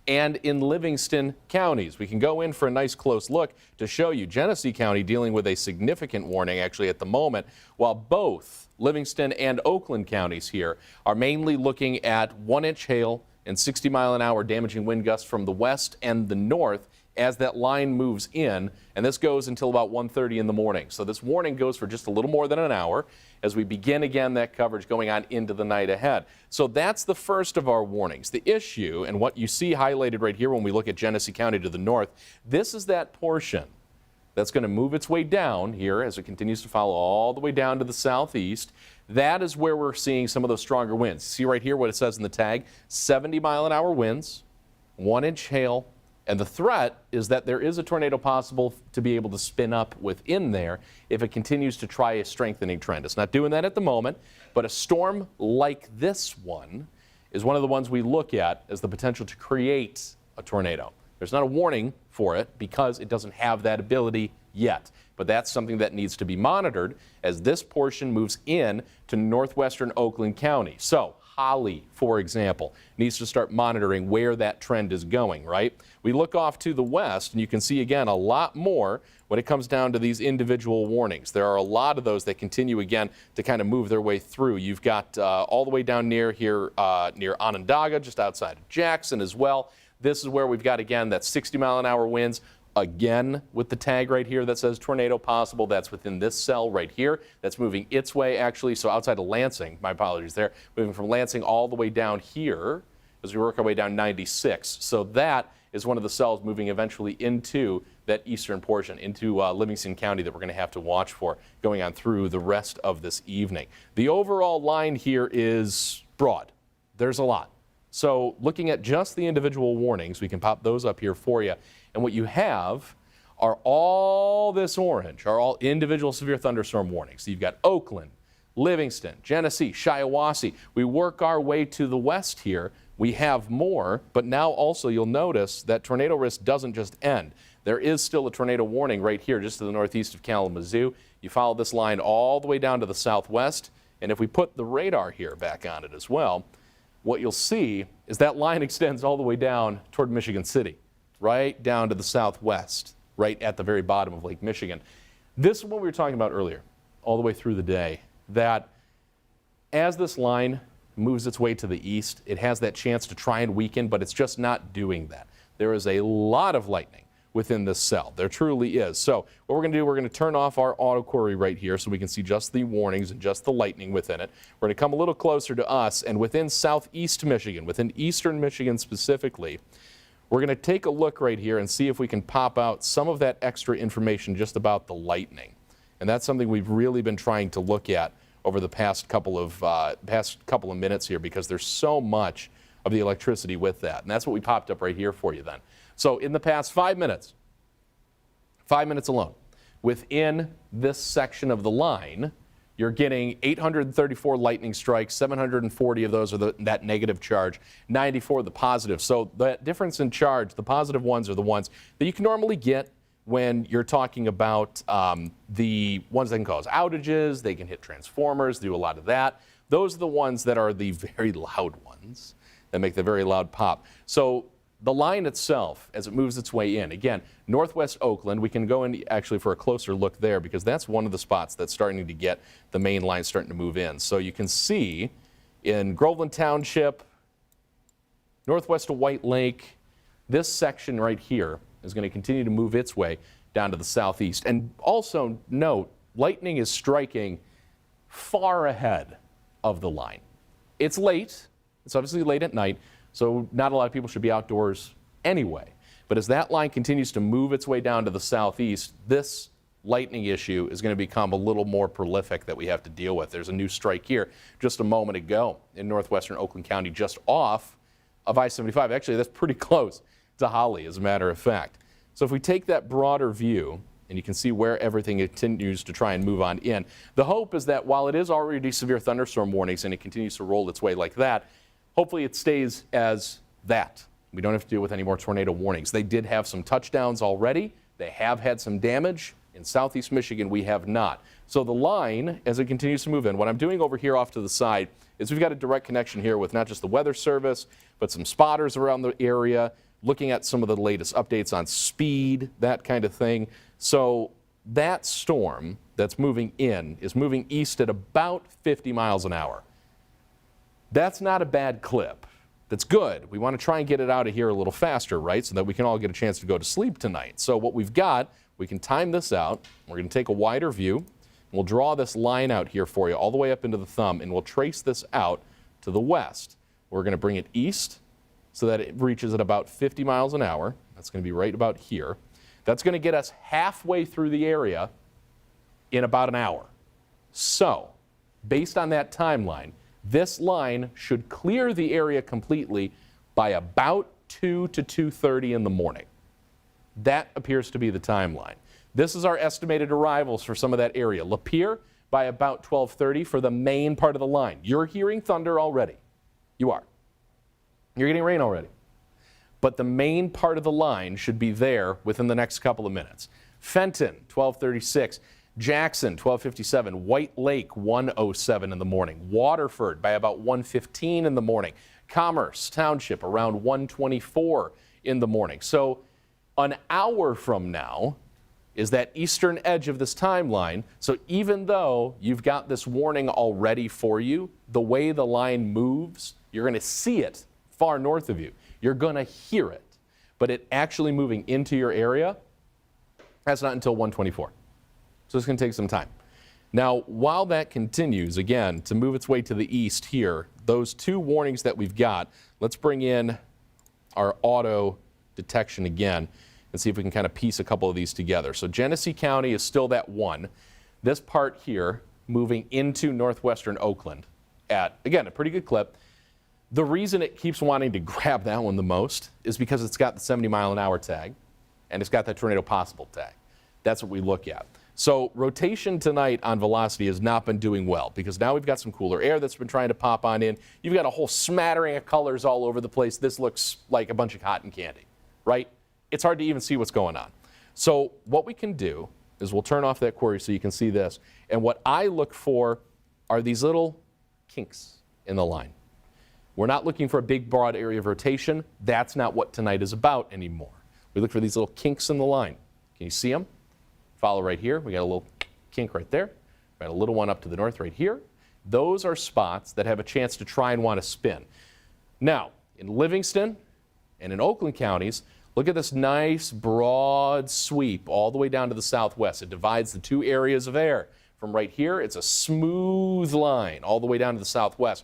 and in Livingston counties. We can go in for a nice close look to show you Genesee County dealing with a significant warning actually at the moment, while both Livingston and Oakland counties here are mainly looking at 1-inch hail and 60-mile-an-hour damaging wind gusts from the west and the north as that line moves in, and this goes until about 1:30 in the morning. So this warning goes for just a little more than an hour as we begin again that coverage going on into the night ahead. So that's the first of our warnings. The issue, and what you see highlighted right here when we look at Genesee County to the north, this is that portion that's going to move its way down here as it continues to follow all the way down to the southeast. That is where we're seeing some of those stronger winds. See right here what it says in the tag, 70-mile-an-hour winds, 1-inch hail, and the threat is that there is a tornado possible to be able to spin up within there if it continues to try a strengthening trend. It's not doing that at the moment, but a storm like this one is one of the ones we look at as the potential to create a tornado. There's not a warning for it because it doesn't have that ability yet, but that's something that needs to be monitored as this portion moves in to northwestern Oakland County. So Holly, for example, needs to start monitoring where that trend is going, right? We look off to the west and you can see again a lot more when it comes down to these individual warnings. There are a lot of those that continue again to kind of move their way through. You've got all the way down near here, near Onondaga, just outside of Jackson as well. This is where we've got again that 60-mile-an-hour winds. Again, with the tag right here that says tornado possible, that's within this cell right here. That's moving its way actually, so outside of Lansing, my apologies there, moving from Lansing all the way down here as we work our way down 96. So that is one of the cells moving eventually into that eastern portion, into Livingston County that we're going to have to watch for going on through the rest of this evening. The overall line here is broad. There's a lot. So looking at just the individual warnings, we can pop those up here for you. And what you have are all this orange, are all individual severe thunderstorm warnings. So you've got Oakland, Livingston, Genesee, Shiawassee. We work our way to the west here. We have more, but now also you'll notice that tornado risk doesn't just end. There is still a tornado warning right here just to the northeast of Kalamazoo. You follow this line all the way down to the southwest, and if we put the radar here back on it as well, what you'll see is that line extends all the way down toward Michigan City, right down to the southwest, right at the very bottom of Lake Michigan. This is what we were talking about earlier, all the way through the day, that as this line moves its way to the east, it has that chance to try and weaken, but it's just not doing that. There is a lot of lightning within this cell. There truly is. So what we're going to do, we're going to turn off our auto query right here so we can see just the warnings and just the lightning within it. We're going to come a little closer to us, and within southeast Michigan, within eastern Michigan specifically, we're going to take a look right here and see if we can pop out some of that extra information just about the lightning. And that's something we've really been trying to look at over the past couple of minutes here because there's so much of the electricity with that. And that's what we popped up right here for you then. So in the past 5 minutes alone, within this section of the line, you're getting 834 lightning strikes, 740 of those are that negative charge, 94 the positive. So the difference in charge, the positive ones are the ones that you can normally get when you're talking about the ones that can cause outages, they can hit transformers, do a lot of that. Those are the ones that are the very loud ones that make the very loud pop. So the line itself, as it moves its way in, again, northwest Oakland, we can go in actually for a closer look there because that's one of the spots that's starting to get the main line starting to move in. So you can see in Groveland Township, northwest of White Lake, this section right here is going to continue to move its way down to the southeast. And also note, lightning is striking far ahead of the line. It's late. It's obviously late at night, so not a lot of people should be outdoors anyway. But as that line continues to move its way down to the southeast, this lightning issue is going to become a little more prolific that we have to deal with. There's a new strike here just a moment ago in northwestern Oakland County, just off of I-75. Actually, that's pretty close to Holly, as a matter of fact. So if we take that broader view, and you can see where everything continues to try and move on in, the hope is that while it is already severe thunderstorm warnings and it continues to roll its way like that, hopefully it stays as that. We don't have to deal with any more tornado warnings. They did have some touchdowns already. They have had some damage In southeast Michigan, we have not. So the line, as it continues to move in, what I'm doing over here off to the side is we've got a direct connection here with not just the Weather Service, but some spotters around the area, looking at some of the latest updates on speed, that kind of thing. So that storm that's moving in is moving east at about 50 miles an hour. That's not a bad clip. That's good. We want to try and get it out of here a little faster, right, so that we can all get a chance to go to sleep tonight. So what we've got, we can time this out. We're going to take a wider view. We'll draw this line out here for you all the way up into the thumb, and we'll trace this out to the west. We're going to bring it east so that it reaches at about 50 miles an hour. That's going to be right about here. That's going to get us halfway through the area in about an hour. So, based on that timeline, this line should clear the area completely by about 2 to 2:30 in the morning. That appears to be the timeline. This is our estimated arrivals for some of that area. Lapeer by about 12:30 for the main part of the line. You're hearing thunder already. You are. You're getting rain already. But the main part of the line should be there within the next couple of minutes. Fenton, 12:36. Jackson, 12:57. White Lake, 1:07 in the morning. Waterford by about 1:15 in the morning. Commerce Township around 1:24 in the morning. So an hour from now is that eastern edge of this timeline. So even though you've got this warning already for you, the way the line moves, you're going to see it far north of you. You're going to hear it. But it actually moving into your area, that's not until 1:24. So it's going to take some time. Now, while that continues, again, to move its way to the east here, those two warnings that we've got, let's bring in our auto detection again and see if we can kind of piece a couple of these together. So Genesee County is still that one. This part here moving into northwestern Oakland at, again, a pretty good clip. The reason it keeps wanting to grab that one the most is because it's got the 70-mile-an-hour tag and it's got that tornado possible tag. That's what we look at. So rotation tonight on velocity has not been doing well because now we've got some cooler air that's been trying to pop on in. You've got a whole smattering of colors all over the place. This looks like a bunch of cotton candy, right? It's hard to even see what's going on. So what we can do is we'll turn off that query so you can see this. And what I look for are these little kinks in the line. We're not looking for a big, broad area of rotation. That's not what tonight is about anymore. We look for these little kinks in the line. Can you see them? Follow right here. We got a little kink right there. We got a little one up to the north right here. Those are spots that have a chance to try and want to spin. Now, in Livingston and in Oakland counties, look at this nice broad sweep all the way down to the southwest. It divides the two areas of air. From right here, it's a smooth line all the way down to the southwest.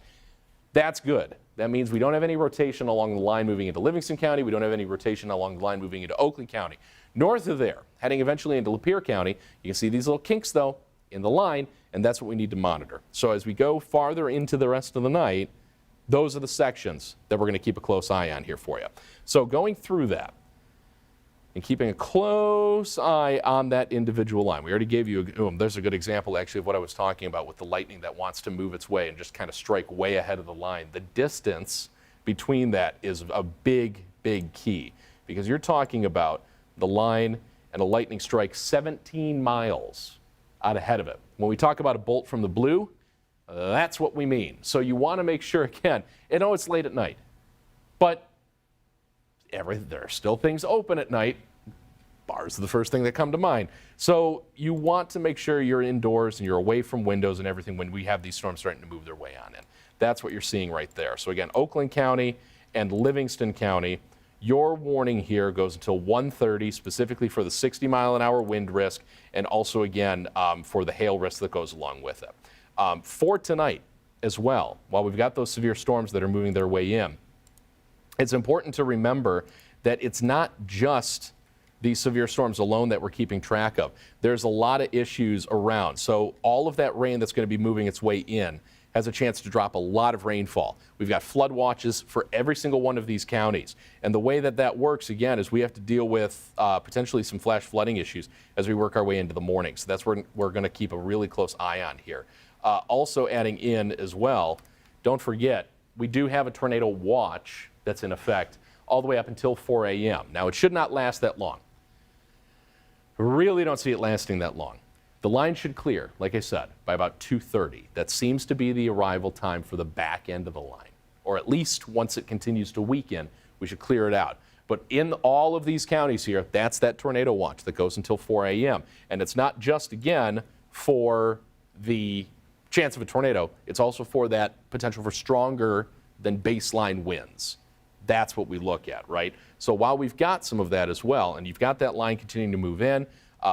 That's good. That means we don't have any rotation along the line moving into Livingston County. We don't have any rotation along the line moving into Oakland County. North of there, heading eventually into Lapeer County, you can see these little kinks, though, in the line, and that's what we need to monitor. So as we go farther into the rest of the night, those are the sections that we're going to keep a close eye on here for you. So going through that and keeping a close eye on that individual line. We already gave you, there's a good example actually of what I was talking about with the lightning that wants to move its way and just kind of strike way ahead of the line. The distance between that is a big, big key because you're talking about the line and a lightning strike 17 miles out ahead of it. When we talk about a bolt from the blue, that's what we mean. So you want to make sure, again, I know it's late at night, but there are still things open at night. Bars are the first thing that come to mind. So you want to make sure you're indoors and you're away from windows and everything when we have these storms starting to move their way on in. That's what you're seeing right there. So again, Oakland County and Livingston County, your warning here goes until 1:30, specifically for the 60-mile-an-hour wind risk and also, again, for the hail risk that goes along with it. For tonight as well, while we've got those severe storms that are moving their way in, it's important to remember that it's not just these severe storms alone that we're keeping track of. There's a lot of issues around. So all of that rain that's going to be moving its way in has a chance to drop a lot of rainfall. We've got flood watches for every single one of these counties. And the way that that works, again, is we have to deal with potentially some flash flooding issues as we work our way into the morning. So that's where we're going to keep a really close eye on here. Also adding in as well, don't forget, we do have a tornado watch that's in effect all the way up until 4 a.m. Now, it should not last that long. Really don't see it lasting that long. The line should clear, like I said, by about 2:30. That seems to be the arrival time for the back end of the line. Or at least once it continues to weaken, we should clear it out. But in all of these counties here, that's that tornado watch that goes until 4 a.m. And it's not just, again, for the chance of a tornado. It's also for that potential for stronger than baseline winds. That's what we look at, right? So while we've got some of that as well, and you've got that line continuing to move in,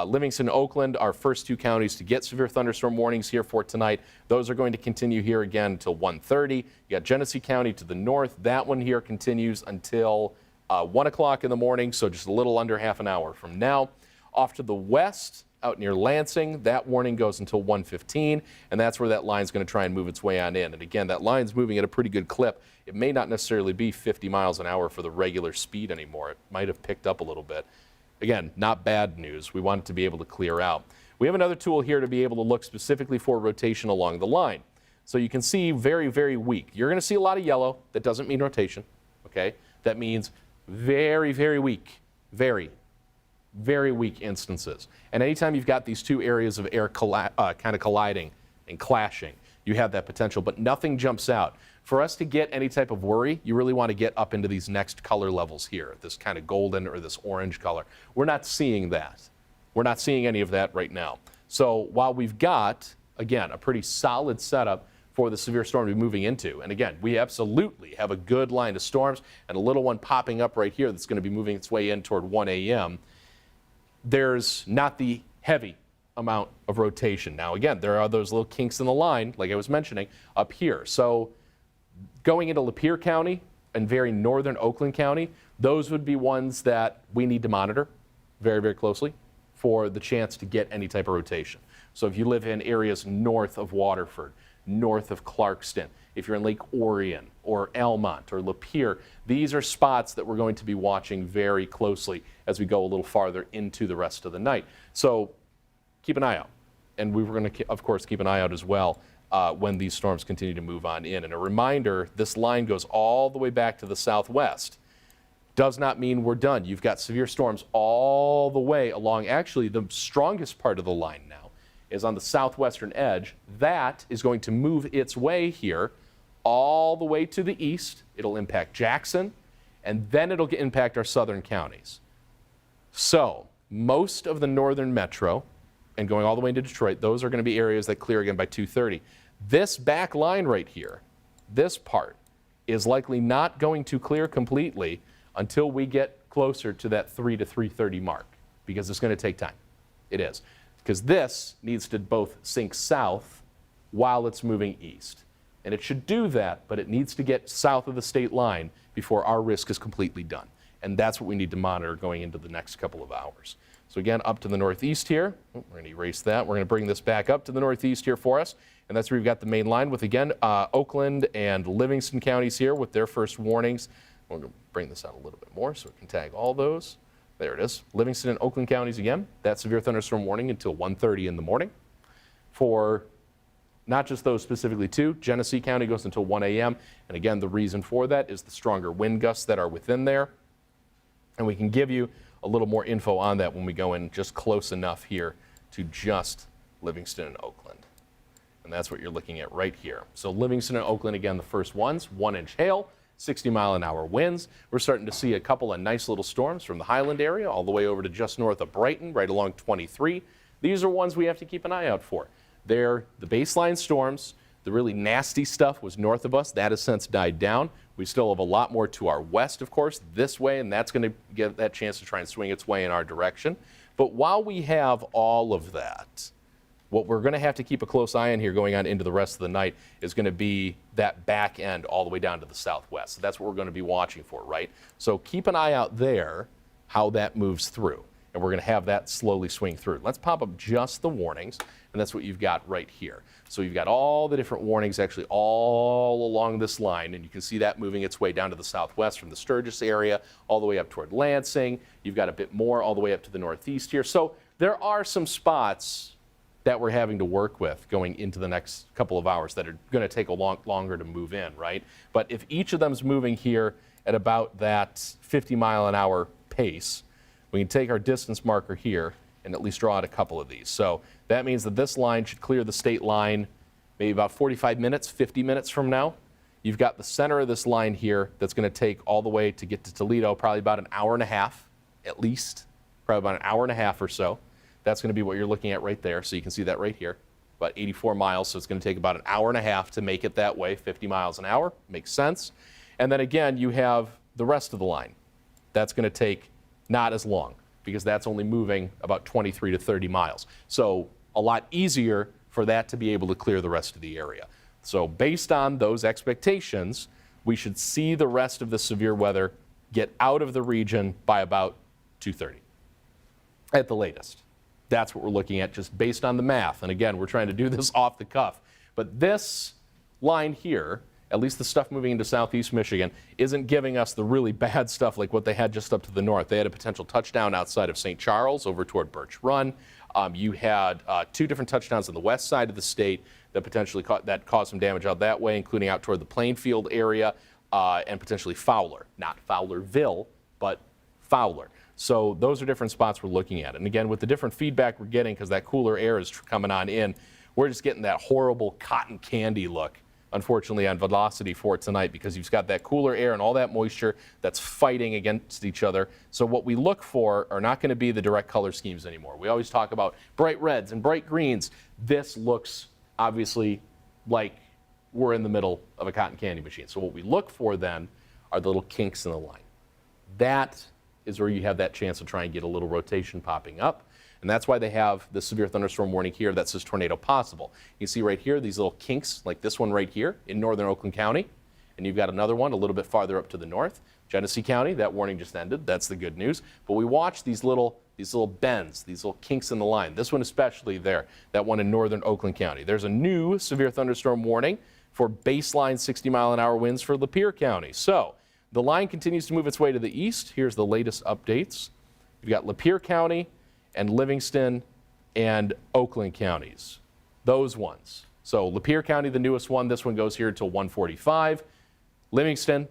Livingston, Oakland, our first two counties to get severe thunderstorm warnings here for tonight. Those are going to continue here again until 1:30. You got Genesee County to the north. That one here continues until 1 o'clock in the morning, so just a little under half an hour from now. Off to the west, out near Lansing, that warning goes until 1:15, and that's where that line's going to try and move its way on in. And again, that line's moving at a pretty good clip. It may not necessarily be 50 miles an hour for the regular speed anymore. It might have picked up a little bit. Again, not bad news. We want it to be able to clear out. We have another tool here to be able to look specifically for rotation along the line. So you can see very, very weak. You're going to see a lot of yellow. That doesn't mean rotation, okay? That means very, very weak, very weak instances. And anytime you've got these two areas of air kind of colliding and clashing, you have that potential, but nothing jumps out. For us to get any type of worry, you really want to get up into these next color levels here, this kind of golden or this orange color. We're not seeing that. We're not seeing any of that right now. So while we've got, again, a pretty solid setup for the severe storm to be moving into, and again, we absolutely have a good line of storms and a little one popping up right here that's going to be moving its way in toward 1 a.m., there's not the heavy amount of rotation. Now, again, there are those little kinks in the line, like I was mentioning, up here. So going into Lapeer County and very northern Oakland County, those would be ones that we need to monitor very, very closely for the chance to get any type of rotation. So if you live in areas north of Waterford, north of Clarkston, if you're in Lake Orion or Almont or Lapeer, these are spots that we're going to be watching very closely as we go a little farther into the rest of the night. So keep an eye out. And we were going to, of course, keep an eye out as well when these storms continue to move on in. And a reminder, this line goes all the way back to the southwest. Does not mean we're done. You've got severe storms all the way along. Actually, the strongest part of the line now is on the southwestern edge. That is going to move its way here all the way to the east. It'll impact Jackson, and then it'll impact our southern counties. So most of the northern metro and going all the way into Detroit, those are going to be areas that clear again by 2:30. This back line right here, this part, is likely not going to clear completely until we get closer to that 3 to 3:30 mark, because it's going to take time. It is. Because this needs to both sink south while it's moving east. And it should do that, but it needs to get south of the state line before our risk is completely done. And that's what we need to monitor going into the next couple of hours. So again, up to the northeast here. We're going to erase that. We're going to bring this back up to the northeast here for us. And that's where we've got the main line with, again, Oakland and Livingston counties here with their first warnings. We're going to bring this out a little bit more so we can tag all those. There it is. Livingston and Oakland counties again. That severe thunderstorm warning until 1:30 in the morning. For not just those specifically two, Genesee County goes until 1 a.m. And again, the reason for that is the stronger wind gusts that are within there. And we can give you a little more info on that when we go in just close enough here to just Livingston and Oakland. And that's what you're looking at right here. So Livingston and Oakland, again, the first ones, 1-inch hail, 60-mile-an-hour winds. We're starting to see a couple of nice little storms from the Highland area all the way over to just north of Brighton, right along 23. These are ones we have to keep an eye out for. They're the baseline storms. The really nasty stuff was north of us. That has since died down. We still have a lot more to our west, of course, this way, and that's going to get that chance to try and swing its way in our direction. But while we have all of that, what we're going to have to keep a close eye on here going on into the rest of the night is going to be that back end all the way down to the southwest. So that's what we're going to be watching for, right? So keep an eye out there how that moves through. And we're going to have that slowly swing through. Let's pop up just the warnings, and that's what you've got right here. So you've got all the different warnings actually all along this line, and you can see that moving its way down to the southwest from the Sturgis area all the way up toward Lansing. You've got a bit more all the way up to the northeast here. So there are some spots that we're having to work with going into the next couple of hours that are going to take a lot longer to move in, right? But if each of them's moving here at about that 50-mile-an-hour pace, we can take our distance marker here and at least draw out a couple of these. So that means that this line should clear the state line maybe about 45 minutes, 50 minutes from now. You've got the center of this line here that's going to take all the way to get to Toledo, probably about an hour and a half at least, probably about an hour and a half or so. That's going to be what you're looking at right there. So you can see that right here, about 84 miles. So it's going to take about an hour and a half to make it that way, 50 miles an hour. Makes sense. And then again, you have the rest of the line. That's going to take not as long because that's only moving about 23 to 30 miles. So a lot easier for that to be able to clear the rest of the area. So based on those expectations, we should see the rest of the severe weather get out of the region by about 2:30 at the latest. That's what we're looking at just based on the math. And again, we're trying to do this off the cuff. But this line here, at least the stuff moving into southeast Michigan, isn't giving us the really bad stuff like what they had just up to the north. They had a potential touchdown outside of St. Charles over toward Birch Run. You had 2 different touchdowns on the west side of the state that potentially caused some damage out that way, including out toward the Plainfield area and potentially Fowler. Not Fowlerville, but Fowler. So those are different spots we're looking at. And again, with the different feedback we're getting, because that cooler air is coming on in, we're just getting that horrible cotton candy look, unfortunately, on velocity for tonight, because you've got that cooler air and all that moisture that's fighting against each other. So what we look for are not going to be the direct color schemes anymore. We always talk about bright reds and bright greens. This looks obviously like we're in the middle of a cotton candy machine. So what we look for then are the little kinks in the line. That is where you have that chance to try and get a little rotation popping up. And that's why they have the severe thunderstorm warning here that says tornado possible. You see right here, these little kinks, like this one right here in northern Oakland County. And you've got another one a little bit farther up to the north. Genesee County, that warning just ended. That's the good news. But we watch these little bends, these little kinks in the line. This one especially there, that one in northern Oakland County. There's a new severe thunderstorm warning for baseline 60-mile-an-hour winds for Lapeer County. So the line continues to move its way to the east. Here's the latest updates. You've got Lapeer County and Livingston and Oakland counties, those ones. So Lapeer County, the newest one, this one goes here until 1:45. Livingston,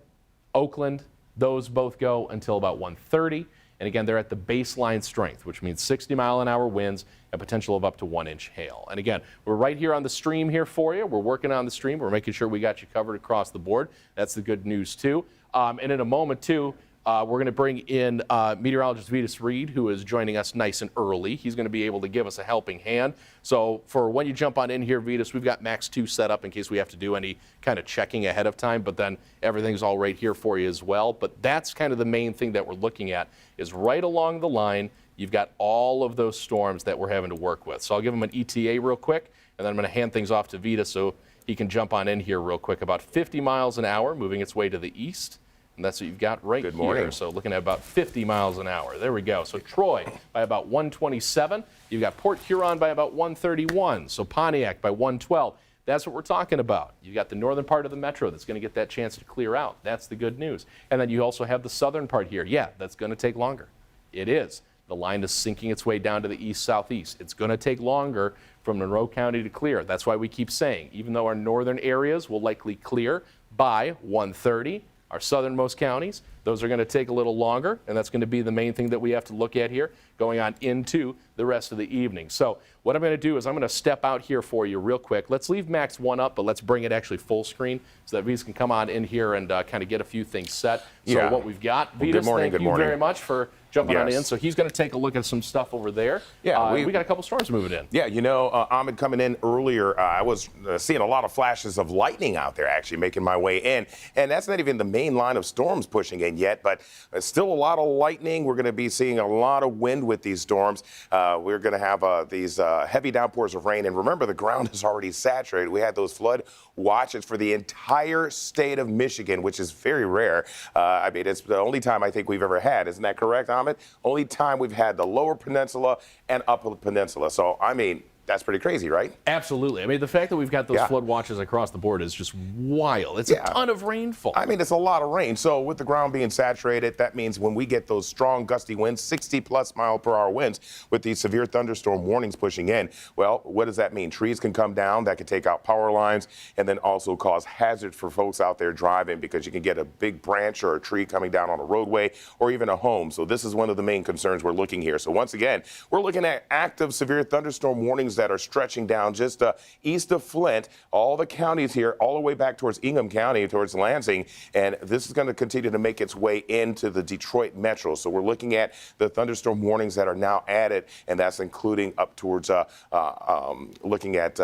Oakland, those both go until about 1:30. And again, they're at the baseline strength, which means 60-mile-an-hour winds and potential of up to 1-inch hail. And again, we're right here on the stream here for you. We're working on the stream. We're making sure we got you covered across the board. That's the good news, too. And in a moment, too, we're going to bring in meteorologist Vitas Reed, who is joining us nice and early. He's going to be able to give us a helping hand. So for when you jump on in here, Vitas, we've got Max 2 set up in case we have to do any kind of checking ahead of time, but then everything's all right here for you as well. But that's kind of the main thing that we're looking at is right along the line, you've got all of those storms that we're having to work with. So I'll give him an ETA real quick, and then I'm going to hand things off to Vitas so he can jump on in here real quick. About 50 miles an hour, moving its way to the east. And that's what you've got right here. Good morning. So looking at about 50 miles an hour. There we go. So Troy by about 127. You've got Port Huron by about 131. So Pontiac by 112. That's what we're talking about. You've got the northern part of the metro that's going to get that chance to clear out. That's the good news. And then you also have the southern part here. Yeah, that's going to take longer. It is. The line is sinking its way down to the east-southeast. It's going to take longer from Monroe County to clear. That's why we keep saying, even though our northern areas will likely clear by 1:30, our southernmost counties, those are going to take a little longer, and that's going to be the main thing that we have to look at here going on into the rest of the evening. So what I'm going to do is I'm going to step out here for you real quick. Let's leave Max 1 up, but let's bring it actually full screen so that Vitas can come on in here and kind of get a few things set. So what we've got, Vitas, thank you very much for jumping on in. So he's going to take a look at some stuff over there. Yeah, we got a couple storms moving in. Yeah, you know, Ahmed coming in earlier, I was seeing a lot of flashes of lightning out there actually making my way in. And that's not even the main line of storms pushing in yet, but still a lot of lightning. We're going to be seeing a lot of wind with these storms. We're going to have these heavy downpours of rain. And remember, the ground is already saturated. We had those flood watches for the entire state of Michigan, which is very rare. I mean, it's the only time I think we've ever had. Isn't that correct, Ahmed? Only time we've had the lower peninsula and upper peninsula. So, I mean, That's pretty crazy, right? Absolutely. I mean, the fact that we've got those Yeah. flood watches across the board is just wild. It's Yeah. a ton of rainfall. I mean, it's a lot of rain. So with the ground being saturated, that means when we get those strong gusty winds, 60+ mile per hour winds with these severe thunderstorm warnings pushing in, well, what does that mean? Trees can come down, that could take out power lines, and then also cause hazards for folks out there driving, because you can get a big branch or a tree coming down on a roadway or even a home. So this is one of the main concerns we're looking here. So once again, we're looking at active severe thunderstorm warnings that are stretching down just east of Flint, all the counties here, all the way back towards Ingham County, towards Lansing, and this is going to continue to make its way into the Detroit metro. So we're looking at the thunderstorm warnings that are now added, and that's including up towards looking at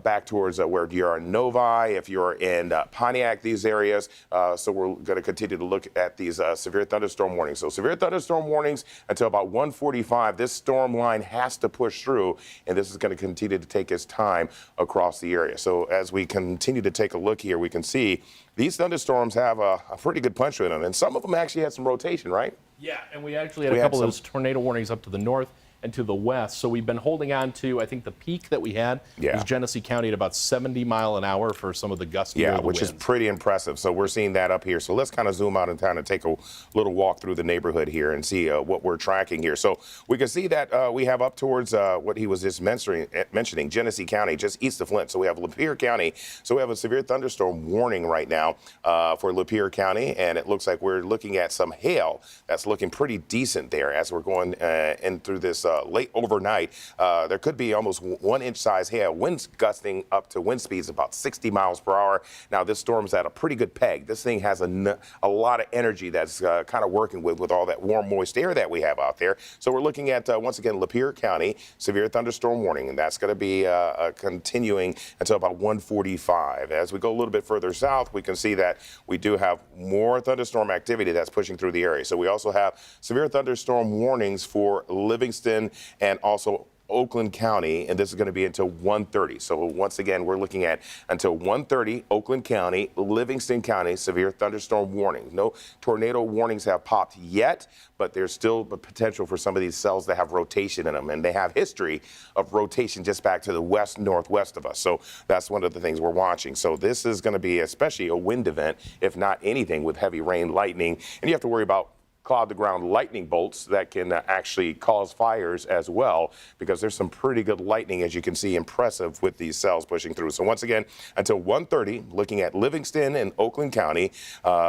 back towards where you're in Novi, if you're in Pontiac, these areas. So we're going to continue to look at these severe thunderstorm warnings. So severe thunderstorm warnings until about 1:45. This storm line has to push through, and this is going to continue to take its time across the area. So as we continue to take a look here, we can see these thunderstorms have a pretty good punch in them, and some of them actually had some rotation, right? Yeah, and we actually had a couple of those tornado warnings up to the north and to the west. So we've been holding on to, I think the peak that we had was Genesee County at about 70 mile an hour for some of the gusts. Yeah, which is pretty impressive. So we're seeing that up here. So let's kind of zoom out and kind of take a little walk through the neighborhood here and see what we're tracking here. So we can see that we have up towards what he was just mentioning, Genesee County, just east of Flint. So we have Lapeer County. So we have a severe thunderstorm warning right now for Lapeer County, and it looks like we're looking at some hail that's looking pretty decent there as we're going in through this late overnight. There could be almost 1-inch size hail, winds gusting up to wind speeds about 60 miles per hour. Now this storm's at a pretty good peg. This thing has a lot of energy that's kind of working with all that warm, moist air that we have out there. So we're looking at, once again, Lapeer County, severe thunderstorm warning, and that's going to be continuing until about 1:45. As we go a little bit further south, we can see that we do have more thunderstorm activity that's pushing through the area. So we also have severe thunderstorm warnings for Livingston and also Oakland County, and this is going to be until 1:30. So once again, we're looking at until 1:30, Oakland County, Livingston County, severe thunderstorm warning. No tornado warnings have popped yet, but there's still the potential for some of these cells to have rotation in them, and they have history of rotation just back to the west, northwest of us. So that's one of the things we're watching. So this is going to be especially a wind event, if not anything, with heavy rain, lightning, and you have to worry about cloud to ground lightning bolts that can actually cause fires as well, because there's some pretty good lightning, as you can see, impressive with these cells pushing through. So once again, until 1:30, looking at Livingston and Oakland County,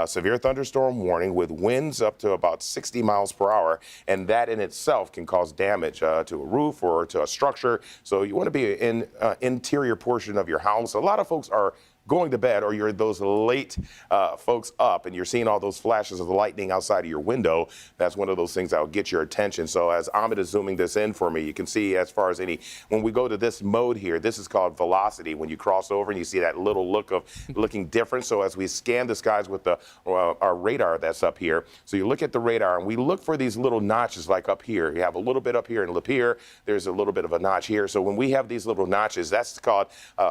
severe thunderstorm warning with winds up to about 60 miles per hour, and that in itself can cause damage to a roof or to a structure. So you want to be in interior portion of your house. A lot of folks are going to bed, or you're those late folks up and you're seeing all those flashes of lightning outside of your window. That's one of those things that will get your attention. So as Ahmed is zooming this in for me, you can see as far as when we go to this mode here, this is called velocity. When you cross over and you see that little look of looking different. So as we scan the skies with our radar that's up here, so you look at the radar and we look for these little notches like up here. You have a little bit up here in Lapeer. There's a little bit of a notch here. So when we have these little notches, that's called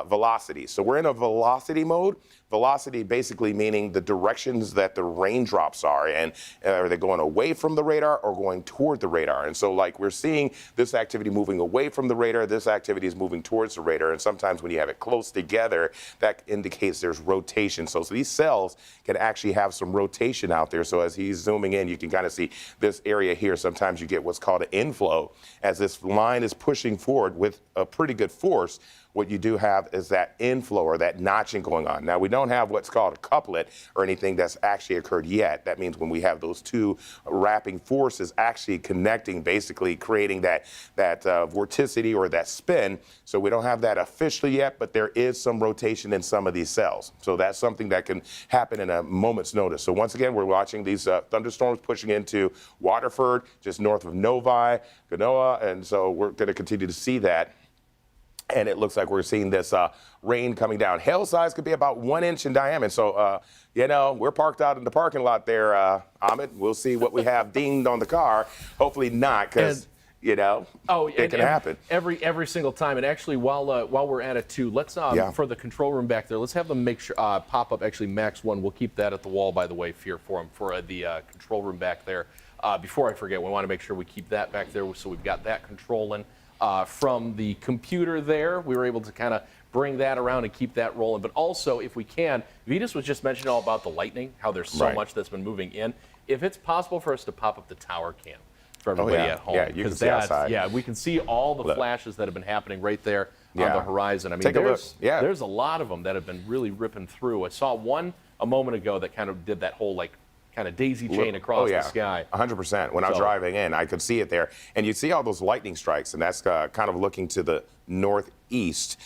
velocity. So we're in a velocity mode. Velocity basically meaning the directions that the raindrops are, and are they going away from the radar or going toward the radar? And so like we're seeing this activity moving away from the radar, this activity is moving towards the radar, and sometimes when you have it close together, that indicates there's rotation. So these cells can actually have some rotation out there. So as he's zooming in, you can kind of see this area here. Sometimes you get what's called an inflow. As this line is pushing forward with a pretty good force, what you do have is that inflow or that notching going on. Now, we don't have what's called a couplet or anything that's actually occurred yet. That means when we have those two wrapping forces actually connecting, basically creating that vorticity or that spin. So we don't have that officially yet, but there is some rotation in some of these cells. So that's something that can happen in a moment's notice. So once again, we're watching these thunderstorms pushing into Waterford, just north of Novi, Genoa, and so we're going to continue to see that. And it looks like we're seeing this rain coming down. Hail size could be about 1 inch in diameter. So, we're parked out in the parking lot there, Ahmed. We'll see what we have dinged on the car. Hopefully not, because, it can happen. Every single time. And actually, while we're at it, too, let's, for the control room back there, let's have them make sure, pop up, actually, Max 1. We'll keep that at the wall, by the way, for them, for the control room back there. Before I forget, we want to make sure we keep that back there so we've got that controlling. from the computer there. We were able to kind of bring that around and keep that rolling. But also, if we can, Vitas was just mentioning all about the lightning, how there's so much that's been moving in. If it's possible for us to pop up the tower cam for everybody at home. Yeah, you can see outside. Yeah, we can see all the flashes that have been happening right there on the horizon. I mean, there's a lot of them that have been really ripping through. I saw one a moment ago that kind of did that whole kind of daisy chain across the sky. 100%. When I was driving in, I could see it there. And you see all those lightning strikes, and that's kind of looking to the northeast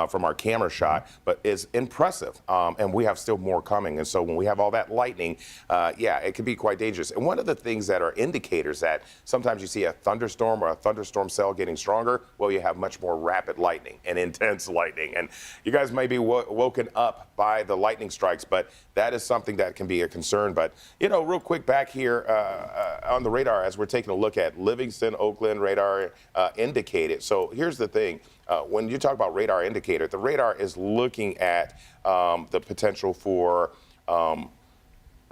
from our camera shot, but it's impressive. And we have still more coming. And so when we have all that lightning, it can be quite dangerous. And one of the things that are indicators that sometimes you see a thunderstorm or a thunderstorm cell getting stronger, well, you have much more rapid lightning and intense lightning. And you guys may be woken up by the lightning strikes, but that is something that can be a concern. But, real quick back here on the radar, as we're taking a look at Livingston, Oakland radar indicated. So here's the thing. When you talk about radar indicator, the radar is looking at the potential for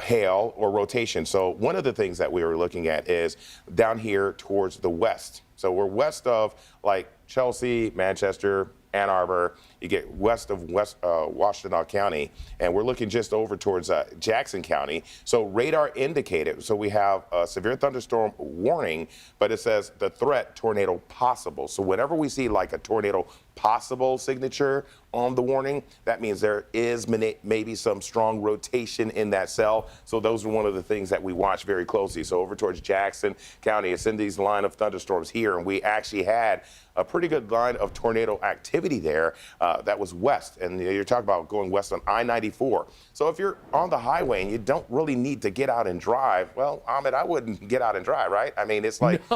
hail or rotation. So one of the things that we were looking at is down here towards the west. So we're west of like Chelsea, Manchester, Ann Arbor. You get west of Washtenaw County, and we're looking just over towards Jackson County. So radar indicated. So we have a severe thunderstorm warning, but it says the threat tornado possible. So whenever we see like a tornado possible signature on the warning, that means there is maybe some strong rotation in that cell. So those are one of the things that we watch very closely. So over towards Jackson County, it's in these line of thunderstorms here, and we actually had a pretty good line of tornado activity there that was west. And you're talking about going west on I-94. So if you're on the highway and you don't really need to get out and drive, well, Ahmed, I wouldn't get out and drive, right? I mean, it's like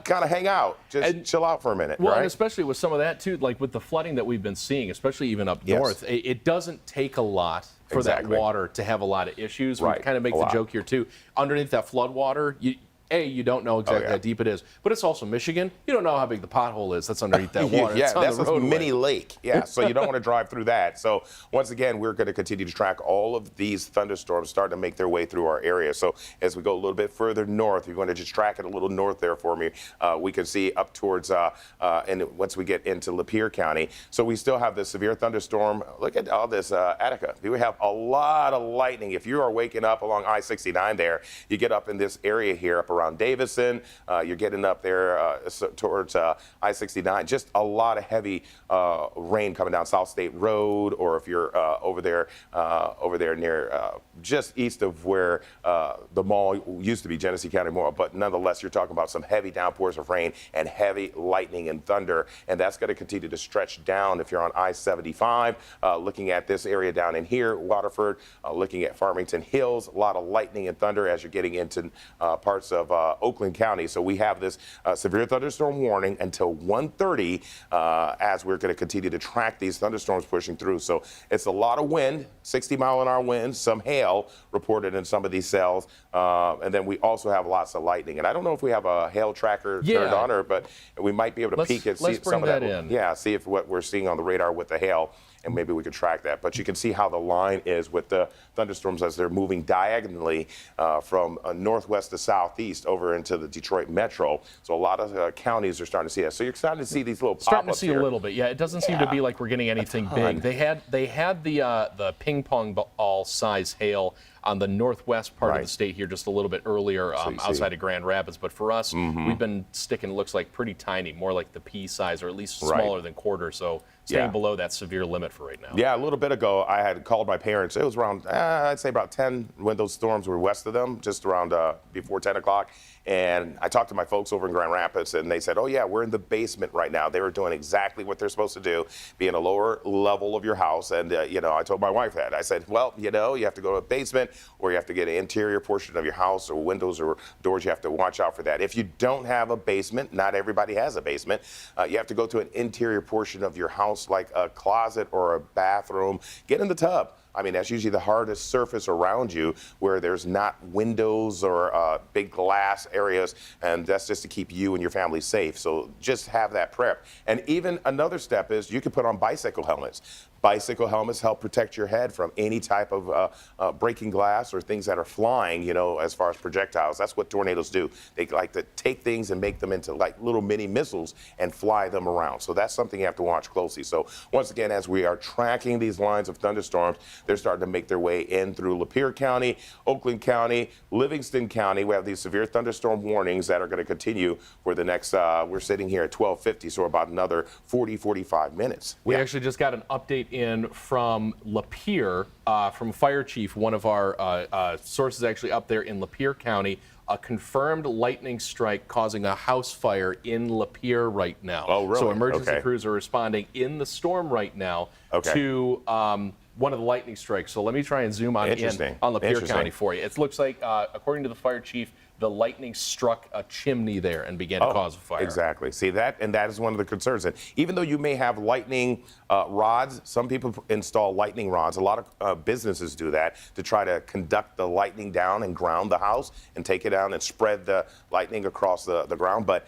kind of hang out, just chill out for a minute, well, right? And especially with some of that, too, like with the flooding that we've been seeing, especially even up north, it doesn't take a lot for that water to have a lot of issues. We kind of make the joke here, too. Underneath that flood water, you don't know exactly how deep it is, but it's also Michigan. You don't know how big the pothole is that's underneath that water. That's a mini lake. Yeah, so you don't want to drive through that. So once again, we're going to continue to track all of these thunderstorms starting to make their way through our area. So as we go a little bit further north, you're going to just track it a little north there for me. We can see up towards, and once we get into Lapeer County. So we still have this severe thunderstorm. Look at all this Attica. We have a lot of lightning. If you are waking up along I-69 there, you get up in this area here, up around Davison, you're getting up there towards I-69. Just a lot of heavy rain coming down South State Road, or if you're over there near just east of where the mall used to be, Genesee County Mall. But nonetheless, you're talking about some heavy downpours of rain and heavy lightning and thunder, and that's going to continue to stretch down if you're on I-75, looking at this area down in here, Waterford, looking at Farmington Hills, a lot of lightning and thunder as you're getting into parts of Oakland County. So we have this severe thunderstorm warning until 1:30 as we're going to continue to track these thunderstorms pushing through. So it's a lot of wind, 60-mile-an-hour winds, some hail reported in some of these cells, and then we also have lots of lightning. And I don't know if we have a hail tracker turned on, but we might be able to peek and see some of that. Yeah, see if what we're seeing on the radar with the hail, and maybe we could track that. But you can see how the line is with the thunderstorms as they're moving diagonally from northwest to southeast over into the Detroit metro. So a lot of counties are starting to see that. So you're starting to see these little pop-ups starting to see a little bit. Yeah, it doesn't seem to be like we're getting anything big. They had the ping pong ball size hail on the northwest part of the state here just a little bit earlier outside of Grand Rapids. But for us, we've been sticking, looks like pretty tiny, more like the pea size, or at least smaller than quarter. So staying below that severe limit for right now. Yeah, a little bit ago, I had called my parents. It was around, I'd say about 10 when those storms were west of them, just around before 10 o'clock. And I talked to my folks over in Grand Rapids, and they said, oh, yeah, we're in the basement right now. They were doing exactly what they're supposed to do, be in a lower level of your house. And, I told my wife that. I said, well, you have to go to a basement, or you have to get an interior portion of your house, or windows or doors. You have to watch out for that. If you don't have a basement, not everybody has a basement, you have to go to an interior portion of your house, like a closet or a bathroom. Get in the tub. I mean, that's usually the hardest surface around you where there's not windows or big glass areas, and that's just to keep you and your family safe. So just have that prep. And even another step is you can put on bicycle helmets. Bicycle helmets help protect your head from any type of breaking glass or things that are flying, you know, as far as projectiles. That's what tornadoes do. They like to take things and make them into like little mini missiles and fly them around. So that's something you have to watch closely. So once again, as we are tracking these lines of thunderstorms, they're starting to make their way in through Lapeer County, Oakland County, Livingston County. We have these severe thunderstorm warnings that are going to continue for the next, we're sitting here at 12:50, so about another 40-45 minutes. We actually just got an update in from Lapeer, from Fire Chief, one of our sources actually up there in Lapeer County, a confirmed lightning strike causing a house fire in Lapeer right now. Oh, really? So emergency Okay. crews are responding in the storm right now to one of the lightning strikes. So let me try and zoom on in on Lapeer County for you. It looks like, according to the fire chief, the lightning struck a chimney there and began to cause a fire. Exactly. See that, and that is one of the concerns. And even though you may have lightning rods, some people install lightning rods. A lot of businesses do that to try to conduct the lightning down and ground the house and take it down and spread the lightning across the ground. But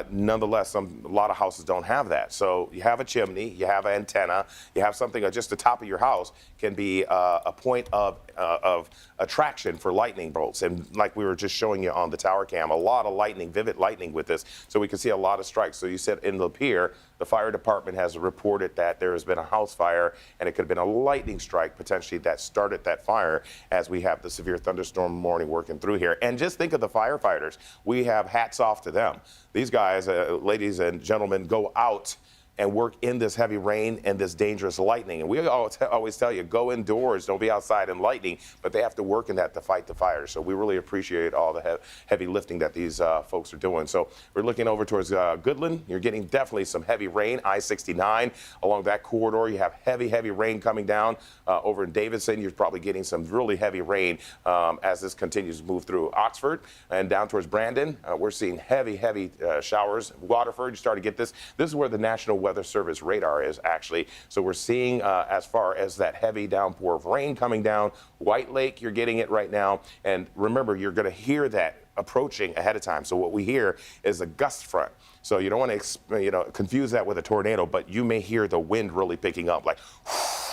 nonetheless, a lot of houses don't have that. So you have a chimney, you have an antenna, you have something just the top of your house can be a point of attraction for lightning bolts. And like we were just showing you on the tower cam, a lot of lightning, vivid lightning with this. So we can see a lot of strikes. So you said in Lapeer, the fire department has reported that there has been a house fire and it could have been a lightning strike potentially that started that fire as we have the severe thunderstorm warning working through here. And just think of the firefighters. We have hats off to them. These guys, ladies and gentlemen, go out and work in this heavy rain and this dangerous lightning. And we always tell you, go indoors, don't be outside in lightning, but they have to work in that to fight the fire. So we really appreciate all the heavy lifting that these folks are doing. So we're looking over towards Goodland. You're getting definitely some heavy rain, I-69. Along that corridor, you have heavy rain coming down. Over in Davidson, you're probably getting some really heavy rain as this continues to move through Oxford and down towards Brandon. We're seeing heavy showers. Waterford, you start to get this. This is where the National Weather Service radar is actually. So we're seeing as far as that heavy downpour of rain coming down. White Lake, you're getting it right now. And remember, you're going to hear that approaching ahead of time. So what we hear is a gust front. So you don't want to confuse that with a tornado, but you may hear the wind really picking up, like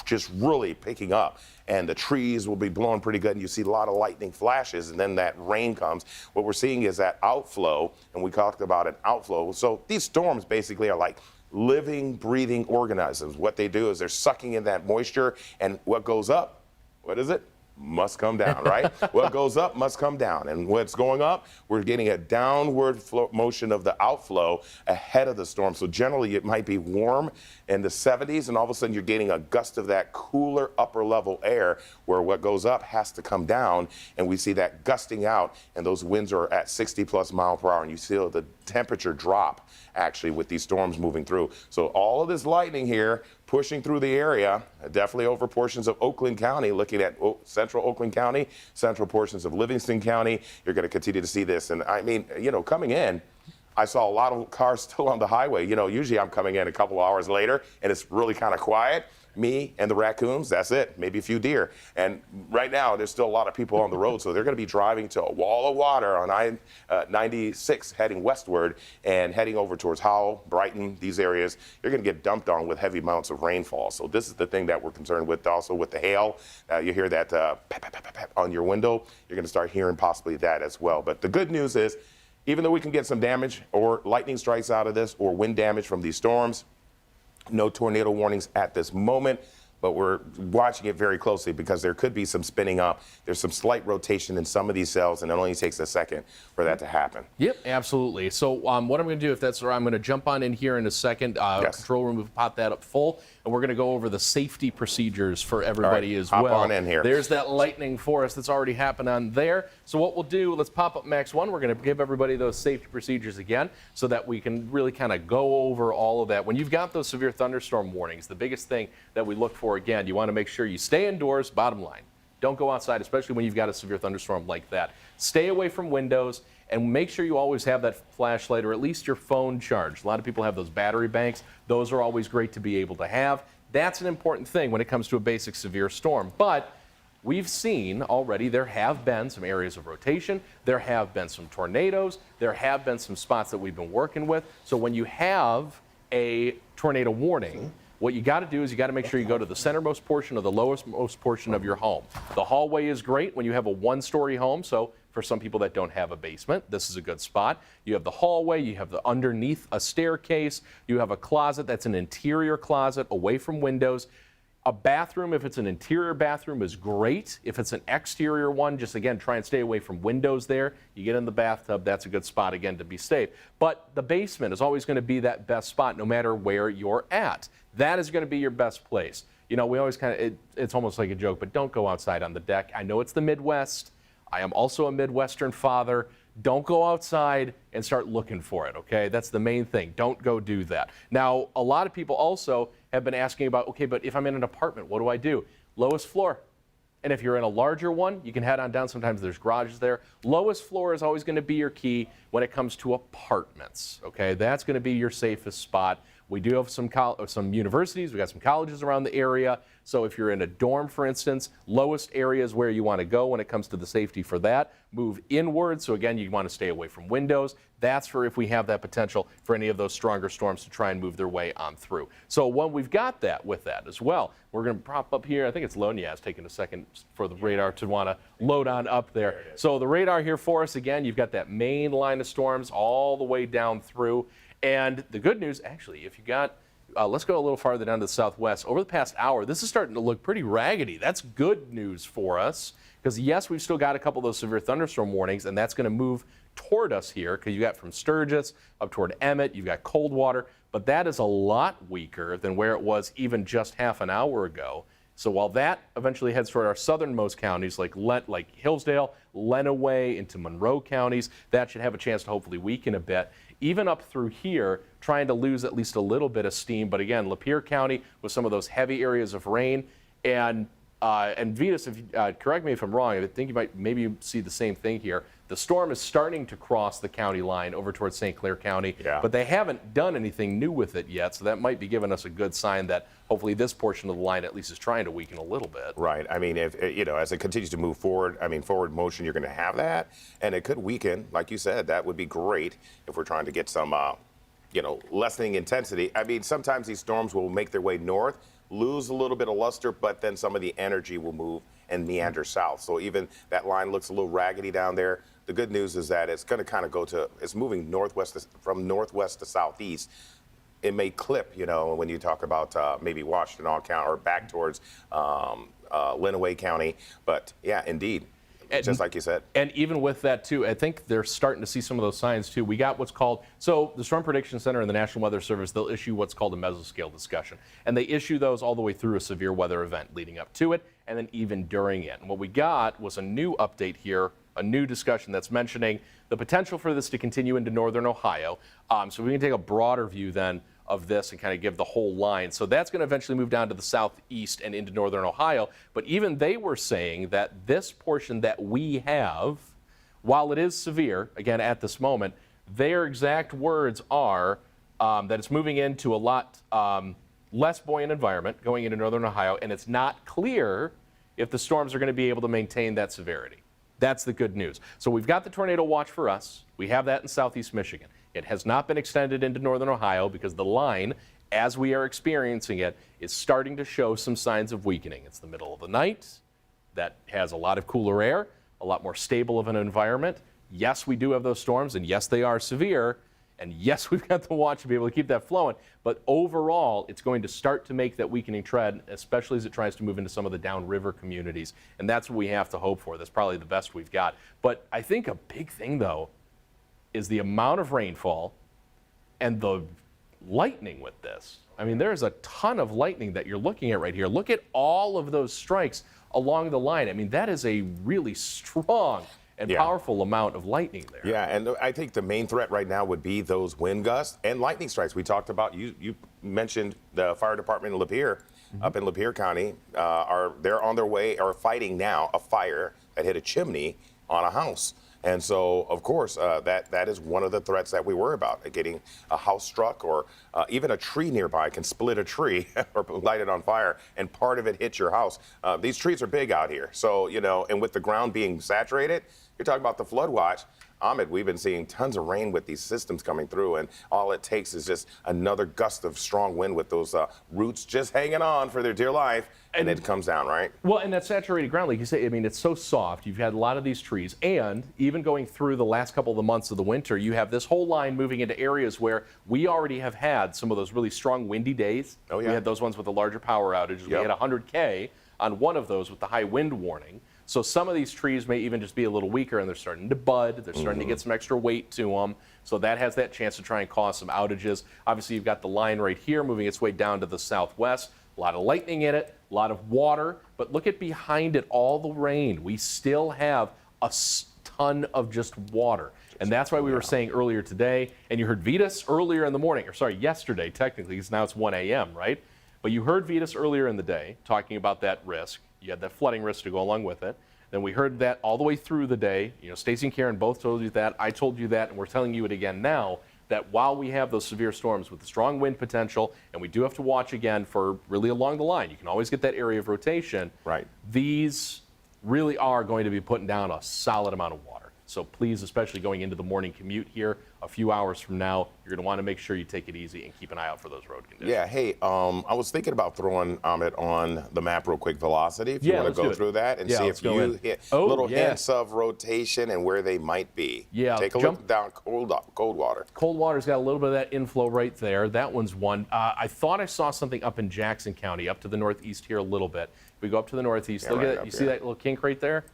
just really picking up. And the trees will be blowing pretty good, and you see a lot of lightning flashes, and then that rain comes. What we're seeing is that outflow, and we talked about an outflow. So these storms basically are like living, breathing organisms. What they do is they're sucking in that moisture, and what goes up, what is it? Must come down, right? What goes up must come down. And what's going up, we're getting a downward motion of the outflow ahead of the storm. So generally it might be warm in the 70s, and all of a sudden you're getting a gust of that cooler upper level air where what goes up has to come down, and we see that gusting out, and those winds are at 60+ miles per hour, and you see the temperature drop actually with these storms moving through. So all of this lightning here pushing through the area, definitely over portions of Oakland County, looking at central Oakland County, central portions of Livingston County. You're going to continue to see this. And I mean, coming in, I saw a lot of cars still on the highway. Usually I'm coming in a couple hours later and it's really kind of quiet. Me and the raccoons, that's it, maybe a few deer. And right now, there's still a lot of people on the road, so they're going to be driving to a wall of water on I-96 heading westward and heading over towards Howell, Brighton, these areas. You're going to get dumped on with heavy amounts of rainfall. So this is the thing that we're concerned with. Also with the hail, you hear that pep, pep, pep, pep on your window. You're going to start hearing possibly that as well. But the good news is, even though we can get some damage or lightning strikes out of this or wind damage from these storms, no tornado warnings at this moment, but we're watching it very closely because there could be some spinning up. There's some slight rotation in some of these cells, and it only takes a second for that to happen. Yep, absolutely. So what I'm going to do, if that's all right, I'm going to jump on in here in a second. Yes. Control room, we've popped that up full, and we're going to go over the safety procedures for everybody as well. Hop on in here. There's that lightning forest that's already happened on there. So what we'll do, let's pop up Max 1. We're going to give everybody those safety procedures again so that we can really kind of go over all of that. When you've got those severe thunderstorm warnings, the biggest thing that we look for, again, you want to make sure you stay indoors, bottom line. Don't go outside, especially when you've got a severe thunderstorm like that. Stay away from windows, and make sure you always have that flashlight or at least your phone charged. A lot of people have those battery banks. Those are always great to be able to have. That's an important thing when it comes to a basic severe storm. But we've seen already there have been some areas of rotation. There have been some tornadoes. There have been some spots that we've been working with. So when you have a tornado warning, what you got to do is you got to make sure you go to the centermost portion or the lowestmost portion of your home. The hallway is great when you have a one-story home, so for some people that don't have a basement, this is a good spot. You have the hallway, you have the underneath a staircase, you have a closet that's an interior closet away from windows. A bathroom, if it's an interior bathroom, is great. If it's an exterior one, just again, try and stay away from windows there. You get in the bathtub, that's a good spot again to be safe. But the basement is always going to be that best spot no matter where you're at. That is going to be your best place. You know, we always kind of, it's almost like a joke, but don't go outside on the deck. I know it's the Midwest. I am also a Midwestern father. Don't go outside and start looking for it, okay? That's the main thing. Don't go do that. Now, a lot of people also have been asking about, okay, but if I'm in an apartment, what do I do? Lowest floor. And if you're in a larger one, you can head on down. Sometimes there's garages there. Lowest floor is always going to be your key when it comes to apartments, okay? That's going to be your safest spot. We do have some universities. We got some colleges around the area. So if you're in a dorm, for instance, lowest area is where you want to go when it comes to the safety for that. Move inward. So again, you want to stay away from windows. That's for if we have that potential for any of those stronger storms to try and move their way on through. So when we've got that with that as well, we're going to prop up here. I think it's loading. Yeah, it's taking a second for the radar to want to load on up there. So the radar here for us, again, you've got that main line of storms all the way down through. And the good news, actually, if you got, let's go a little farther down to the southwest. Over the past hour, this is starting to look pretty raggedy. That's good news for us because, yes, we've still got a couple of those severe thunderstorm warnings, and that's going to move toward us here because you got from Sturgis up toward Emmett, you've got Coldwater, but that is a lot weaker than where it was even just half an hour ago. So while that eventually heads toward our southernmost counties like Hillsdale, Lenawee, into Monroe counties, that should have a chance to hopefully weaken a bit. Even up through here, trying to lose at least a little bit of steam. But again, Lapeer County with some of those heavy areas of rain. And Vitas, if correct me if I'm wrong, I think you might maybe see the same thing here. The storm is starting to cross the county line over towards St. Clair County, but they haven't done anything new with it yet, so that might be giving us a good sign that hopefully this portion of the line at least is trying to weaken a little bit. Right. I mean, if you know, as it continues to move forward, I mean, forward motion, you're going to have that, and it could weaken. Like you said, that would be great if we're trying to get some, you know, lessening intensity. I mean, sometimes these storms will make their way north, lose a little bit of luster, but then some of the energy will move and meander south. So even that line looks a little raggedy down there. The good news is that it's going to kind of go to, it's moving northwest from northwest to southeast. It may clip, you know, when you talk about maybe Washtenaw County or back towards Lenawee County. But yeah, indeed, just like you said. And even with that too, I think they're starting to see some of those signs too. We got what's called, so the Storm Prediction Center and the National Weather Service, they'll issue what's called a mesoscale discussion. And they issue those all the way through a severe weather event leading up to it and then even during it. And what we got was a new update here, a new discussion that's mentioning the potential for this to continue into northern Ohio. So we can take a broader view then of this and kind of give the whole line. So that's going to eventually move down to the southeast and into northern Ohio. But even they were saying that this portion that we have, while it is severe, again, at this moment, their exact words are that it's moving into a lot less buoyant environment going into northern Ohio, and it's not clear if the storms are going to be able to maintain that severity. That's the good news. So we've got the tornado watch for us. We have that in southeast Michigan. It has not been extended into northern Ohio because the line, as we are experiencing it, is starting to show some signs of weakening. It's the middle of the night. That has a lot of cooler air, a lot more stable of an environment. Yes, we do have those storms, and yes, they are severe. And yes, we've got the watch to be able to keep that flowing. But overall, it's going to start to make that weakening trend, especially as it tries to move into some of the downriver communities. And that's what we have to hope for. That's probably the best we've got. But I think a big thing, though, is the amount of rainfall and the lightning with this. I mean, there's a ton of lightning that you're looking at right here. Look at all of those strikes along the line. I mean, that is a really strong and powerful amount of lightning there. Yeah, and I think the main threat right now would be those wind gusts and lightning strikes. We talked about, you mentioned the fire department in Lapeer, up in Lapeer County, they're on their way, or fighting now, a fire that hit a chimney on a house. And so, of course, that is one of the threats that we worry about, getting a house struck, or even a tree nearby can split a tree or light it on fire, and part of it hits your house. These trees are big out here. So, you know, and with the ground being saturated, you're talking about the flood watch. Ahmed, we've been seeing tons of rain with these systems coming through, and all it takes is just another gust of strong wind with those roots just hanging on for their dear life, and it comes down, right? Well, and that saturated ground, like you say, I mean, it's so soft. You've had a lot of these trees, and even going through the last couple of the months of the winter, you have this whole line moving into areas where we already have had some of those really strong windy days. Oh, yeah. We had those ones with the larger power outages. We Yep. had 100K on one of those with the high wind warning. So some of these trees may even just be a little weaker, and they're starting to bud. They're starting to get some extra weight to them. So that has that chance to try and cause some outages. Obviously, you've got the line right here moving its way down to the southwest. A lot of lightning in it, a lot of water. But look at behind it, all the rain. We still have a ton of just water. And that's why we were saying earlier today, and you heard Vitas earlier in the morning, or sorry, yesterday technically, because now it's 1 a.m., right? But you heard Vitas earlier in the day talking about that risk. You had that flooding risk to go along with it. Then we heard that all the way through the day. You know, Stacey and Karen both told you that. I told you that, and we're telling you it again now, that while we have those severe storms with the strong wind potential, and we do have to watch again for really along the line, you can always get that area of rotation. Right. These really are going to be putting down a solid amount of water. So please, especially going into the morning commute here, a few hours from now, you're going to want to make sure you take it easy and keep an eye out for those road conditions. Yeah, hey, I was thinking about throwing Ahmed on the map real quick, velocity, if you want to go through that and see if you hit little hints of rotation and where they might be. Yeah, take a look down Coldwater. Coldwater's got a little bit of that inflow right there. That one's one. I thought I saw something up in Jackson County, up to the northeast here a little bit. If we go up to the northeast, look at it. You see that little kink right there?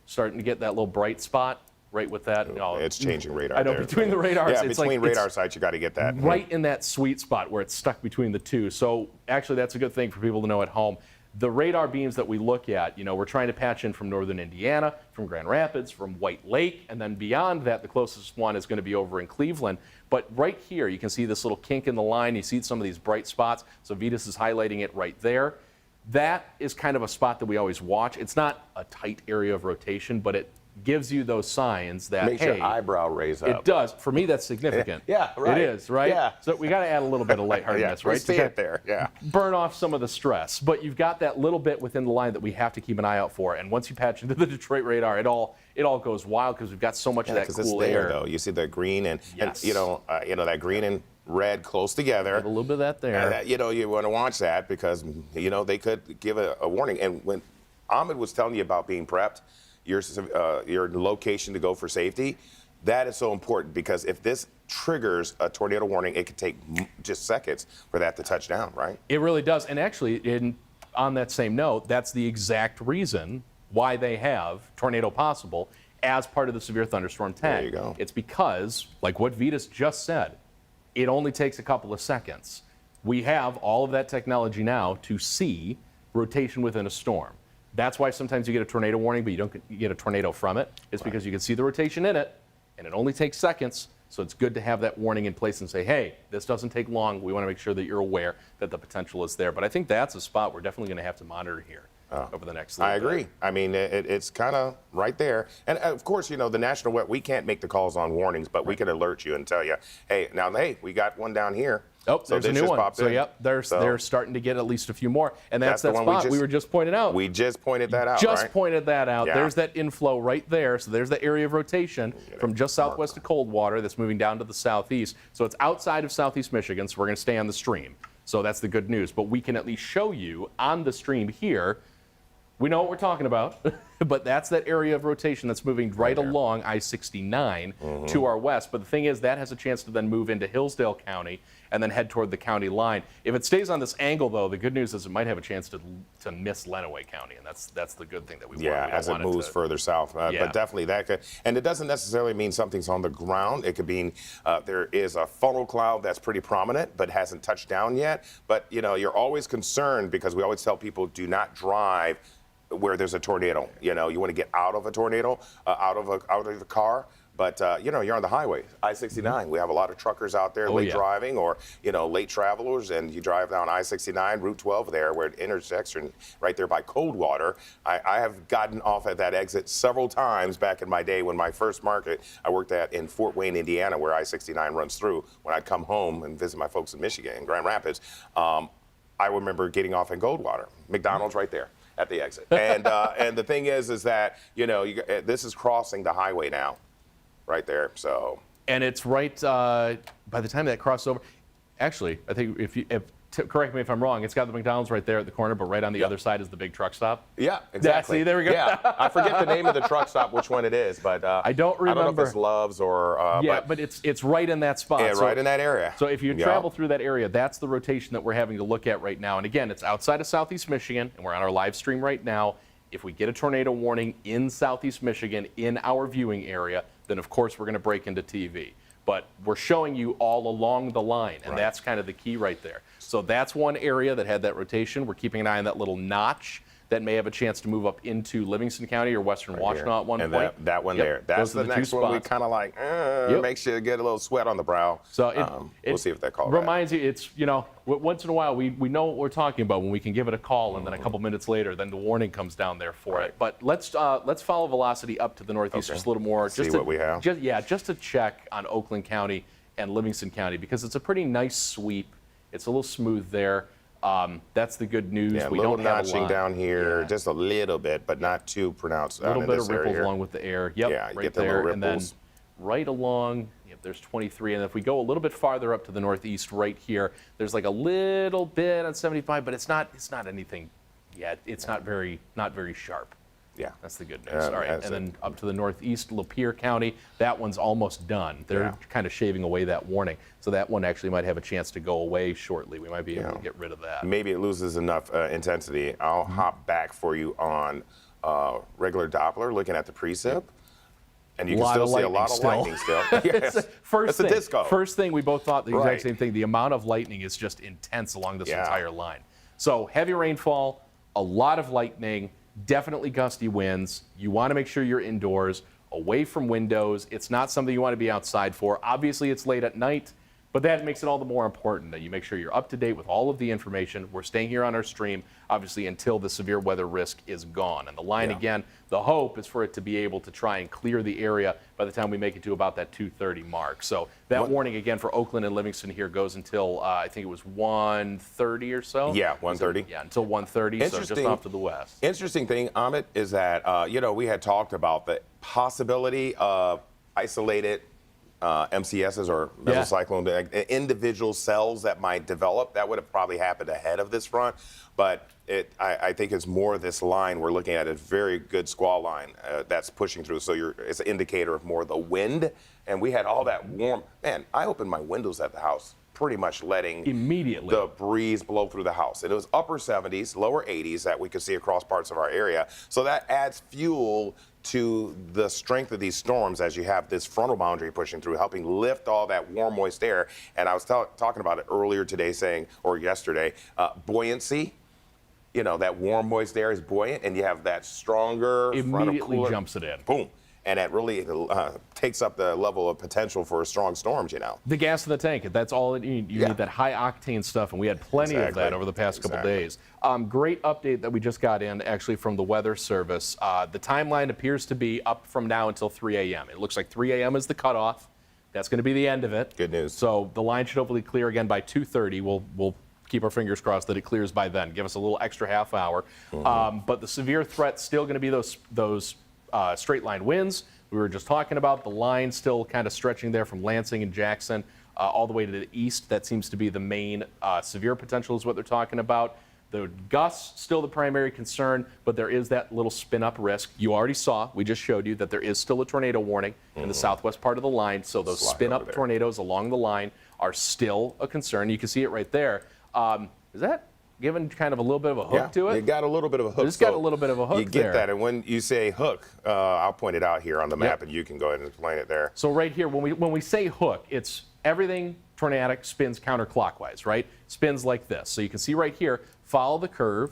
Starting to get that little bright spot. Right with that. It's changing radar. I know, there. between the radars. Yeah, it's between like, radar sites, you got to get that. Right in that sweet spot where it's stuck between the two. So actually, that's a good thing for people to know at home. The radar beams that we look at, you know, we're trying to patch in from northern Indiana, from Grand Rapids, from White Lake, and then beyond that, the closest one is going to be over in Cleveland. But right here, you can see this little kink in the line. You see some of these bright spots. So Vitas is highlighting it right there. That is kind of a spot that we always watch. It's not a tight area of rotation, but it gives you those signs that, makes your eyebrow raise up. It does. For me, that's significant. Yeah, right. It is, right? Yeah. So we got to add a little bit of lightheartedness, right? See it there, yeah. Burn off some of the stress. But you've got that little bit within the line that we have to keep an eye out for. And once you patch into the Detroit radar, it all goes wild because we've got so much of that cool it's there, air. Though. You see the green and Yes. you know that green and red close together. Have a little bit of that there. You know, you want to watch that because you know they could give a warning. And when Ahmed was telling you about being prepped, your location to go for safety, that is so important because if this triggers a tornado warning, it could take just seconds for that to touch down, right? It really does. And actually, on that same note, that's the exact reason why they have tornado possible as part of the severe thunderstorm tag. There you go. It's because, like what Vitas just said, it only takes a couple of seconds. We have all of that technology now to see rotation within a storm. That's why sometimes you get a tornado warning, but you don't get a tornado from it. It's because you can see the rotation in it, and it only takes seconds. So it's good to have that warning in place and say, hey, this doesn't take long. We want to make sure that you're aware that the potential is there. But I think that's a spot we're definitely going to have to monitor here over the next little bit. I agree. I mean, it's kind of right there. And of course, you know, the National Weather, we can't make the calls on warnings, but we can alert you and tell you, hey, we got one down here. Oh, so there's a new one. So, yep, they're So starting to get at least a few more. And that's that the one spot we were just pointing out. We just pointed that out, Just right? pointed that out. Yeah. There's that inflow right there. So there's the area of rotation from just southwest of Coldwater that's moving down to the southeast. So it's outside of southeast Michigan, so we're going to stay on the stream. So that's the good news. But we can at least show you on the stream here. We know what we're talking about, but that's that area of rotation that's moving right along I-69 to our west. But the thing is, that has a chance to then move into Hillsdale County and then head toward the county line. If it stays on this angle, though, the good news is it might have a chance to miss Lenawee County, and that's the good thing that we want. Yeah, as it moves further south. But definitely that could, and it doesn't necessarily mean something's on the ground. It could mean there is a funnel cloud that's pretty prominent but hasn't touched down yet. But, you know, you're always concerned because we always tell people do not drive where there's a tornado. You know, you want to get out of a tornado, out of a car. But, you know, you're on the highway, I-69. We have a lot of truckers out there late driving or, you know, late travelers, and you drive down I-69, Route 12 there where it intersects right there by Coldwater. I have gotten off at that exit several times back in my day when my first market I worked at in Fort Wayne, Indiana, where I-69 runs through. When I'd come home and visit my folks in Michigan, in Grand Rapids, I remember getting off in Coldwater. McDonald's right there at the exit. And the thing is that, you know, this is crossing the highway now. right there. So. And it's right by the time that crossover. Actually, I think correct me if I'm wrong, it's got the McDonald's right there at the corner, but right on the other side is the big truck stop. Yeah, exactly. See, there we go. Yeah, I forget the name of the truck stop, which one it is, but I don't remember. I don't know if it's Love's or. Yeah, but it's right in that spot. Yeah, so, right in that area. So if you travel through that area, that's the rotation that we're having to look at right now. And again, it's outside of Southeast Michigan, and we're on our live stream right now. If we get a tornado warning in Southeast Michigan in our viewing area, then of course we're going to break into TV. But we're showing you all along the line, and that's kind of the key right there. So that's one area that had that rotation. We're keeping an eye on that little notch that may have a chance to move up into Livingston County or Western Washtenaw at one and point. that one there. That's the next one we kind of like, makes you get a little sweat on the brow. So we'll see if that call reminds you, it's, once in a while we know what we're talking about when we can give it a call, and then a couple minutes later, then the warning comes down there for it. But let's follow velocity up to the northeast just a little more. See what we have. Just to check on Oakland County and Livingston County, because it's a pretty nice sweep. It's a little smooth there. That's the good news. Yeah, we little don't have notching down here, just a little bit, but not too pronounced. A little bit of ripples along with the air. Yep, yeah, you right get the there. little And then ripples. right along, there's 23. And if we go a little bit farther up to the northeast right here, there's like a little bit on 75, but it's not anything yet. It's not very sharp. Yeah. That's the good news. All right, and then up to the northeast, Lapeer County, that one's almost done. They're kind of shaving away that warning. So that one actually might have a chance to go away shortly. We might be able to get rid of that. Maybe it loses enough intensity. I'll hop back for you on regular Doppler, looking at the precip. And you can still see a lot of lightning still. Yes. It's a disco. First thing, we both thought the exact same thing. The amount of lightning is just intense along this entire line. So heavy rainfall, a lot of lightning, definitely gusty winds. You want to make sure you're indoors, away from windows. It's not something you want to be outside for. Obviously, it's late at night, but that makes it all the more important that you make sure you're up to date with all of the information. We're staying here on our stream, obviously, until the severe weather risk is gone. And the line, again, the hope is for it to be able to try and clear the area by the time we make it to about that 2:30 mark. So that warning, again, for Oakland and Livingston here goes until, I think it was 1:30 or so? Yeah, 1:30. Yeah, until 1:30, so just off to the west. Interesting thing, Amit, is that, we had talked about the possibility of isolated MCSs or mesocyclone, individual cells that might develop. That would have probably happened ahead of this front, but I think it's more this line we're looking at, a very good squall line that's pushing through. So it's an indicator of more the wind, and we had all that warm. Man, I opened my windows at the house, pretty much letting immediately the breeze blow through the house. And it was upper 70s, lower 80s that we could see across parts of our area. So that adds fuel to the strength of these storms as you have this frontal boundary pushing through, helping lift all that warm, moist air. And I was talking about it earlier today, or yesterday, buoyancy. That warm, moist air is buoyant, and you have that stronger immediately cooler, jumps it in. Boom. And that really takes up the level of potential for strong storms, The gas in the tank, that's all you need. You need that high octane stuff, and we had plenty of that over the past couple days. Great update that we just got in, actually, from the Weather Service. The timeline appears to be up from now until 3 a.m. It looks like 3 a.m. is the cutoff. That's going to be the end of it. Good news. So the line should hopefully clear again by 2:30. We'll keep our fingers crossed that it clears by then. Give us a little extra half hour. But the severe threat's still going to be those straight line winds we were just talking about. The line still kind of stretching there from Lansing and Jackson all the way to the east. That seems to be the main severe potential is what they're talking about. The gusts still the primary concern, but there is that little spin up risk. You already saw, we just showed you that there is still a tornado warning in the southwest part of the line. So those spin up tornadoes along the line are still a concern. You can see it right there. Is that giving kind of a little bit of a hook to it? It got a little bit of a hook. It's got a little bit of a hook. You get that, and when you say hook, I'll point it out here on the map, and you can go ahead and explain it there. So right here, when we say hook, it's everything tornadic spins counterclockwise, right? Spins like this. So you can see right here, follow the curve,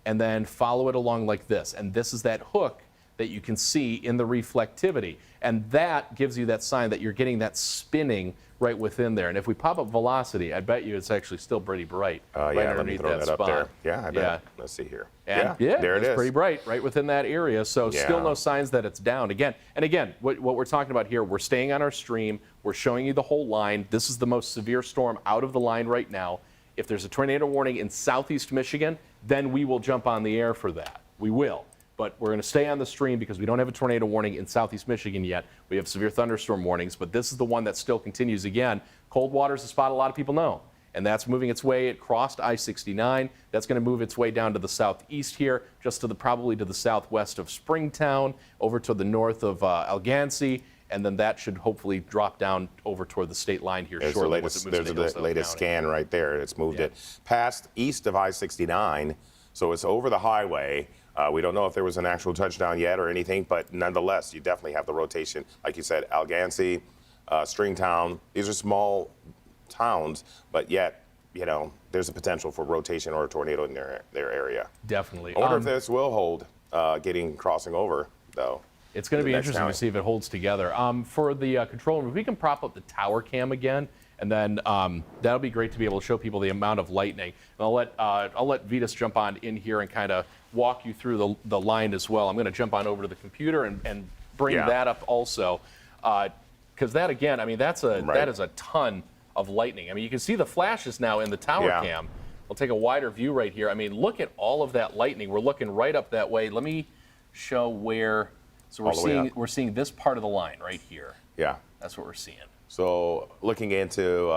and then follow it along like this. And this is that hook that you can see in the reflectivity. And that gives you that sign that you're getting that spinning right within there. And if we pop up velocity, I bet you it's actually still pretty bright right underneath that spot. Up there. Yeah, I bet. Yeah. Let's see here. And there it is. It's pretty bright right within that area. So still no signs that it's down. Again, what we're talking about here, we're staying on our stream. We're showing you the whole line. This is the most severe storm out of the line right now. If there's a tornado warning in southeast Michigan, then we will jump on the air for that. We will. but we're going to stay on the stream because we don't have a tornado warning in southeast Michigan yet. We have severe thunderstorm warnings, but this is the one that still continues again. Coldwater is a spot a lot of people know, and that's moving its way. It crossed I-69. That's going to move its way down to the southeast here, just to the probably to the southwest of Springtown, over to the north of Algansey, and then that should hopefully drop down over toward the state line here shortly. There's the latest scan right there. It's moved it past east of I-69, so it's over the highway. We don't know if there was an actual touchdown yet or anything, but nonetheless, you definitely have the rotation. Like you said, Algansey, Stringtown, these are small towns, but yet, you know, there's a potential for rotation or a tornado in their area. Definitely. I wonder if this will hold crossing over, though. It's going to be interesting to see if it holds together. For the control room, if we can prop up the tower cam again, and then that'll be great to be able to show people the amount of lightning. And I'll let Vitas jump on in here and kind of walk you through the line as well. I'm going to jump on over to the computer and bring that up also, because that again, I mean, that is a ton of lightning. I mean, you can see the flashes now in the tower cam. We'll take a wider view right here. I mean, look at all of that lightning. We're looking right up that way. Let me show where. So we're seeing this part of the line right here. Yeah, that's what we're seeing. So looking into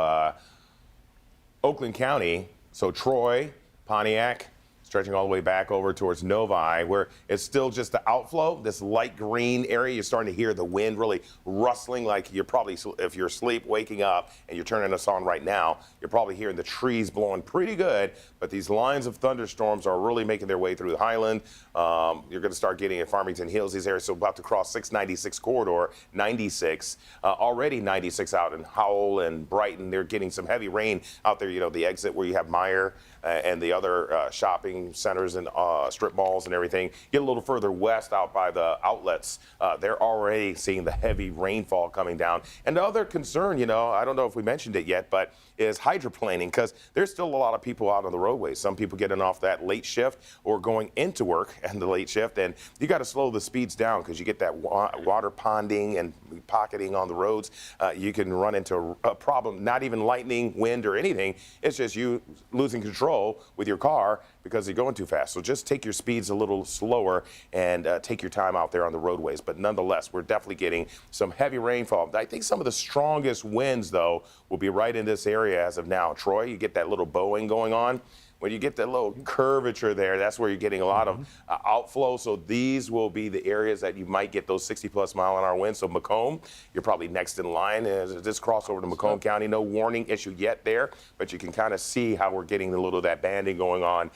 Oakland County, so Troy, Pontiac, stretching all the way back over towards Novi, where it's still just the outflow, this light green area. You're starting to hear the wind really rustling, like you're probably, if you're asleep, waking up, and you're turning us on right now, you're probably hearing the trees blowing pretty good, but these lines of thunderstorms are really making their way through the Highland. You're going to start getting at Farmington Hills, these areas, so about to cross 696 corridor, 96, already 96 out in Howell and Brighton. They're getting some heavy rain out there, you know, the exit where you have Meyer and the other shopping centers and strip malls and everything. Get a little further west out by the outlets. They're already seeing the heavy rainfall coming down. And the other concern, you know, I don't know if we mentioned it yet, but is hydroplaning, because there's still a lot of people out on the roadways. Some people getting off that late shift or going into work and the late shift, and you got to slow the speeds down because you get that water ponding and pocketing on the roads. You can run into a problem, not even lightning, wind, or anything. It's just you losing control with your car because you're going too fast. So just take your speeds a little slower and take your time out there on the roadways. But nonetheless, we're definitely getting some heavy rainfall. I think some of the strongest winds, though, will be right in this area as of now. Troy, you get that little bowing going on. When you get that little curvature there, that's where you're getting a lot of outflow. So these will be the areas that you might get those 60-plus mile-an-hour winds. So Macomb, you're probably next in line. This crossover to Macomb County, no warning issue yet there, but you can kind of see how we're getting a little of that banding going on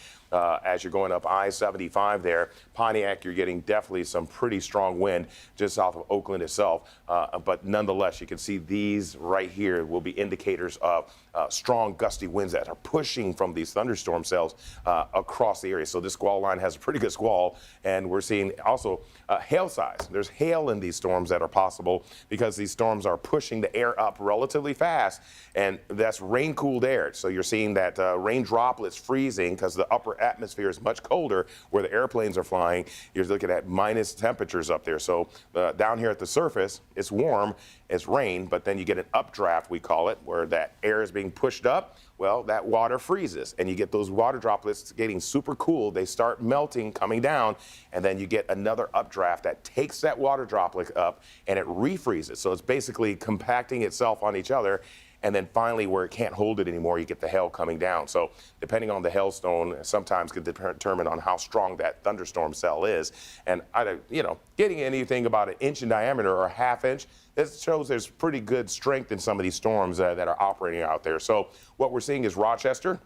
as you're going up I-75 there. Pontiac, you're getting definitely some pretty strong wind just south of Oakland itself. But nonetheless, you can see these right here will be indicators of strong gusty winds that are pushing from these thunderstorm cells across the area. So this squall line has a pretty good squall, and we're seeing also hail size. There's hail in these storms that are possible because these storms are pushing the air up relatively fast, and that's rain-cooled air. So you're seeing that rain droplets freezing because the upper atmosphere is much colder where the airplanes are flying. You're looking at minus temperatures up there. So down here at the surface, it's warm, it's rain, but then you get an updraft, we call it, where that air is being pushed up. Well, that water freezes, and you get those water droplets getting super cool. They start melting, coming down, and then you get another updraft that takes that water droplet up, and it refreezes. So it's basically compacting itself on each other. And then finally, where it can't hold it anymore, you get the hail coming down. So depending on the hailstone, sometimes can determine on how strong that thunderstorm cell is. And getting anything about 1 inch in diameter or 1/2 inch, it shows there's pretty good strength in some of these storms that are operating out there. So what we're seeing is Rochester.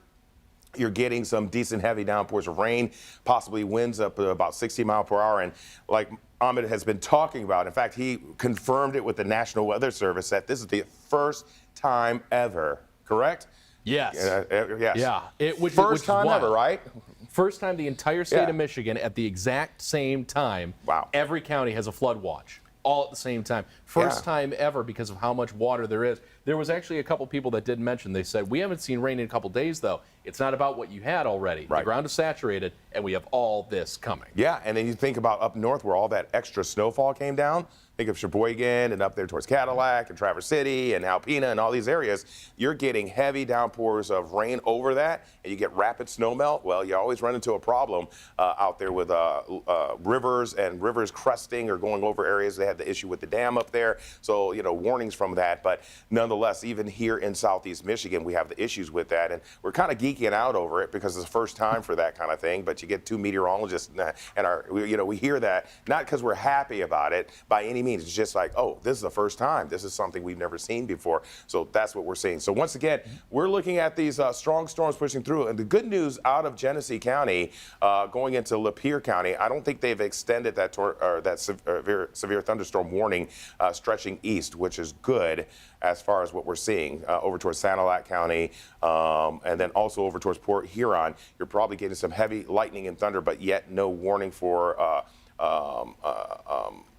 You're getting some decent heavy downpours of rain, possibly winds up to about 60 miles per hour. And like Ahmed has been talking about, in fact, he confirmed it with the National Weather Service that this is the first time ever, correct? Yes. Yes. Yeah. First time ever, right? First time the entire state of Michigan at the exact same time. Wow. Every county has a flood watch. All at the same time. First time ever because of how much water there is. There was actually a couple people that did mention, they said, we haven't seen rain in a couple days, though. It's not about what you had already. Right. The ground is saturated, and we have all this coming. Yeah, and then you think about up north where all that extra snowfall came down. think of Sheboygan and up there towards Cadillac and Traverse City and Alpena and all these areas, you're getting heavy downpours of rain over that, and you get rapid snow melt. Well, you always run into a problem out there with rivers and rivers crusting or going over areas. They had the issue with the dam up there, so warnings from that. But nonetheless, even here in Southeast Michigan, we have the issues with that, and we're kind of geeking out over it because it's the first time for that kind of thing. But you get two meteorologists, and we hear that not because we're happy about it by any means. It's just like, oh, this is the first time. This is something we've never seen before. So that's what we're seeing. So once again, we're looking at these strong storms pushing through, and the good news out of Genesee County going into Lapeer County, I don't think they've extended that severe thunderstorm warning stretching east, which is good as far as what we're seeing over towards Sanilac County, and then also over towards Port Huron. You're probably getting some heavy lightning and thunder, but yet no warning for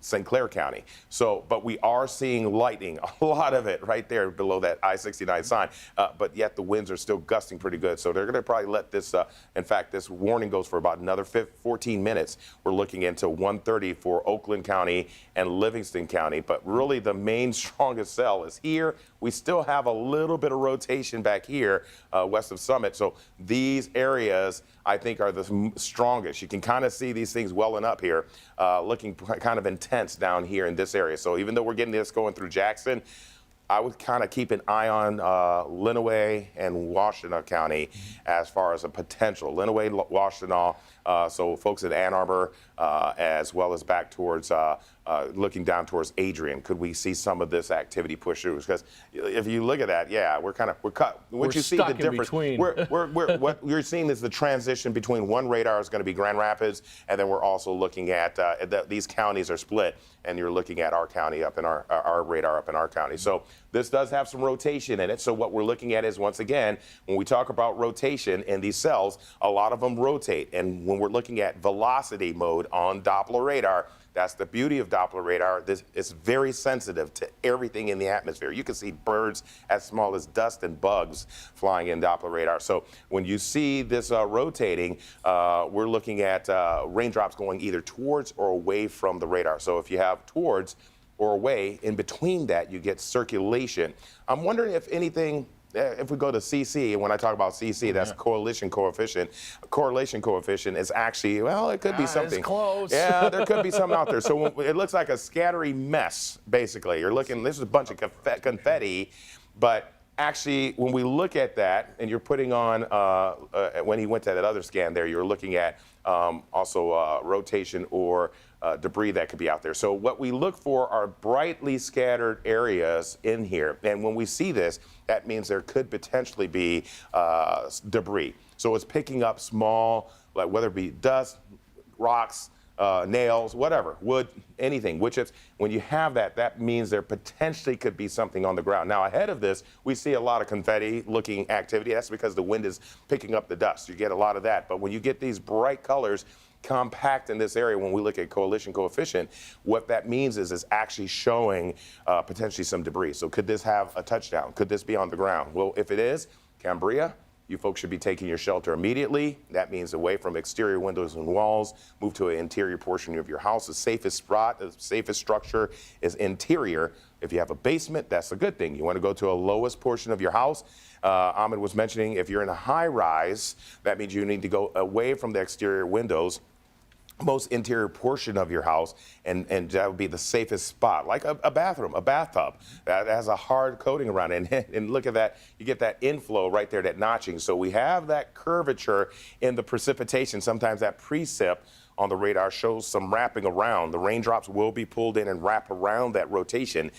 St. Clair County. So, but we are seeing lightning, a lot of it right there below that I-69 sign, but yet the winds are still gusting pretty good. So they're going to probably let this, in fact, this warning goes for about another 14 minutes. We're looking into 1:30 for Oakland County and Livingston County, but really the main strongest cell is here. We still have a little bit of rotation back here west of Summit. So these areas, I think, are the strongest. You can kind of see these things welling up here, looking kind of intense down here in this area. So even though we're getting this going through Jackson, I would kind of keep an eye on Lenawee and Washtenaw County as far as a potential. Lenawee, Washtenaw, so folks in Ann Arbor, as well as back towards looking down towards Adrian. Could we see some of this activity push through? Because if you look at that, yeah, we're cut. What you see the difference? What you're seeing is the transition between one radar is going to be Grand Rapids, and then we're also looking at these counties are split, and you're looking at our county up in our radar up in our county. So this does have some rotation in it. So what we're looking at is, once again, when we talk about rotation in these cells, a lot of them rotate. And when we're looking at velocity mode on Doppler radar, that's the beauty of Doppler radar. It's very sensitive to everything in the atmosphere. You can see birds as small as dust and bugs flying in Doppler radar. So when you see this rotating, we're looking at raindrops going either towards or away from the radar. So if you have towards or away, in between that, you get circulation. I'm wondering if anything, if we go to CC, and when I talk about CC, that's correlation coefficient. Correlation coefficient is actually, well, it could be something. It's close. Yeah, there could be something out there. So it looks like a scattery mess, basically. You're looking, this is a bunch of confetti, but actually, when we look at that, and you're putting on, when he went to that other scan there, you're looking at also rotation or debris that could be out there. So what we look for are brightly scattered areas in here. And when we see this, that means there could potentially be debris. So it's picking up small, like whether it be dust, rocks, nails, whatever, wood, anything, wood chips. When you have that, that means there potentially could be something on the ground. Now, ahead of this, we see a lot of confetti-looking activity. That's because the wind is picking up the dust. You get a lot of that. But when you get these bright colors compact in this area, when we look at coalition coefficient, what that means is it's actually showing potentially some debris. So could this have a touchdown? Could this be on the ground? Well, if it is, Cambria, you folks should be taking your shelter immediately. That means away from exterior windows and walls, move to an interior portion of your house. The safest spot, the safest structure is interior. If you have a basement, that's a good thing. You want to go to a lowest portion of your house. Ahmed was mentioning if you're in a high rise, that means you need to go away from the exterior windows, most interior portion of your house, and that would be the safest spot, like a bathroom, a bathtub that has a hard coating around it. And look at that, you get that inflow right there, that notching. So we have that curvature in the precipitation. Sometimes that precip on the radar shows some wrapping around. The raindrops will be pulled in and wrap around that rotation.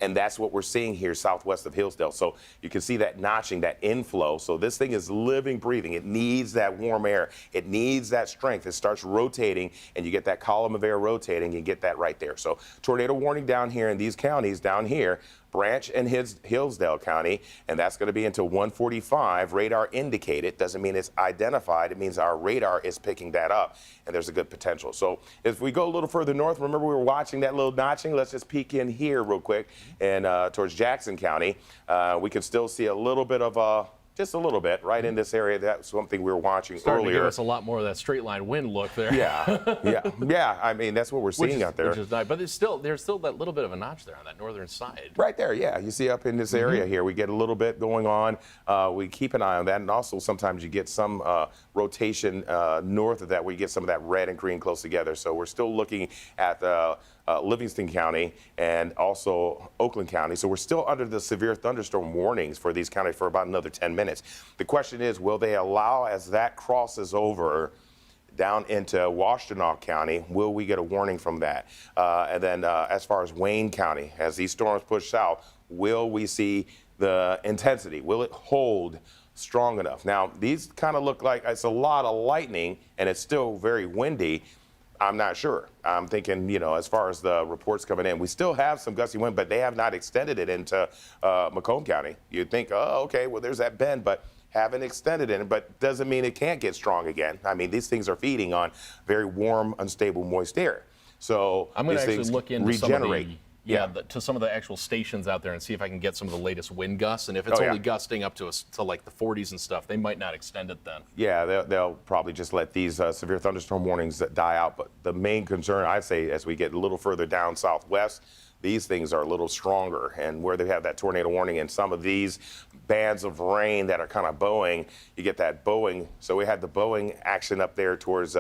And that's what we're seeing here southwest of Hillsdale. So you can see that notching, that inflow. So this thing is living, breathing. It needs that warm air. It needs that strength. It starts rotating, and you get that column of air rotating. You get that right there. So tornado warning down here in these counties down here, Branch and Hillsdale County, and that's going to be until 1:45. Radar indicated. Doesn't mean it's identified. It means our radar is picking that up, and there's a good potential. So if we go a little further north, remember we were watching that little notching. Let's just peek in here real quick, and towards Jackson County, we can still see a little bit of just a little bit right in this area. That's something we were watching Starting to give earlier. us a lot more of that straight line wind look there. Yeah. I mean, that's what we're seeing out there. Which is nice, but there's still that little bit of a notch there on that northern side. Right there, yeah. You see up in this area here, we get a little bit going on. We keep an eye on that, and also sometimes you get some rotation north of that where you get some of that red and green close together. So we're still looking at Livingston County and also Oakland County. So we're still under the severe thunderstorm warnings for these counties for about another 10 minutes. The question is, will they allow, as that crosses over down into Washtenaw County, will we get a warning from that? And then as far as Wayne County, as these storms push south, will we see the intensity? Will it hold strong enough? Now, these kind of look like it's a lot of lightning, and it's still very windy. I'm not sure. I'm thinking, as far as the reports coming in, we still have some gusty wind, but they have not extended it into Macomb County. You'd think, oh, okay, well, there's that bend, but haven't extended it, but doesn't mean it can't get strong again. I mean, these things are feeding on very warm, unstable, moist air. So I'm going to these actually things look into regenerate. to some of the actual stations out there and see if I can get some of the latest wind gusts. And if it's only gusting up to like the 40s and stuff, they might not extend it then. Yeah, they'll probably just let these severe thunderstorm warnings die out. But the main concern, I'd say, as we get a little further down southwest, these things are a little stronger. And where they have that tornado warning and some of these bands of rain that are kind of bowing, you get that bowing. So we had the bowing action up there towards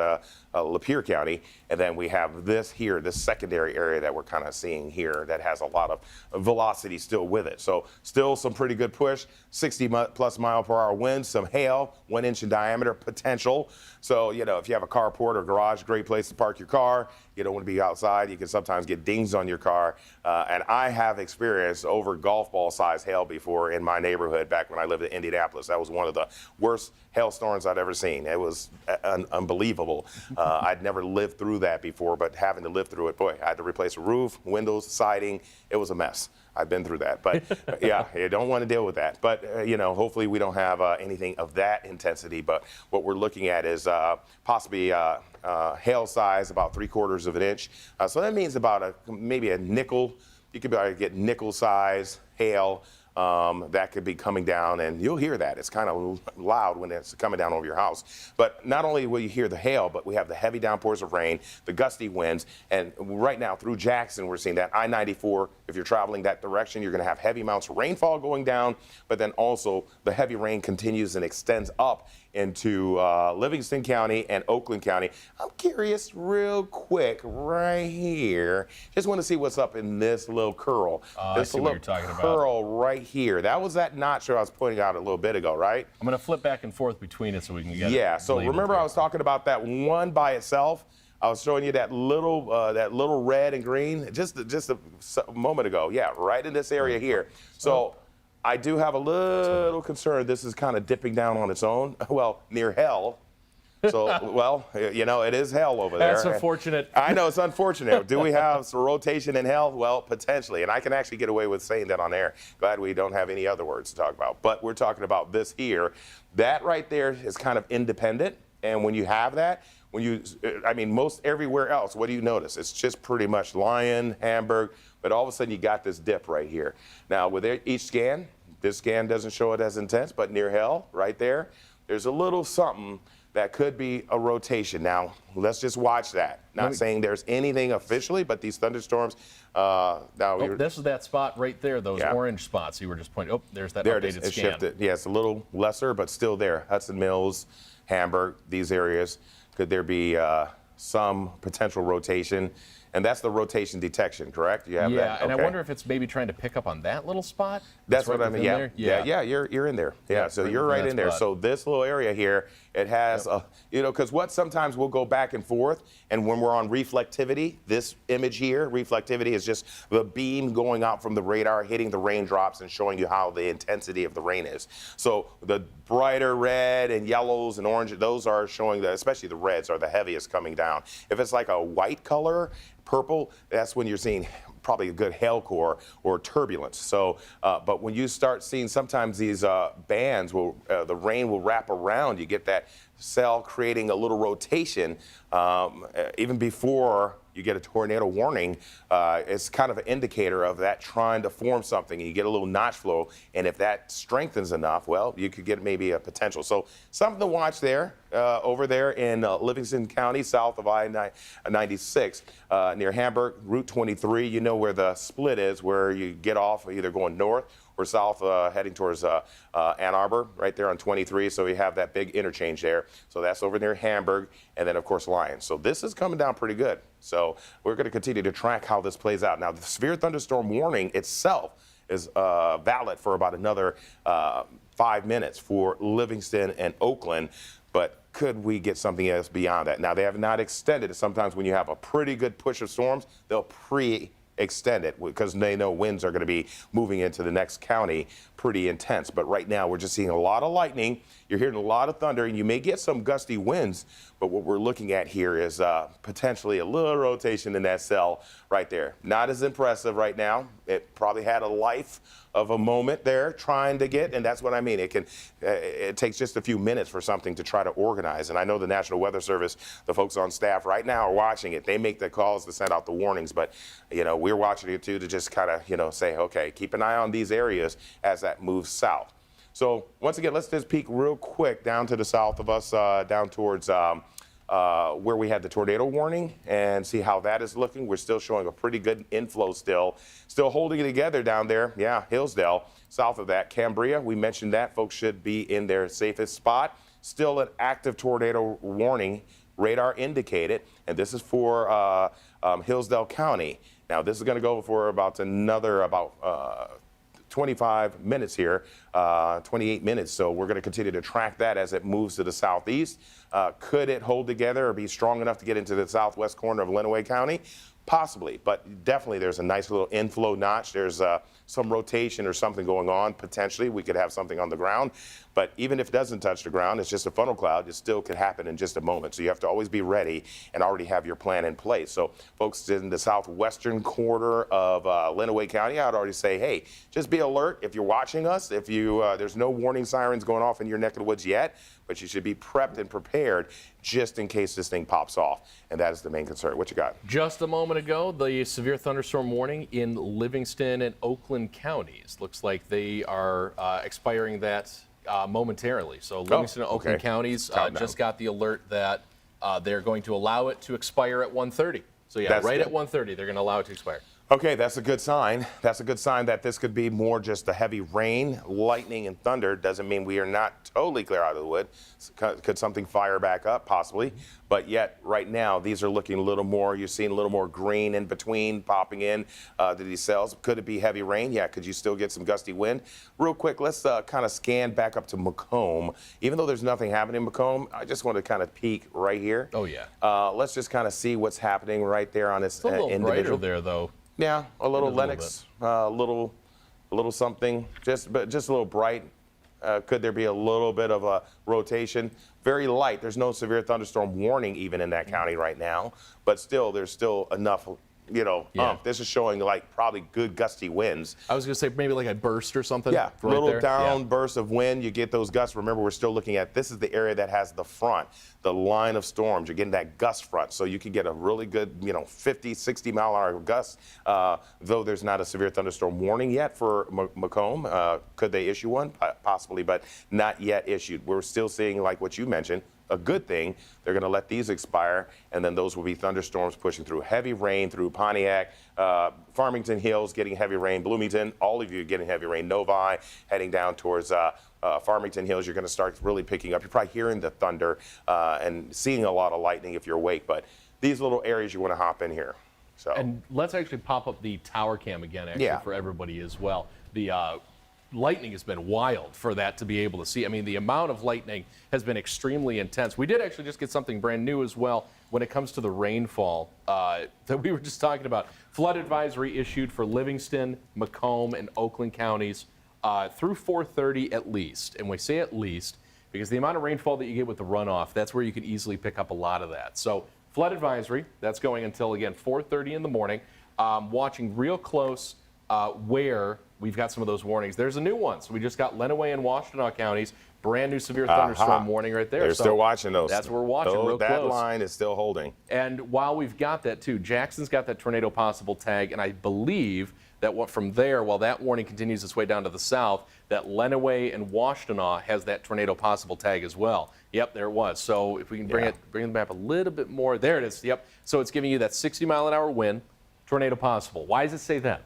Lapeer County. And then we have this here, this secondary area that we're kind of seeing here that has a lot of velocity still with it. So still some pretty good push, 60+ mile per hour winds, some hail, 1 inch in diameter potential. So, if you have a carport or garage, great place to park your car. You don't want to be outside. You can sometimes get dings on your car. And I have experienced over golf ball size hail before in my neighborhood back when I lived in Indianapolis. That was one of the worst hailstorms I'd ever seen. It was unbelievable. I'd never lived through that before, but having to live through it, boy, I had to replace a roof, windows, siding. It was a mess. I've been through that, but yeah, you don't want to deal with that. But hopefully we don't have anything of that intensity. But what we're looking at is possibly hail size about 3/4 of an inch. So that means about maybe a nickel. You could get nickel size hail. That could be coming down, and you'll hear that. It's kind of loud when it's coming down over your house. But not only will you hear the hail, but we have the heavy downpours of rain, the gusty winds, and right now through Jackson, we're seeing that I-94, if you're traveling that direction, you're going to have heavy amounts of rainfall going down, but then also the heavy rain continues and extends up into Livingston County and Oakland County. I'm curious real quick right here. Just want to see what's up in this little curl. I see what you're talking about. Curl right here. That was that notch I was pointing out a little bit ago, right? I'm going to flip back and forth between it so we can get it. Yeah, so remember I was talking about that one by itself? I was showing you that little red and green just a moment ago. Yeah, right in this area here. So I do have a little concern. This is kind of dipping down on its own. Well, near hell. So, well, it is hell over there. That's unfortunate. I know, it's unfortunate. Do we have some rotation in hell? Well, potentially. And I can actually get away with saying that on air. Glad we don't have any other words to talk about. But we're talking about this here. That right there is kind of independent. And when you have that, most everywhere else, what do you notice? It's just pretty much Lyon, Hamburg, but all of a sudden you got this dip right here. Now, with each scan, this scan doesn't show it as intense, but near hell, right there, there's a little something that could be a rotation. Now, let's just watch that. Not saying there's anything officially, but these thunderstorms. This is that spot right there, those orange spots you were just pointing. Oh, there's that there updated it is. It's scan. shifted. Yeah, it's a little lesser, but still there. Hudson Mills, Hamburg, these areas. Could there be some potential rotation? And that's the rotation detection, correct? You have that? And I wonder if it's maybe trying to pick up on that little spot. That's right what I mean. Yeah, you're in there. Yeah, so you're right in there. So this little area here, it has because what sometimes we'll go back and forth, and when we're on reflectivity, this image here, reflectivity is just the beam going out from the radar, hitting the raindrops, and showing you how the intensity of the rain is. So the brighter red and yellows and orange, those are showing that, especially the reds are the heaviest coming down. If it's like a white color, purple, that's when you're seeing probably a good hail core or turbulence. So, but when you start seeing sometimes these bands, the rain will wrap around, you get that cell creating a little rotation even before you get a tornado warning, it's kind of an indicator of that trying to form something, and you get a little notch flow, and if that strengthens enough, well, you could get maybe a potential. So something to watch there, over there in Livingston County, south of I-96, near Hamburg, Route 23. You know where the split is, where you get off either going north or south, heading towards Ann Arbor, right there on 23. So we have that big interchange there. So that's over near Hamburg, and then of course Lyons. So this is coming down pretty good. So we're going to continue to track how this plays out. Now the severe thunderstorm warning itself is valid for about another 5 minutes for Livingston and Oakland, but could we get something else beyond that? Now they have not extended it. Sometimes when you have a pretty good push of storms, they'll extend it because they know winds are going to be moving into the next county pretty intense. But right now we're just seeing a lot of lightning. You're hearing a lot of thunder, and you may get some gusty winds. But what we're looking at here is potentially a little rotation in that cell right there. Not as impressive right now. It probably had a life of a moment there trying to get, and that's what I mean. It takes just a few minutes for something to try to organize. And I know the National Weather Service, the folks on staff right now are watching it. They make the calls to send out the warnings, but we're watching it too to just kind of say, okay, keep an eye on these areas as that moves south. So once again, let's just peek real quick down to the south of us, down towards where we had the tornado warning, and see how that is looking. We're still showing a pretty good inflow still holding it together down there. Yeah, Hillsdale, south of that. Cambria, we mentioned that. Folks should be in their safest spot. Still an active tornado warning, radar indicated, and this is for Hillsdale County. Now, this is going to go for about another 25 minutes here, 28 minutes. So we're going to continue to track that as it moves to the southeast. Could it hold together or be strong enough to get into the southwest corner of Lenawee County? Possibly, but definitely there's a nice little inflow notch. There's some rotation or something going on. Potentially, we could have something on the ground. But even if it doesn't touch the ground, it's just a funnel cloud. It still could happen in just a moment. So you have to always be ready and already have your plan in place. So folks in the southwestern quarter of Lenawee County, I'd already say, hey, just be alert if you're watching us. If there's no warning sirens going off in your neck of the woods yet, but you should be prepped and prepared just in case this thing pops off. And that is the main concern. What you got? Just a moment ago, the severe thunderstorm warning in Livingston and Oakland counties. Looks like they are expiring that momentarily. So Livingston and Oakland counties just got the alert that they're going to allow it to expire at 1:30. So yeah, that's right good. At 1:30, they're going to allow it to expire. Okay, that's a good sign. That's a good sign that this could be more just a heavy rain, lightning, and thunder. Doesn't mean we are not totally clear out of the wood. Could something fire back up? Possibly. But yet, right now, these are looking a little more, you're seeing a little more green in between popping in to these cells. Could it be heavy rain? Yeah. Could you still get some gusty wind? Real quick, let's kind of scan back up to Macomb. Even though there's nothing happening in Macomb, I just want to kind of peek right here. Oh, yeah. Let's just kind of see what's happening right there on this individual. It's a little brighter there, though. Yeah, a little Lennox, a little something, just a little bright. Could there be a little bit of a rotation? Very light. There's no severe thunderstorm warning even in that county right now, but still, there's still enough. This is showing like probably good gusty winds. I was going to say maybe like a burst or something. Yeah, right little down burst of wind. You get those gusts. Remember, we're still looking at, this is the area that has the front, the line of storms. You're getting that gust front. So you can get a really good, 50, 60 mile an hour gust, though there's not a severe thunderstorm warning yet for Macomb. Could they issue one? Possibly, but not yet issued. We're still seeing, like what you mentioned, a good thing. They're going to let these expire, and then those will be thunderstorms pushing through. Heavy rain through Pontiac, Farmington Hills getting heavy rain, Bloomington, all of you getting heavy rain, Novi heading down towards Farmington Hills. You're going to start really picking up. You're probably hearing the thunder and seeing a lot of lightning if you're awake, but these little areas you want to hop in here. So. And let's actually pop up the tower cam again, for everybody as well. The lightning has been wild for that to be able to see. I mean, the amount of lightning has been extremely intense. We did actually just get something brand new as well when it comes to the rainfall that we were just talking about. Flood advisory issued for Livingston, Macomb, and Oakland counties through 4:30 at least. And we say at least because the amount of rainfall that you get with the runoff, that's where you can easily pick up a lot of that. So flood advisory, that's going until, again, 4:30 in the morning. Watching real close where we've got some of those warnings. There's a new one. So we just got Lenawee and Washtenaw counties, brand new severe thunderstorm warning right there. They're still watching those. That's what we're watching real that close. line is still holding. And while we've got that too, Jackson's got that tornado possible tag, and I believe that from there, while that warning continues its way down to the south, that Lenawee and Washtenaw has that tornado possible tag as well. Yep, there it was. So if we can bring the map a little bit more, there it is. Yep. So it's giving you that 60-mile-an-hour wind, tornado possible. Why does it say that?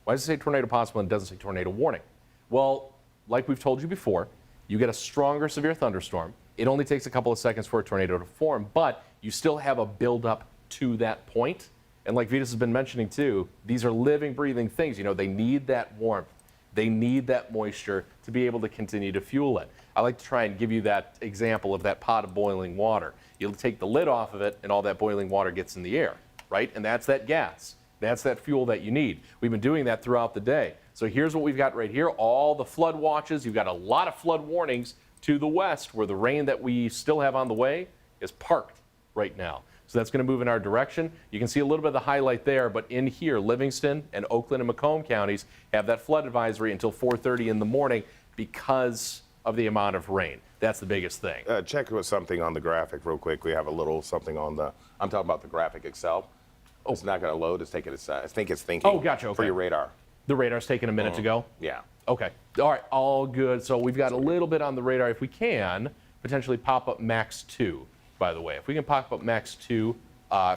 Why does it say tornado possible and it doesn't say tornado warning? Well, like we've told you before, you get a stronger severe thunderstorm. It only takes a couple of seconds for a tornado to form, but you still have a buildup to that point. And like Vitas has been mentioning too, these are living, breathing things. You know, they need that warmth. They need that moisture to be able to continue to fuel it. I like to try and give you that example of that pot of boiling water. You'll take the lid off of it and all that boiling water gets in the air, right? And that's that gas. That's that fuel that you need. We've been doing that throughout the day. So here's what we've got right here. All the flood watches. You've got a lot of flood warnings to the west where the rain that we still have on the way is parked right now. So that's going to move in our direction. You can see a little bit of the highlight there, but in here, Livingston and Oakland and Macomb counties have that flood advisory until 4:30 in the morning because of the amount of rain. That's the biggest thing. Check with something on the graphic real quick. We have a little something on the, I'm talking about the graphic itself. Oh. It's not going to load. It's taking its, I think it's thinking. Oh, gotcha. Okay. For your radar. The radar's taking a minute to go? Yeah. Okay. All right. All good. So we've got a little bit on the radar. If we can, potentially pop up Max 2, by the way. If we can pop up Max 2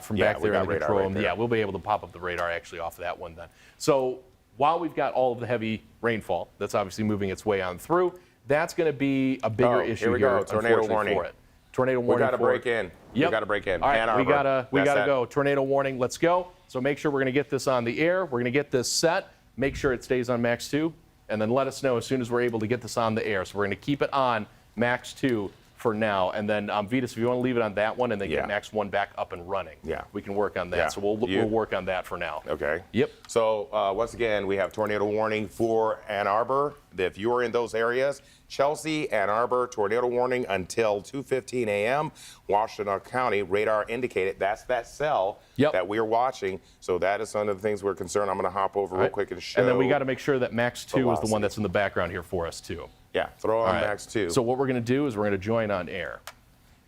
from back there in the control room, yeah, we'll be able to pop up the radar actually off of that one then. So while we've got all of the heavy rainfall that's obviously moving its way on through, that's going to be a bigger issue here, tornado warning. for it. Tornado warning. We got to break in. Yep. We got to break in. All right, Ann Arbor. we gotta go. Tornado warning. Let's go. So make sure we're going to get this on the air. We're going to get this set. Make sure it stays on Max 2, and then let us know as soon as we're able to get this on the air. So we're going to keep it on Max 2 for now, and then Vitas, if you want to leave it on that one and then get Max 1 back up and running, we can work on that. So we'll work on that for now. Okay. Yep. So once again, we have tornado warning for Ann Arbor. If you're in those areas, Chelsea, Ann Arbor, tornado warning until 2:15 a.m. Washtenaw County, radar indicated. That's that cell that we're watching. So that is some of the things we're concerned. I'm going to hop over real quick and show. And then we got to make sure that Max 2 is the one that's in the background here for us too. Yeah, throw on Max 2. So what we're going to do is we're going to join on air.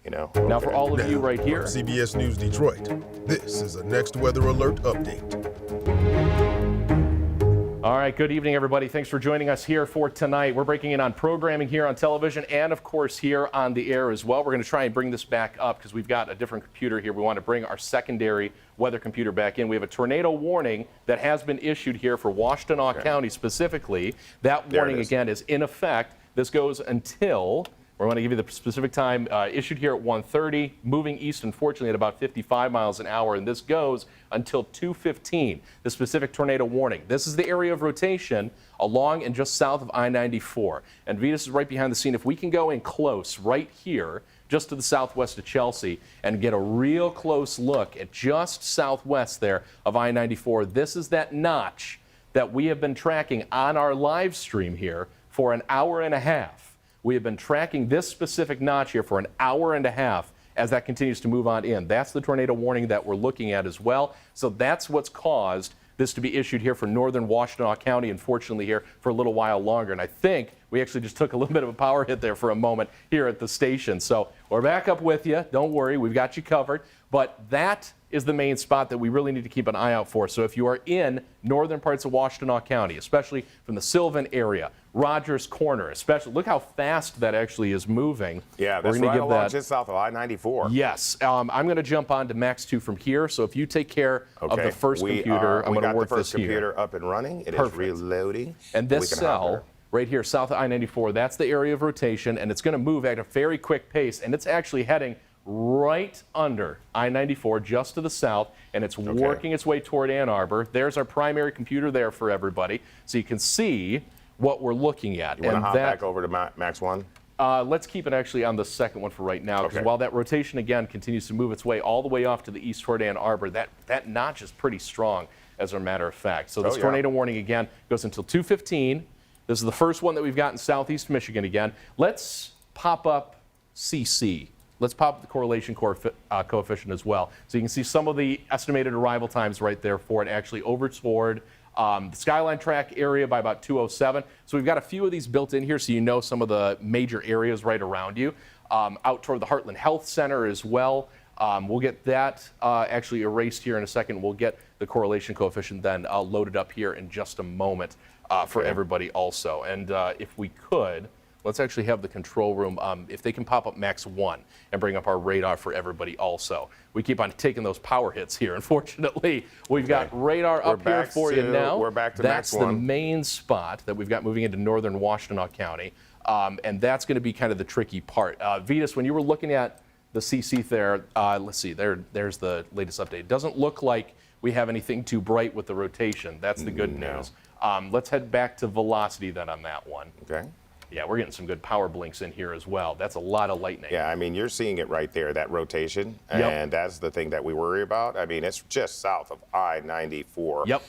You know. Now for all of you right here. CBS News Detroit, this is a Next Weather Alert update. All right, good evening, everybody. Thanks for joining us here for tonight. We're breaking in on programming here on television and, of course, here on the air as well. We're going to try and bring this back up because we've got a different computer here. We want to bring our secondary weather computer back in. We have a tornado warning that has been issued here for Washtenaw County specifically. That warning, again, is in effect. This goes until... We're going to give you the specific time issued here at 1:30, moving east, unfortunately, at about 55 miles an hour, and this goes until 2:15, the specific tornado warning. This is the area of rotation along and just south of I-94. And Vitas is right behind the scene. If we can go in close right here, just to the southwest of Chelsea, and get a real close look at just southwest there of I-94, this is that notch that we have been tracking on our live stream here for an hour and a half. We have been tracking this specific notch here for an hour and a half as that continues to move on in. That's the tornado warning that we're looking at as well. So that's what's caused this to be issued here for northern Washtenaw County, unfortunately, here for a little while longer. And I think we actually just took a little bit of a power hit there for a moment here at the station. So we're back up with you. Don't worry, we've got you covered. But that is the main spot that we really need to keep an eye out for. So if you are in northern parts of Washtenaw County, especially from the Sylvan area, Rogers Corner, especially, look how fast that actually is moving. Yeah, that's right along just south of I-94. Yes, I'm going to jump on to Max 2 from here. So if you take care of the first computer, I'm going to work this here. We got the first computer up and running. It is reloading. And this cell right here, south of I-94, that's the area of rotation, and it's going to move at a very quick pace, and it's actually heading right under I-94 just to the south, and it's working its way toward Ann Arbor. There's our primary computer there for everybody, so you can see what we're looking at. You want to hop back over to Max 1? Let's keep it actually on the second one for right now, because while that rotation again continues to move its way all the way off to the east toward Ann Arbor, that notch is pretty strong as a matter of fact. So this tornado warning again goes until 2:15. This is the first one that we've got in southeast Michigan again. Let's pop up CC. Let's pop up the correlation coefficient as well. So you can see some of the estimated arrival times right there for it actually over toward The Skyline track area by about 207. So we've got a few of these built in here so you know some of the major areas right around you. Out toward the Heartland Health Center as well. We'll get that actually erased here in a second. We'll get the correlation coefficient then loaded up here in just a moment for everybody also. And if we could, let's actually have the control room, if they can pop up max 1 and bring up our radar for everybody also. We keep on taking those power hits here. Unfortunately, we've got radar up here for you now. We're back to That's max 1. the main spot that we've got moving into northern Washtenaw County. And that's going to be kind of the tricky part. Vitas, when you were looking at the CC there, let's see, there's the latest update. It doesn't look like we have anything too bright with the rotation. That's the good news. Let's head back to velocity then on that one. Okay. Yeah, we're getting some good power blinks in here as well. That's a lot of lightning. Yeah, I mean, you're seeing it right there, that rotation. Yep. And that's the thing that we worry about. I mean, it's just south of I-94. Yep.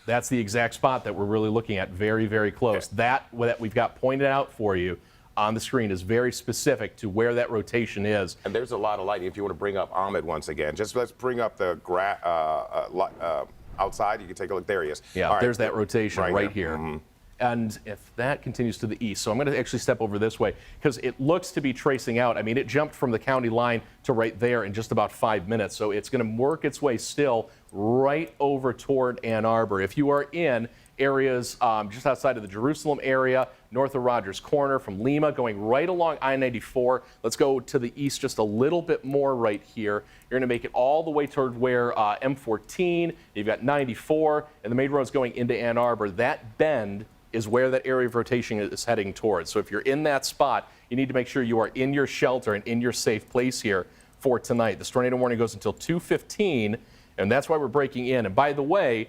That's the exact spot that we're really looking at, very, very close. That we've got pointed out for you on the screen is very specific to where that rotation is. And there's a lot of lightning. If you want to bring up Ahmed once again, just let's bring up the outside. You can take a look. There he is. Yeah, All right. there's that rotation right here. Mm-hmm. And if that continues to the east, so I'm going to actually step over this way because it looks to be tracing out. I mean, it jumped from the county line to right there in just about 5 minutes. So it's going to work its way still right over toward Ann Arbor. If you are in areas just outside of the Jerusalem area, north of Rogers Corner, from Lima, going right along I-94. Let's go to the east just a little bit more right here. You're going to make it all the way toward where M14, you've got 94, and the main road's going into Ann Arbor. That bend is where that area of rotation is heading towards. So if you're in that spot, you need to make sure you are in your shelter and in your safe place here for tonight. This tornado warning goes until 2:15, and that's why we're breaking in. And by the way,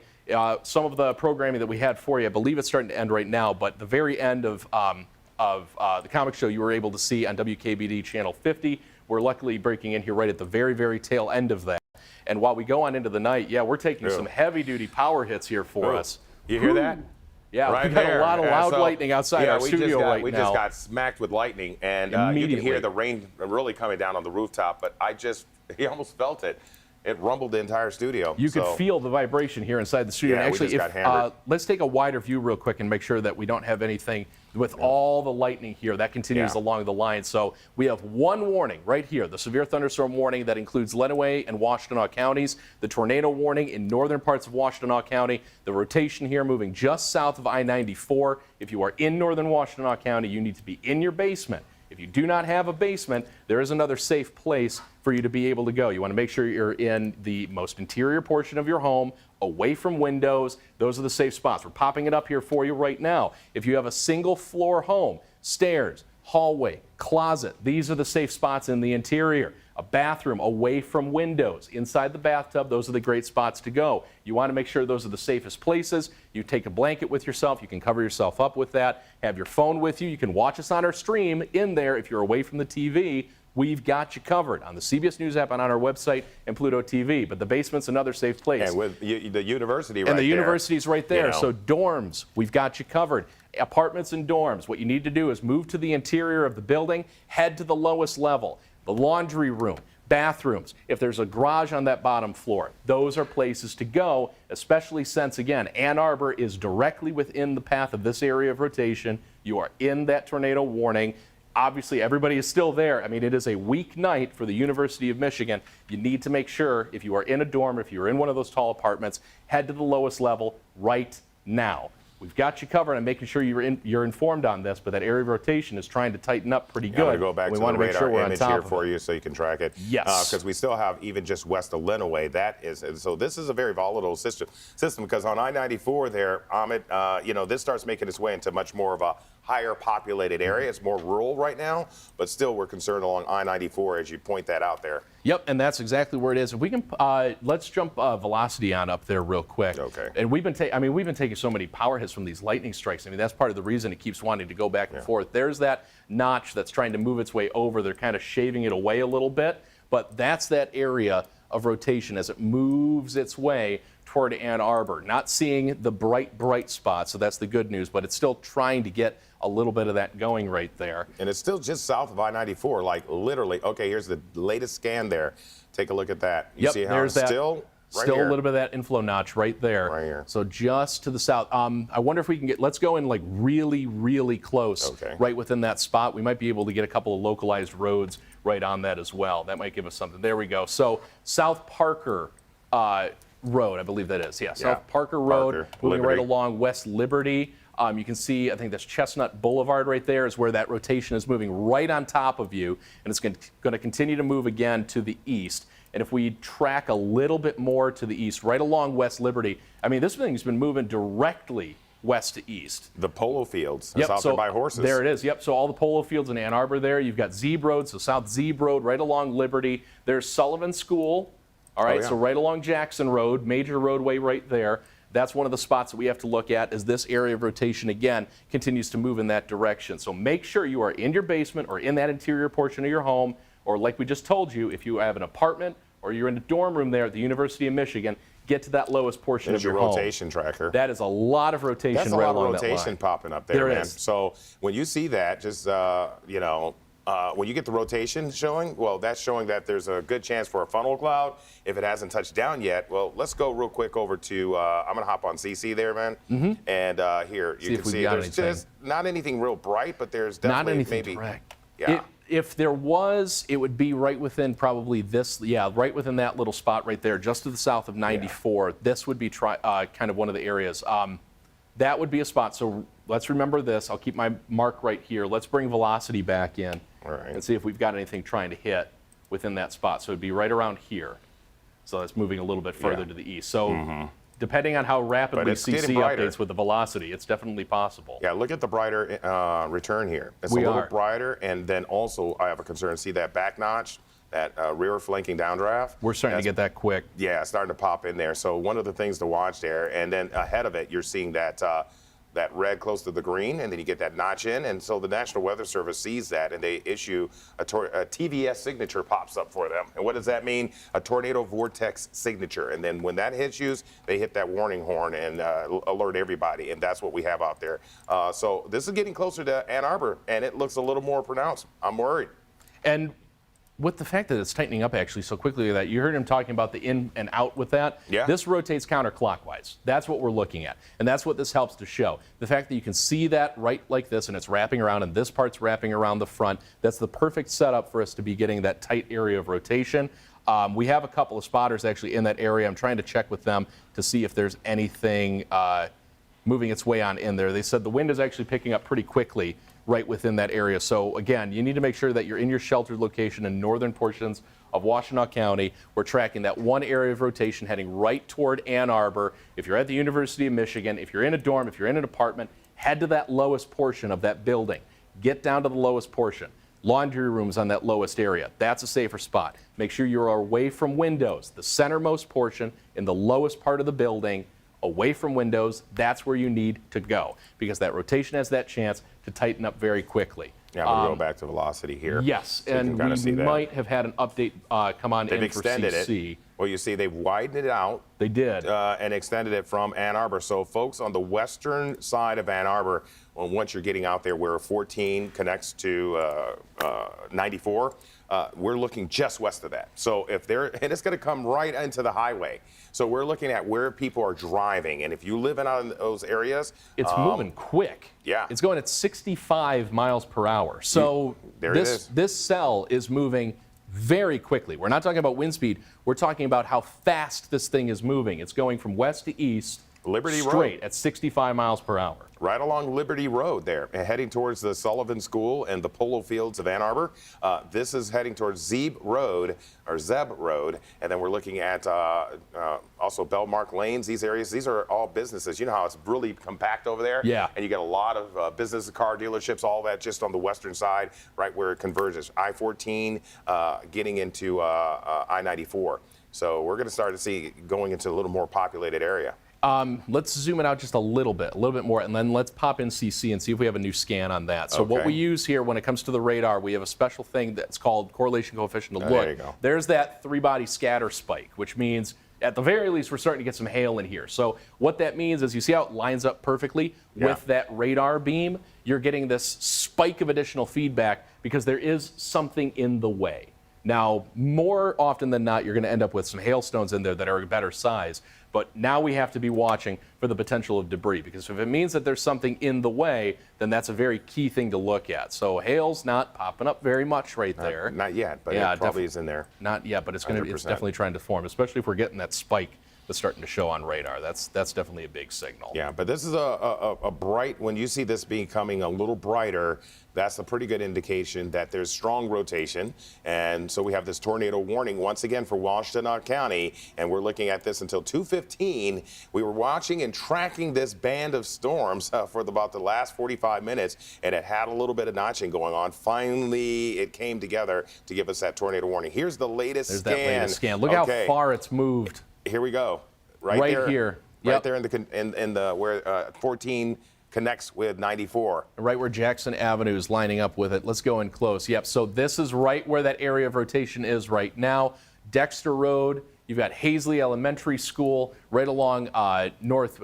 some of the programming that we had for you, I believe it's starting to end right now, but the very end of the comic show you were able to see on WKBD Channel 50. We're luckily breaking in here right at the very, very tail end of that. And while we go on into the night, yeah, we're taking some heavy-duty power hits here for us. You hear that? Yeah, right we've got there. a lot of loud So, lightning outside our studio right now. We just got smacked with lightning, and you can hear the rain really coming down on the rooftop, but he almost felt it. It rumbled the entire studio. You could feel the vibration here inside the studio. Yeah, and actually, we just got hammered. Let's take a wider view real quick and make sure that we don't have anything with all the lightning here. That continues along the line. So we have one warning right here, the severe thunderstorm warning that includes Lenawee and Washtenaw counties, the tornado warning in northern parts of Washtenaw County, the rotation here moving just south of I-94. If you are in northern Washtenaw County, you need to be in your basement. If you do not have a basement, there is another safe place for you to be able to go. You want to make sure you're in the most interior portion of your home, away from windows. Those are the safe spots. We're popping it up here for you right now. If you have a single floor home, stairs, hallway, closet, these are the safe spots in the interior. A bathroom away from windows, inside the bathtub, those are the great spots to go. You want to make sure those are the safest places. You take a blanket with yourself. You can cover yourself up with that. Have your phone with you. You can watch us on our stream in there if you're away from the TV. We've got you covered on the CBS News app and on our website and Pluto TV. But the basement's another safe place. And with the university right there. And the university's right there. You know. So dorms, we've got you covered. Apartments and dorms, what you need to do is move to the interior of the building, head to the lowest level. The laundry room, bathrooms, if there's a garage on that bottom floor, those are places to go, especially since, again, Ann Arbor is directly within the path of this area of rotation. You are in that tornado warning. Obviously, everybody is still there. I mean, it is a week night for the University of Michigan. You need to make sure, if you are in a dorm, if you're in one of those tall apartments, head to the lowest level right now. We've got you covered. I'm making sure you're informed on this, but that area of rotation is trying to tighten up pretty good. I'm going to go back we to want the to make sure radar we're on image top here of for it. you so you can track it. Yes. Because we still have even just west of Lenawee. So this is a very volatile system because on I-94 there, Ahmed, this starts making its way into much more of a higher populated area. It's more rural right now, but still we're concerned along I-94 as you point that out there. Yep, and that's exactly where it is. If we can, let's jump velocity on up there real quick. Okay. And we've been taking so many power hits from these lightning strikes. I mean, that's part of the reason it keeps wanting to go back and forth. There's that notch that's trying to move its way over. They're kind of shaving it away a little bit, but that's that area of rotation as it moves its way toward Ann Arbor. Not seeing the bright spots, so that's the good news, but it's still trying to get a little bit of that going right there. And it's still just south of I-94, like literally. Okay, here's the latest scan there. Take a look at that. You see how it's Still here. a little bit of that inflow notch right there. Right here. So just to the south. I wonder if we can let's go in like really, really close, Okay. right within that spot. We might be able to get a couple of localized roads right on that as well. That might give us something. There we go. So South Parker Road, I believe that is. Yeah, South Parker Road, moving right Liberty. along West Liberty. You can see, I think that's Chestnut Boulevard right there is where that rotation is moving right on top of you, and it's going to continue to move again to the east. And if we track a little bit more to the east, right along West Liberty, I mean, this thing's been moving directly west to east. The polo fields. It's out there by horses. There it is. Yep. So all the polo fields in Ann Arbor there. You've got Zeeb Road, so South Zeeb Road, right along Liberty. There's Sullivan School. All right. yeah. So right along Jackson Road, major roadway right there. That's one of the spots that we have to look at as this area of rotation, again, continues to move in that direction. So make sure you are in your basement or in that interior portion of your home, or like we just told you, if you have an apartment or you're in a dorm room there at the University of Michigan, get to that lowest portion There's of your your home. rotation tracker. That is a lot of rotation That's a right lot along of that rotation line. popping up there, There man. is. So when you see that, just when you get the rotation showing, well, that's showing that there's a good chance for a funnel cloud. If it hasn't touched down yet, well, let's go real quick over to. I'm gonna hop on CC there, man. And here you can if we've see got there's anything. just not anything real bright, but there's Not definitely anything maybe. direct. Yeah. If there was, it would be right within probably this, right within that little spot right there, just to the south of 94. This would be kind of one of the areas. That would be a spot. So let's remember this. I'll keep my mark right here. Let's bring velocity back in All right. and see if we've got anything trying to hit within that spot. So it'd be right around here. So that's moving a little bit further Yeah. to the east. So depending on how But rapidly it's getting CC brighter. updates with the velocity, it's definitely possible. Yeah, look at the brighter return here. It's We a little are. brighter, and then also I have a concern. See that back notch, that rear flanking downdraft? We're starting to get that quick. Yeah, starting to pop in there. So one of the things to watch there, and then ahead of it, you're seeing that that red close to the green, and then you get that notch in. And so the National Weather Service sees that, and they issue a TVS signature pops up for them. And what does that mean? A tornado vortex signature. And then when that hits you, they hit that warning horn and alert everybody. And that's what we have out there. So this is getting closer to Ann Arbor, and it looks a little more pronounced. I'm worried. And with the fact that it's tightening up actually so quickly that you heard him talking about the in and out with that, Yeah. this rotates counterclockwise. That's what we're looking at. And that's what this helps to show. The fact that you can see that right like this and it's wrapping around and this part's wrapping around the front, that's the perfect setup for us to be getting that tight area of rotation. We have a couple of spotters actually in that area. I'm trying to check with them to see if there's anything moving its way on in there. They said the wind is actually picking up pretty quickly right within that area. So again, you need to make sure that you're in your sheltered location in northern portions of Washtenaw County. We're tracking that one area of rotation heading right toward Ann Arbor. If you're at the University of Michigan, if you're in a dorm, if you're in an apartment, head to that lowest portion of that building. Get down to the lowest portion. Laundry rooms on that lowest area. That's a safer spot. Make sure you're away from windows. The centermost portion in the lowest part of the building, away from windows, that's where you need to go because that rotation has that chance to tighten up very quickly. Yeah, I'm going to go back to velocity here. Yes, so you can and kinda we see that. might have had an update come on They've in for extended CC. it. Well, you see, they've widened it out. They did. And extended it from Ann Arbor. So, folks, on the western side of Ann Arbor, once you're getting out there where 14 connects to 94, we're looking just west of that. So, if they're, and it's going to come right into the highway. So, we're looking at where people are driving. And if you live in out in those areas, It's moving quick. yeah. It's going at 65 miles per hour. So There it is. this cell is moving very quickly. We're not talking about wind speed. We're talking about how fast this thing is moving. It's going from west to east, Liberty Road. straight at 65 miles per hour. Right along Liberty Road there, heading towards the Sullivan School and the polo fields of Ann Arbor. This is heading towards Zeb Road, and then we're looking at also Belmark Lanes, these areas. These are all businesses. You know how it's really compact over there? Yeah. And you get a lot of business car dealerships, all that just on the western side, right where it converges. I-14 getting into I-94. So we're going to start to see going into a little more populated area. Let's zoom it out just a little bit more, and then let's pop in CC and see if we have a new scan on that. So what Okay. we use here when it comes to the radar, we have a special thing that's called correlation coefficient to Oh, look. there you go. There's that three-body scatter spike, which means at the very least we're starting to get some hail in here. So what that means is you see how it lines up perfectly with that radar beam? You're getting this spike of additional feedback because there is something in the way. Now, more often than not, you're going to end up with some hailstones in there that are a better size. But now we have to be watching for the potential of debris, because if it means that there's something in the way, then that's a very key thing to look at. So hail's not popping up very much right there. Not yet, but Yeah, it probably is in there. Not yet, but it's going to. It's 100%. definitely trying to form, especially if we're getting that spike that's starting to show on radar. That's definitely a big signal. Yeah, but this is a bright, when you see this becoming a little brighter, that's a pretty good indication that there's strong rotation. And so we have this tornado warning once again for Washtenaw County, and we're looking at this until 2:15. We were watching and tracking this band of storms for about the last 45 minutes, and it had a little bit of notching going on. Finally, it came together to give us that tornado warning. Here's the latest There's scan. that latest scan. Look how far it's moved. Here we go. Right there, here. Right Yep. there in the where 14 connects with 94. Right where Jackson Avenue is lining up with it. Let's go in close. Yep, so this is right where that area of rotation is right now. Dexter Road, you've got Hazley Elementary School right along North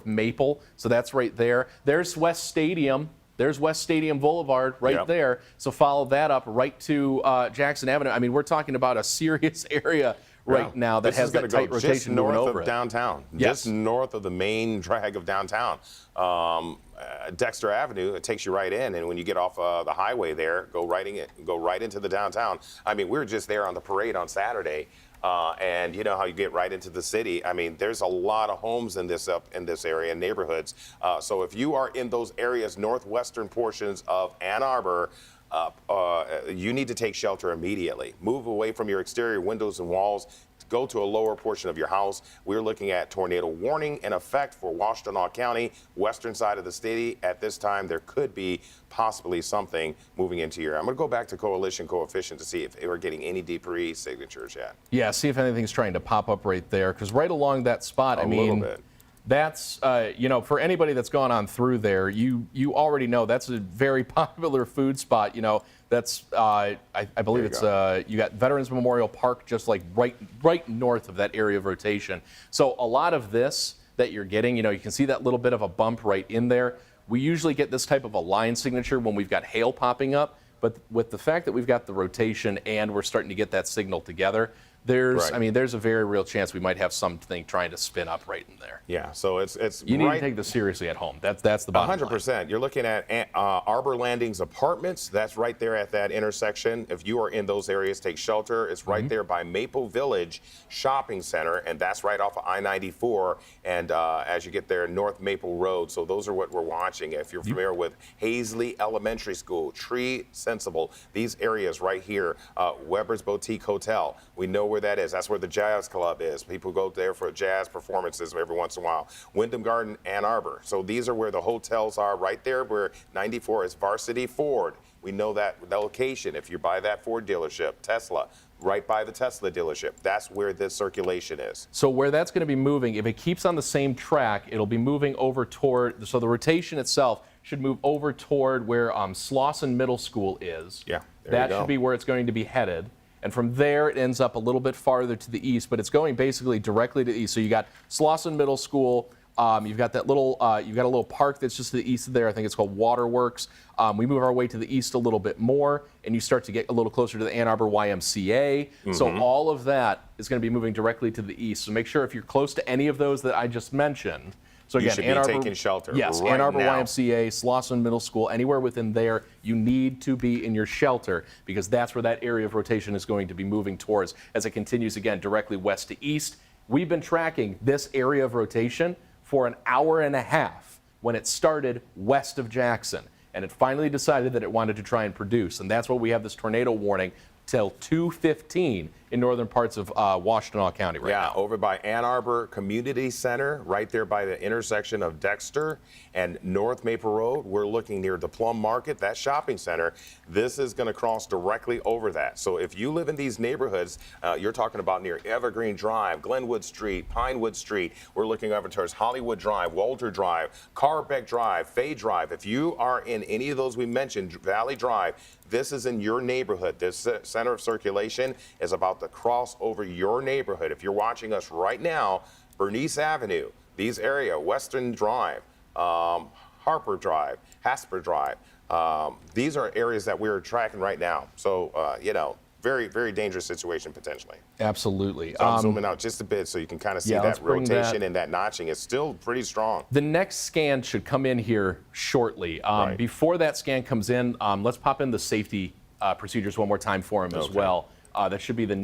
Maple. So that's right there. There's West Stadium. There's West Stadium Boulevard right there. So follow that up right to Jackson Avenue. I mean, we're talking about a serious area right now that has that tight rotation just north moving over of it. downtown, Yes. just north of the main drag of downtown. Dexter Avenue, it takes you right in, and when you get off the highway there, go right into the downtown. I mean, we were just there on the parade on Saturday, and you know how you get right into the city. I mean, there's a lot of homes in this area, neighborhoods. So if you are in those areas, northwestern portions of Ann Arbor, you need to take shelter immediately. Move away from your exterior windows and walls. Go to a lower portion of your house. We're looking at tornado warning in effect for Washtenaw County, western side of the city. At this time, there could be possibly something moving into here. I'm going to go back to coalition coefficient to see if we're getting any debris signatures yet. Yeah, see if anything's trying to pop up right there, because right along that spot, A little bit. That's, for anybody that's gone on through there, you already know that's a very popular food spot. That's, I believe it's, you got Veterans Memorial Park just like right north of that area of rotation. So a lot of this that you're getting, you can see that little bit of a bump right in there. We usually get this type of a line signature when we've got hail popping up, but with the fact that we've got the rotation and we're starting to get that signal together, there's a very real chance we might have something trying to spin up right in there. Yeah, so it's you need to take this seriously at home. That's the bottom line. 100%. You're looking at Arbor Landings Apartments. That's right there at that intersection. If you are in those areas, take shelter. It's right there by Maple Village Shopping Center, and that's right off of I-94. And as you get there, North Maple Road. So those are what we're watching. If you're familiar with Hazley Elementary School, Tree Sensible, these areas right here, Weber's Boutique Hotel. We know where that is. That's where the Jazz Club is. People go there for jazz performances every once in a while. Wyndham Garden, Ann Arbor. So these are where the hotels are, right there where 94 is Varsity Ford. We know that location. If you buy that Ford dealership, Tesla, right by the Tesla dealership, that's where this circulation is. So where that's going to be moving, if it keeps on the same track, it'll be moving over toward, so the rotation itself should move over toward where Slauson Middle School is. Yeah, there that you go. should be where it's going to be headed. And from there, it ends up a little bit farther to the east, but it's going basically directly to the east. So you got Slauson Middle School. You've got that little, you've got a little park that's just to the east of there. I think it's called Waterworks. We move our way to the east a little bit more, and you start to get a little closer to the Ann Arbor YMCA. So all of that is going to be moving directly to the east. So make sure if you're close to any of those that I just mentioned. So again, you should Ann be Arbor, taking shelter. Yes, right Ann Arbor now. YMCA, Slauson Middle School, anywhere within there, you need to be in your shelter because that's where that area of rotation is going to be moving towards as it continues again directly west to east. We've been tracking this area of rotation for an hour and a half when it started west of Jackson, and it finally decided that it wanted to try and produce, and that's why we have this tornado warning till 2:15 in northern parts of Washtenaw County right now. Yeah, over by Ann Arbor Community Center, right there by the intersection of Dexter and North Maple Road. We're looking near the Plum Market, that shopping center. This is going to cross directly over that. So if you live in these neighborhoods, you're talking about near Evergreen Drive, Glenwood Street, Pinewood Street. We're looking over towards Hollywood Drive, Walter Drive, Carbeck Drive, Fay Drive. If you are in any of those we mentioned, Valley Drive, this is in your neighborhood. This center of circulation is about to cross over your neighborhood. If you're watching us right now, Bernice Avenue, these area, Western Drive, Harper Drive, Hasper Drive, these are areas that we're tracking right now. So, very, very dangerous situation potentially. Absolutely. So I'm zooming out just a bit so you can kind of see let's that bring rotation that- and that notching is still pretty strong. The next scan should come in here shortly. Right. Before that scan comes in, let's pop in the safety procedures one more time for him as Okay. well. That should be the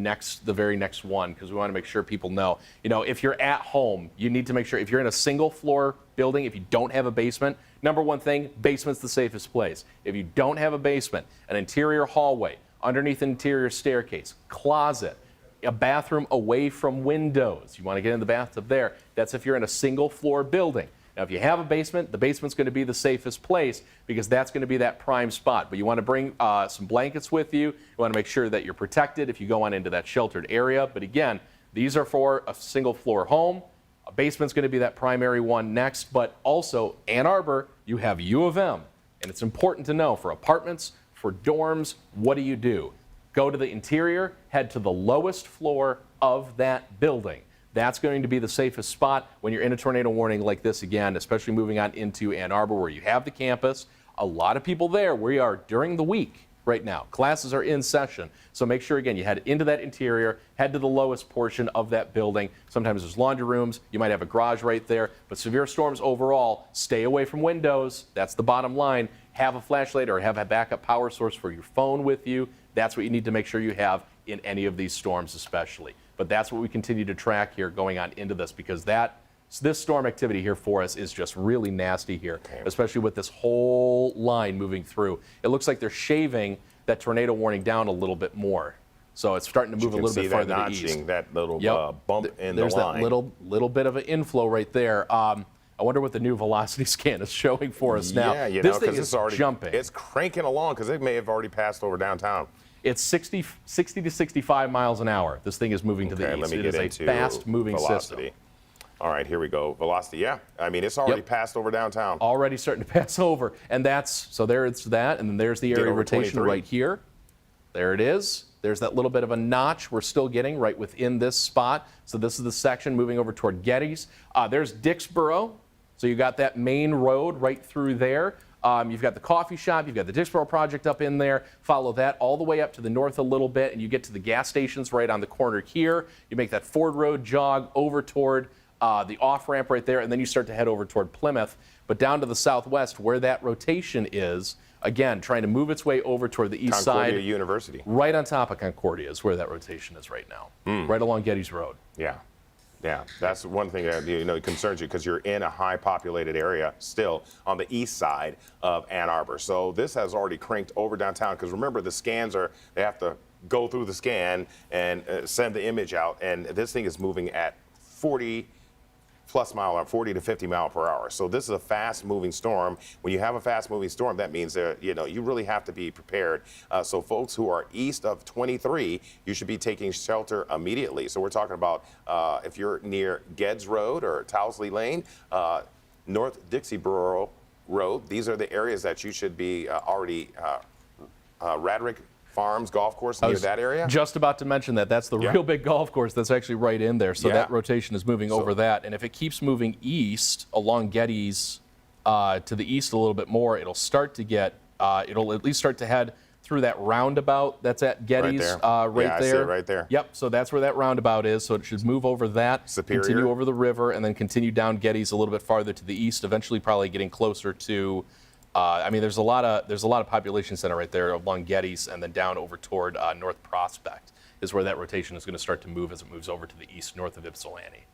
very next one, because we want to make sure people know. You know, if you're at home, you need to make sure, if you're in a single floor building, if you don't have a basement, number one thing, basement's the safest place. If you don't have a basement, an interior hallway, underneath an interior staircase, closet, a bathroom away from windows. You want to get in the bathtub there. That's if you're in a single floor building. Now, if you have a basement, the basement's going to be the safest place because that's going to be that prime spot. But you want to bring some blankets with you. You want to make sure that you're protected if you go on into that sheltered area. But again, these are for a single floor home. A basement's going to be that primary one next. But also, Ann Arbor, you have U of M. And it's important to know for apartments, for dorms, what do? Go to the interior, head to the lowest floor of that building. That's going to be the safest spot when you're in a tornado warning like this again, especially moving on into Ann Arbor where you have the campus. A lot of people there. We are during the week right now. Classes are in session. So make sure, again, you head into that interior, head to the lowest portion of that building. Sometimes there's laundry rooms. You might have a garage right there. But severe storms overall, stay away from windows. That's the bottom line. Have a flashlight or have a backup power source for your phone with you. That's what you need to make sure you have in any of these storms especially. But that's what we continue to track here going on into this, because this storm activity here for us is just really nasty here, especially with this whole line moving through. It looks like they're shaving that tornado warning down a little bit more. So it's starting to move a little bit farther to the east. That little bump in There's the line. that little bit of an inflow right there. I wonder what the new velocity scan is showing for us now. Yeah, this thing because is it's already jumping. It's cranking along because it may have already passed over downtown. It's 60 to 65 miles an hour. This thing is moving to the Let east. me It get is a into fast-moving velocity. system. All right, here we go. Velocity, yeah. I mean, it's already passed over downtown. Already starting to pass over. And so there's that, and then there's the area over rotation 23. right here. There it is. There's that little bit of a notch we're still getting right within this spot. So this is the section moving over toward Gettys. There's Dixboro. So you got that main road right through there. You've got the coffee shop, you've got the Dixboro project up in there. Follow that all the way up to the north a little bit, and you get to the gas stations right on the corner here. You make that Ford Road jog over toward the off-ramp right there, and then you start to head over toward Plymouth. But down to the southwest, where that rotation is, again, trying to move its way over toward the east Concordia side. University. Right on top of Concordia is where that rotation is right now, right along Gettys Road. Yeah. Yeah, that's one thing that concerns you because you're in a high populated area still on the east side of Ann Arbor. So this has already cranked over downtown because remember the scans they have to go through the scan and send the image out, and this thing is moving at 40 to 50 mile per hour. So this is a fast moving storm. When you have a fast moving storm, that means that you really have to be prepared. So folks who are east of 23, you should be taking shelter immediately. So we're talking about if you're near Geddes Road or Towsley Lane, North Dixboro Road, these are the areas that you should be already Radrick Farms Golf Course near that area? Just about to mention that. That's the real big golf course that's actually right in there. So that rotation is moving over that. And if it keeps moving east along Gettys to the east a little bit more, it'll start to get, it'll at least start to head through that roundabout that's at Gettys right there. right I there. see it right there. Yep, so that's where that roundabout is. So it should move over that, Superior. continue over the river, and then continue down Gettys a little bit farther to the east, eventually probably getting closer to I mean, there's a lot of population center right there along Gettys, and then down over toward North Prospect is where that rotation is going to start to move as it moves over to the east, north of Ypsilanti.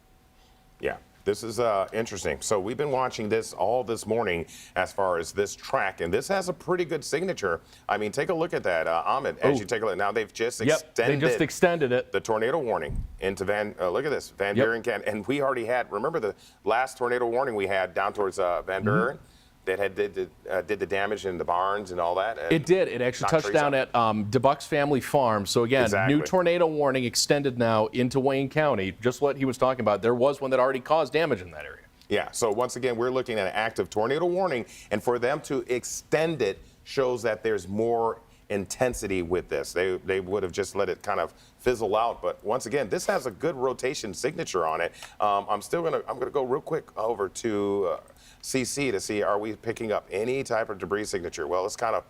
Yeah, this is interesting. So we've been watching this all this morning as far as this track, and this has a pretty good signature. I mean, take a look at that, Ahmed. As you take a look, now they've just extended it. The tornado warning into look at this, Van Buren, and we already had. Remember the last tornado warning we had down towards Van Buren. That did the damage in the barns and all that? It did. It actually touched down at DeBuck's Family Farm. So again, new tornado warning extended now into Wayne County. Just what he was talking about. There was one that already caused damage in that area. Yeah. So once again, we're looking at an active tornado warning, and for them to extend it shows that there's more intensity with this. They would have just let it kind of fizzle out, but once again, this has a good rotation signature on it. I'm gonna go real quick over to CC to see, are we picking up any type of debris signature? Well, it's kind of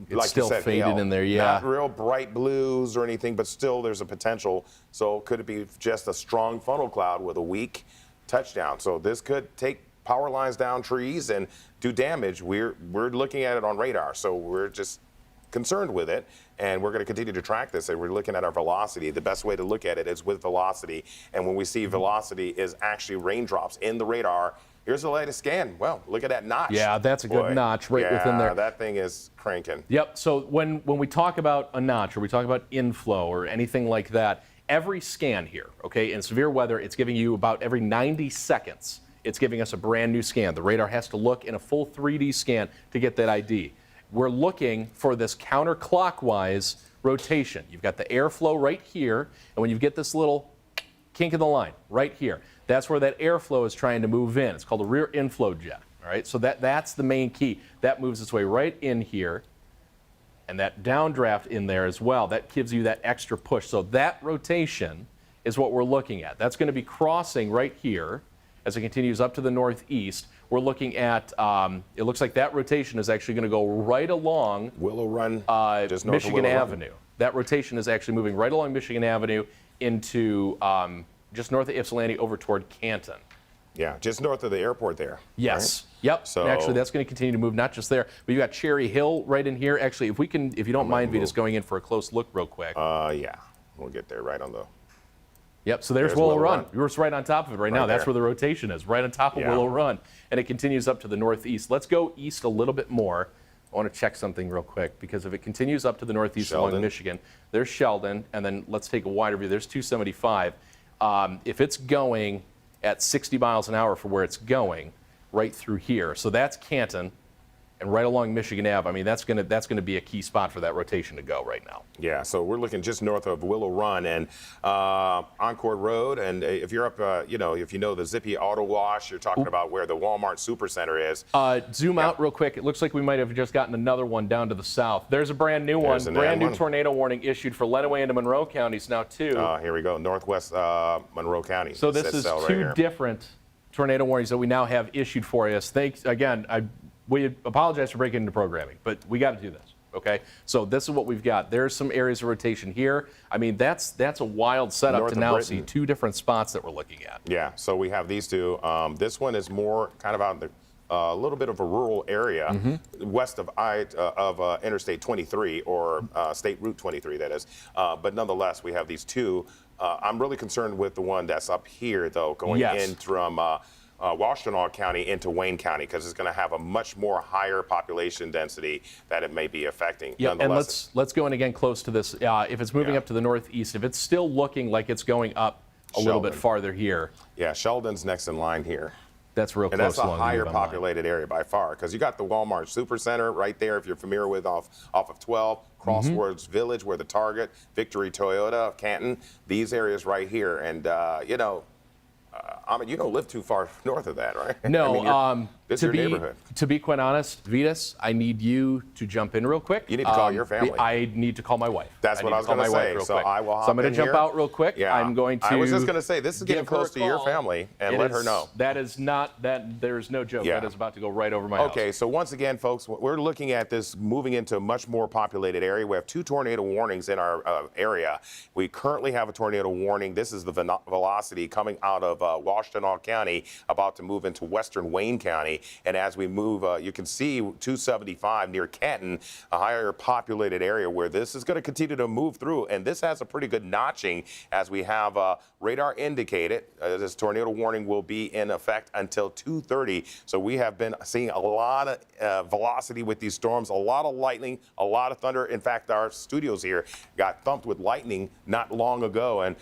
It's like still you said, faded hail. in there, yeah. Not real bright blues or anything, but still there's a potential. So could it be just a strong funnel cloud with a weak touchdown? So this could take power lines down trees and do damage. We're looking at it on radar, so we're just concerned with it, and we're going to continue to track this. And we're looking at our velocity. The best way to look at it is with velocity, and when we see velocity is actually raindrops in the radar. Here's the latest scan. Well, look at that notch. Yeah, that's a good notch right within there. That thing is cranking. Yep. So when we talk about a notch or we talk about inflow or anything like that, every scan here, okay, in severe weather, it's giving you about every 90 seconds, it's giving us a brand new scan. The radar has to look in a full 3D scan to get that ID. We're looking for this counterclockwise rotation. You've got the airflow right here, and when you get this little kink in the line right here, that's where that airflow is trying to move in. It's called a rear inflow jet. All right, so that's the main key. That moves its way right in here, and that downdraft in there as well. That gives you that extra push. So that rotation is what we're looking at. That's going to be crossing right here as it continues up to the northeast. We're looking at, it looks like that rotation is actually going to go right along Willow Run, just north of Michigan Willow Run. Avenue. That rotation is actually moving right along Michigan Avenue into just north of Ypsilanti over toward Canton. Yeah, just north of the airport there. Yes. Right? Yep. So And actually, that's going to continue to move not just there, but you got Cherry Hill right in here. Actually, if you don't mind, Vitas, going in for a close look real quick. Yeah, we'll get there right on the. Yep, so there's Willow Run. You're right on top of it right now. That's there. where the rotation is, right on top of Willow Run. And it continues up to the northeast. Let's go east a little bit more. I want to check something real quick, because if it continues up to the northeast along Michigan, there's Sheldon, and then let's take a wider view. There's 275. If it's going at 60 miles an hour for where it's going, right through here, so that's Canton, and right along Michigan Ave. I mean, that's gonna be a key spot for that rotation to go right now. Yeah, so we're looking just north of Willow Run and Encore Road. And if you're up, if you know the Zippy Auto Wash, you're talking about where the Walmart Supercenter is. Zoom out real quick. It looks like we might have just gotten another one down to the south. There's a brand new one. Brand new tornado warning issued for Lenawee and Monroe counties now, too. Here we go, northwest Monroe County. So this is two different tornado warnings that we now have issued for us. Thanks again. We apologize for breaking into programming, but we got to do this, okay? So this is what we've got. There's some areas of rotation here. I mean, that's a wild setup North to of now Britain. see two different spots that we're looking at. Yeah, so we have these two. This one is more kind of out in the a little bit of a rural area west of Interstate 23 or State Route 23, that is. But nonetheless, we have these two. I'm really concerned with the one that's up here, though, going in from Washtenaw County into Wayne County, because it's going to have a much more higher population density that it may be affecting. Yeah, and let's go in again close to this. If it's moving up to the northeast, if it's still looking like it's going up a little bit farther here. Yeah, Sheldon's next in line here. That's real close. And that's a higher populated area by far, because you got the Walmart Supercenter right there, if you're familiar with, off of 12, Crossroads Village, where the Target, Victory Toyota, Canton, these areas right here. And, Ahmed, you don't live too far north of that, right? No, I mean, this is your neighborhood. To be quite honest, Vitas, I need you to jump in real quick. You need to call your family. I need to call my wife. That's what I was going to say. So I will hop So I'm going to jump out real quick. Yeah. I'm going to. I was just going to say, this is getting close to your family, and let her know. That is not, there is no joke. That is about to go right over my house. Okay, so once again, folks, we're looking at this moving into a much more populated area. We have two tornado warnings in our area. We currently have a tornado warning. This is the velocity coming out of Washtenaw County, about to move into western Wayne County. And as we move, you can see 275 near Canton, a higher populated area where this is going to continue to move through. And this has a pretty good notching, as we have radar indicated. This tornado warning will be in effect until 2:30. So we have been seeing a lot of velocity with these storms, a lot of lightning, a lot of thunder. In fact, our studios here got thumped with lightning not long ago. And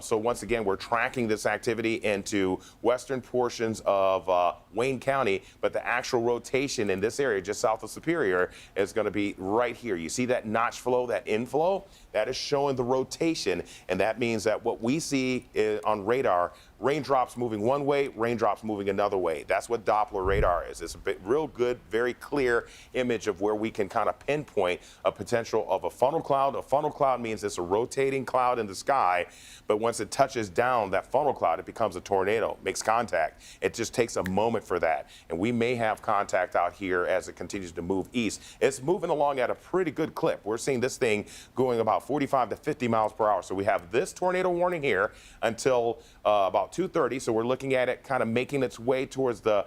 so once again, we're tracking this activity into western portions of Wayne County, but the actual rotation in this area just south of Superior is going to be right here. You see that notch flow, that inflow? That is showing the rotation, and that means that what we see on radar raindrops moving one way, raindrops moving another way. That's what Doppler radar is. It's a real good, very clear image of where we can kind of pinpoint a potential of a funnel cloud. A funnel cloud means it's a rotating cloud in the sky, but once it touches down that funnel cloud, it becomes a tornado, makes contact. It just takes a moment for that. And we may have contact out here as it continues to move east. It's moving along at a pretty good clip. We're seeing this thing going about 45 to 50 miles per hour. So we have this tornado warning here until about 2:30. So we're looking at it kind of making its way towards the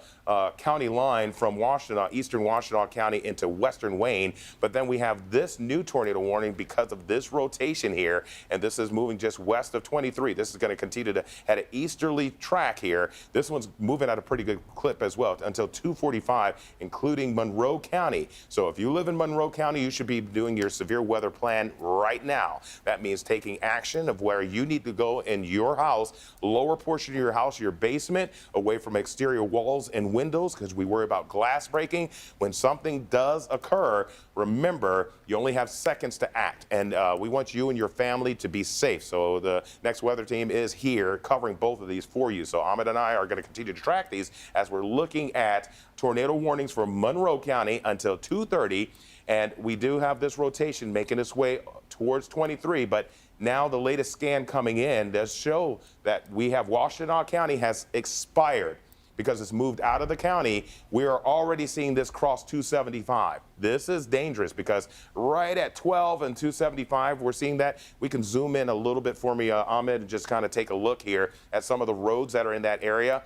county line from Washtenaw, eastern Washtenaw County into western Wayne. But then we have this new tornado warning because of this rotation here. And this is moving just west of 23. This is going to continue to at an easterly track here. This one's moving at a pretty good clip as well until 2:45, including Monroe County. So if you live in Monroe County, you should be doing your severe weather plan right now. That means taking action of where you need to go in your house, lower portion of your house, your basement, away from exterior walls and windows, because we worry about glass breaking. When something does occur, remember, you only have seconds to act, and we want you and your family to be safe. So the next weather team is here covering both of these for you. So Ahmed and I are going to continue to track these as we're looking at tornado warnings for Monroe County until 2:30. And we do have this rotation making its way towards 23, but now the latest scan coming in does show that we have Washtenaw County has expired because it's moved out of the county. We are already seeing this cross 275. This is dangerous because right at 12 and 275, we're seeing that. We can zoom in a little bit for me, Ahmed, and just kind of take a look here at some of the roads that are in that area.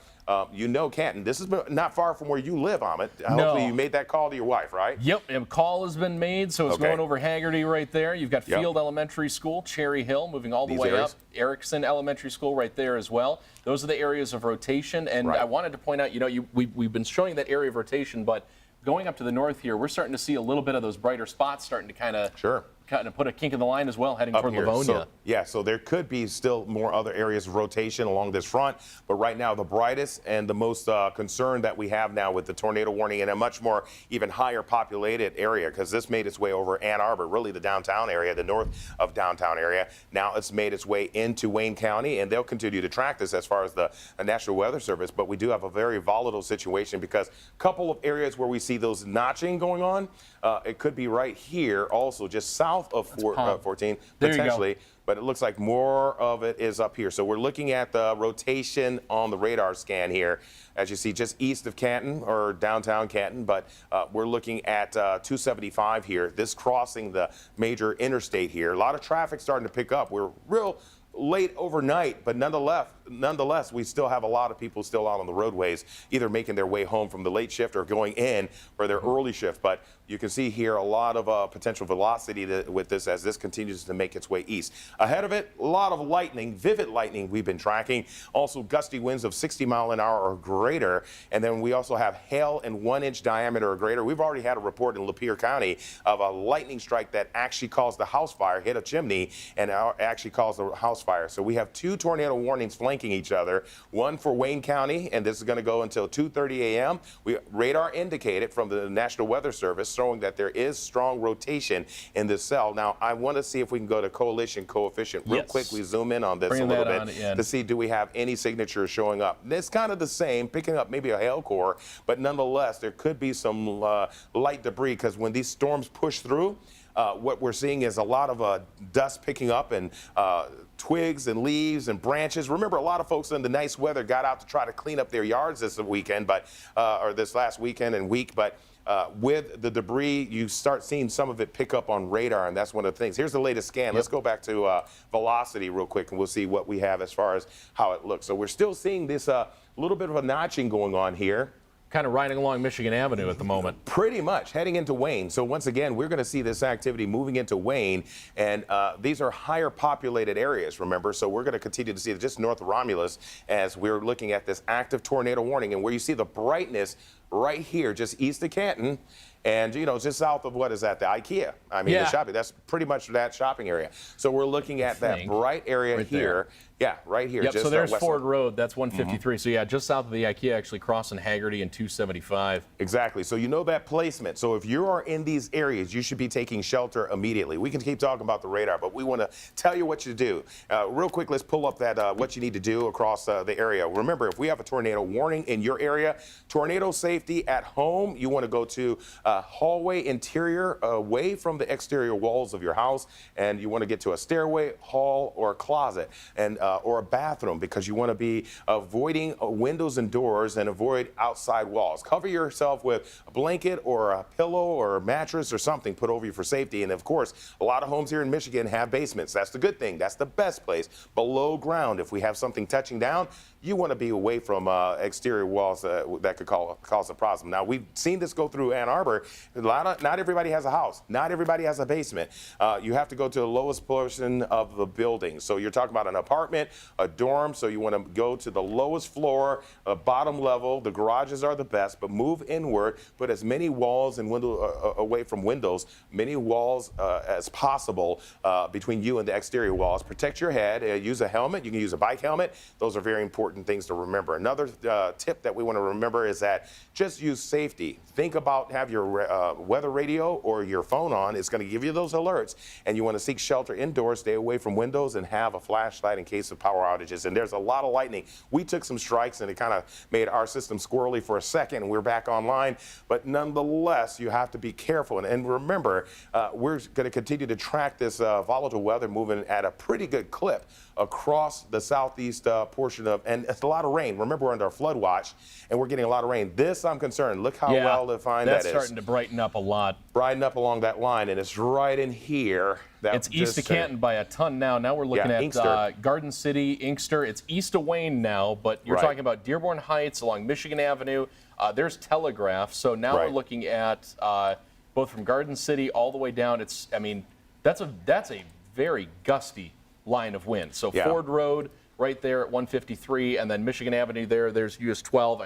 You know, Canton, this is not far from where you live, Ahmed. Hopefully you made that call to your wife, right? Yep, a call has been made, so it's Okay. going over Haggerty right there. You've got Field Elementary School, Cherry Hill, moving all the These way areas? up. Erickson Elementary School right there as well. Those are the areas of rotation, and Right. I wanted to point out, you know, we've been showing that area of rotation, but going up to the north here, we're starting to see a little bit of those brighter spots starting to kind of put a kink in the line as well, heading toward here. Livonia. So there could be still more other areas of rotation along this front, but right now the brightest and the most concern that we have now with the tornado warning in a much more even higher populated area, because this made its way over Ann Arbor, really the downtown area, the north of downtown area. Now it's made its way into Wayne County, and they'll continue to track this as far as the National Weather Service, but we do have a very volatile situation because a couple of areas where we see those notching going on, it could be right here also just south of 14 potentially, but it looks like more of it is up here. So we're looking at the rotation on the radar scan here, as you see, just east of Canton or downtown Canton, but we're looking at 275 here, this crossing the major interstate here. A lot of traffic starting to pick up. We're real late overnight, but nonetheless, we still have a lot of people still out on the roadways, either making their way home from the late shift or going in for their early shift. But you can see here a lot of potential velocity with this as this continues to make its way east. Ahead of it, a lot of lightning, vivid lightning we've been tracking. Also gusty winds of 60 miles an hour or greater. And then we also have hail in 1-inch diameter or greater. We've already had a report in Lapeer County of a lightning strike that actually caused a house fire, hit a chimney, and actually caused a house fire. So we have two tornado warnings flanking each other, one for Wayne County, and this is going to go until 2:30 a.m. Radar indicated from the National Weather Service showing that there is strong rotation in this cell. Now, I want to see if we can go to coalition coefficient real quickly, zoom in on this a little bit to see do we have any signatures showing up. And it's kind of the same, picking up maybe a hail core, but nonetheless, there could be some light debris because when these storms push through, what we're seeing is a lot of dust picking up and twigs and leaves and branches. Remember, a lot of folks in the nice weather got out to try to clean up their yards this weekend, or this last weekend and week, but with the debris, you start seeing some of it pick up on radar, and that's one of the things. Here's the latest scan. Let's go back to velocity real quick, and we'll see what we have as far as how it looks. So we're still seeing this little bit of a notching going on here. Kind of riding along Michigan Avenue at the moment. Pretty much heading into Wayne. So once again, we're going to see this activity moving into Wayne, and these are higher populated areas, remember? So we're going to continue to see just north of Romulus as we're looking at this active tornado warning, and where you see the brightness right here, just east of Canton, and just south of what is that, the IKEA. I mean, the shopping. That's pretty much that shopping area. So we're looking at that bright area right here. There. Yeah, right here. Yep, Just so there's west Ford Road. That's 153. So yeah, just south of the IKEA, actually crossing Haggerty and 275. Exactly. So you know that placement. So if you are in these areas, you should be taking shelter immediately. We can keep talking about the radar, but we want to tell you what to do. Real quick, let's pull up that what you need to do across the area. Remember, if we have a tornado warning in your area, tornado safety at home, you want to go to hallway interior away from the exterior walls of your house, and you want to get to a stairway, hall, or a closet, and or a bathroom, because you want to be avoiding windows and doors and avoid outside walls. Cover yourself with a blanket or a pillow or a mattress or something put over you for safety. And of course, a lot of homes here in Michigan have basements. That's the good thing. That's the best place. Below ground, if we have something touching down, you want to be away from exterior walls that could cause a problem. Now, we've seen this go through Ann Arbor. Not everybody has a house. Not everybody has a basement. You have to go to the lowest portion of the building. So you're talking about an apartment, a dorm, so you want to go to the lowest floor, bottom level. The garages are the best, but move inward. Put as many walls and window away from windows, many walls as possible between you and the exterior walls. Protect your head. Use a helmet. You can use a bike helmet. Those are very important things to remember. Another tip that we want to remember is that just use safety. Think about have your weather radio or your phone on. It's going to give you those alerts, and you want to seek shelter indoors, stay away from windows, and have a flashlight in case of power outages. And there's a lot of lightning. We took some strikes, and it kind of made our system squirrely for a second, and we're back online. But nonetheless, you have to be careful. And remember, we're going to continue to track this volatile weather moving at a pretty good clip across the southeast portion of, and it's a lot of rain. Remember, we're under a flood watch, and we're getting a lot of rain. This, I'm concerned. Look how well defined that is. That's starting to brighten up a lot. Brighten up along that line, and it's right in here. It's east of Canton by a ton now. Now we're looking at Garden City, Inkster. It's east of Wayne now, but you're talking about Dearborn Heights along Michigan Avenue. There's Telegraph. So now we're looking at both from Garden City all the way down. That's a very gusty line of wind. So Ford Road right there at 153, and then Michigan Avenue there's US 12.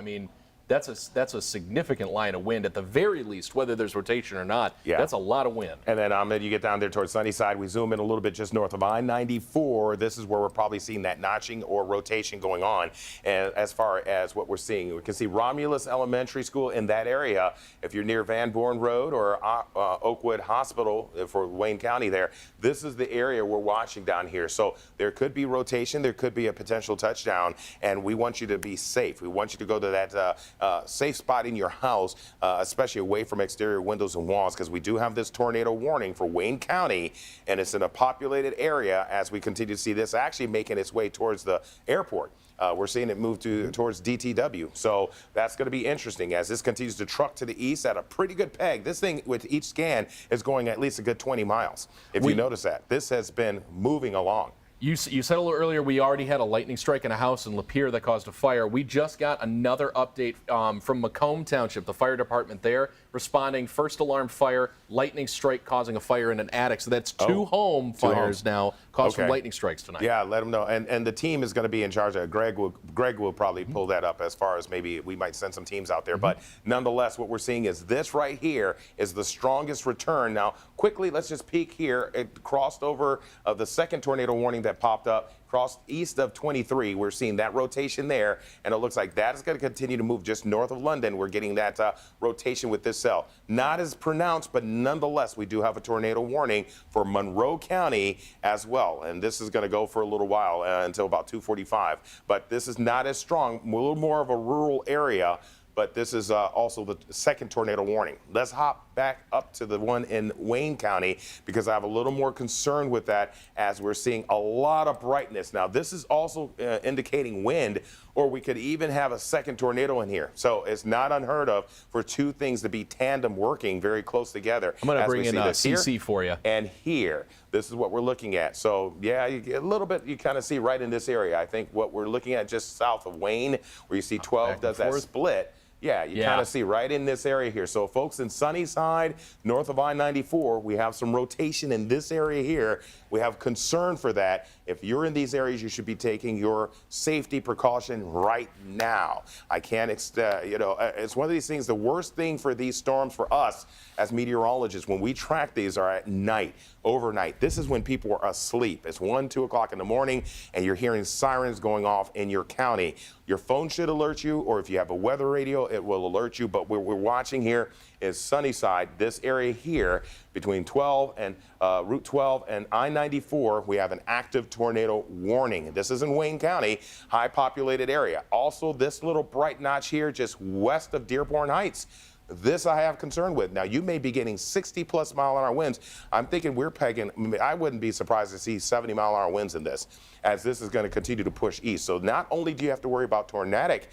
That's a significant line of wind at the very least, whether there's rotation or not. That's a lot of wind. And then you get down there towards Sunnyside. We zoom in a little bit just north of I-94. This is where we're probably seeing that notching or rotation going on. And as far as what we're seeing, we can see Romulus Elementary School in that area. If you're near Van Born Road or Oakwood Hospital for Wayne County there, this is the area we're watching down here. So there could be rotation. There could be a potential touchdown. And we want you to be safe. We want you to go to that safe spot in your house, especially away from exterior windows and walls, because we do have this tornado warning for Wayne County, and it's in a populated area as we continue to see this actually making its way towards the airport. We're seeing it move towards DTW. So that's going to be interesting as this continues to truck to the east at a pretty good peg. This thing with each scan is going at least a good 20 miles. If you notice that, this has been moving along. You said a little earlier we already had a lightning strike in a house in Lapeer that caused a fire. We just got another update from Macomb Township, the fire department there, responding, first alarm fire, lightning strike causing a fire in an attic. So that's two home fires now caused from lightning strikes tonight. Yeah, let them know. And the team is going to be in charge of it. Greg will probably pull that up as far as maybe we might send some teams out there. But nonetheless, what we're seeing is this right here is the strongest return. Now, quickly, let's just peek here. It crossed over the second tornado warning that popped up, crossed east of 23. We're seeing that rotation there, and it looks like that is going to continue to move just north of London. We're getting that rotation with this cell. Not as pronounced, but nonetheless, we do have a tornado warning for Monroe County as well, and this is going to go for a little while until about 2:45. But this is not as strong, a little more of a rural area. But this is also the second tornado warning. Let's hop back up to the one in Wayne County, because I have a little more concern with that as we're seeing a lot of brightness. Now, this is also indicating wind, or we could even have a second tornado in here. So it's not unheard of for two things to be tandem working very close together. I'm going to bring in CC for you. And here, this is what we're looking at. So, yeah, you get a little bit, you kind of see right in this area. I think what we're looking at just south of Wayne, where you see 12 does that split. Yeah, you kind of see right in this area here. So, folks, in Sunnyside, north of I-94, we have some rotation in this area here. We have concern for that. If you're in these areas, you should be taking your safety precaution right now. I can't, it's one of these things, the worst thing for these storms for us as meteorologists, when we track these, are at night, overnight. This is when people are asleep. It's 1, 2 o'clock in the morning, and you're hearing sirens going off in your county. Your phone should alert you, or if you have a weather radio, it will alert you. But what we're watching here is Sunnyside, this area here, between 12 and Route 12 and I-94, we have an active tornado warning. This is in Wayne County, high populated area. Also, this little bright notch here, just west of Dearborn Heights. This I have concern with. Now, you may be getting 60+ mile-an-hour winds. I'm thinking we're pegging, I wouldn't be surprised to see 70 mile-an-hour winds in this, as this is going to continue to push east. So not only do you have to worry about tornadic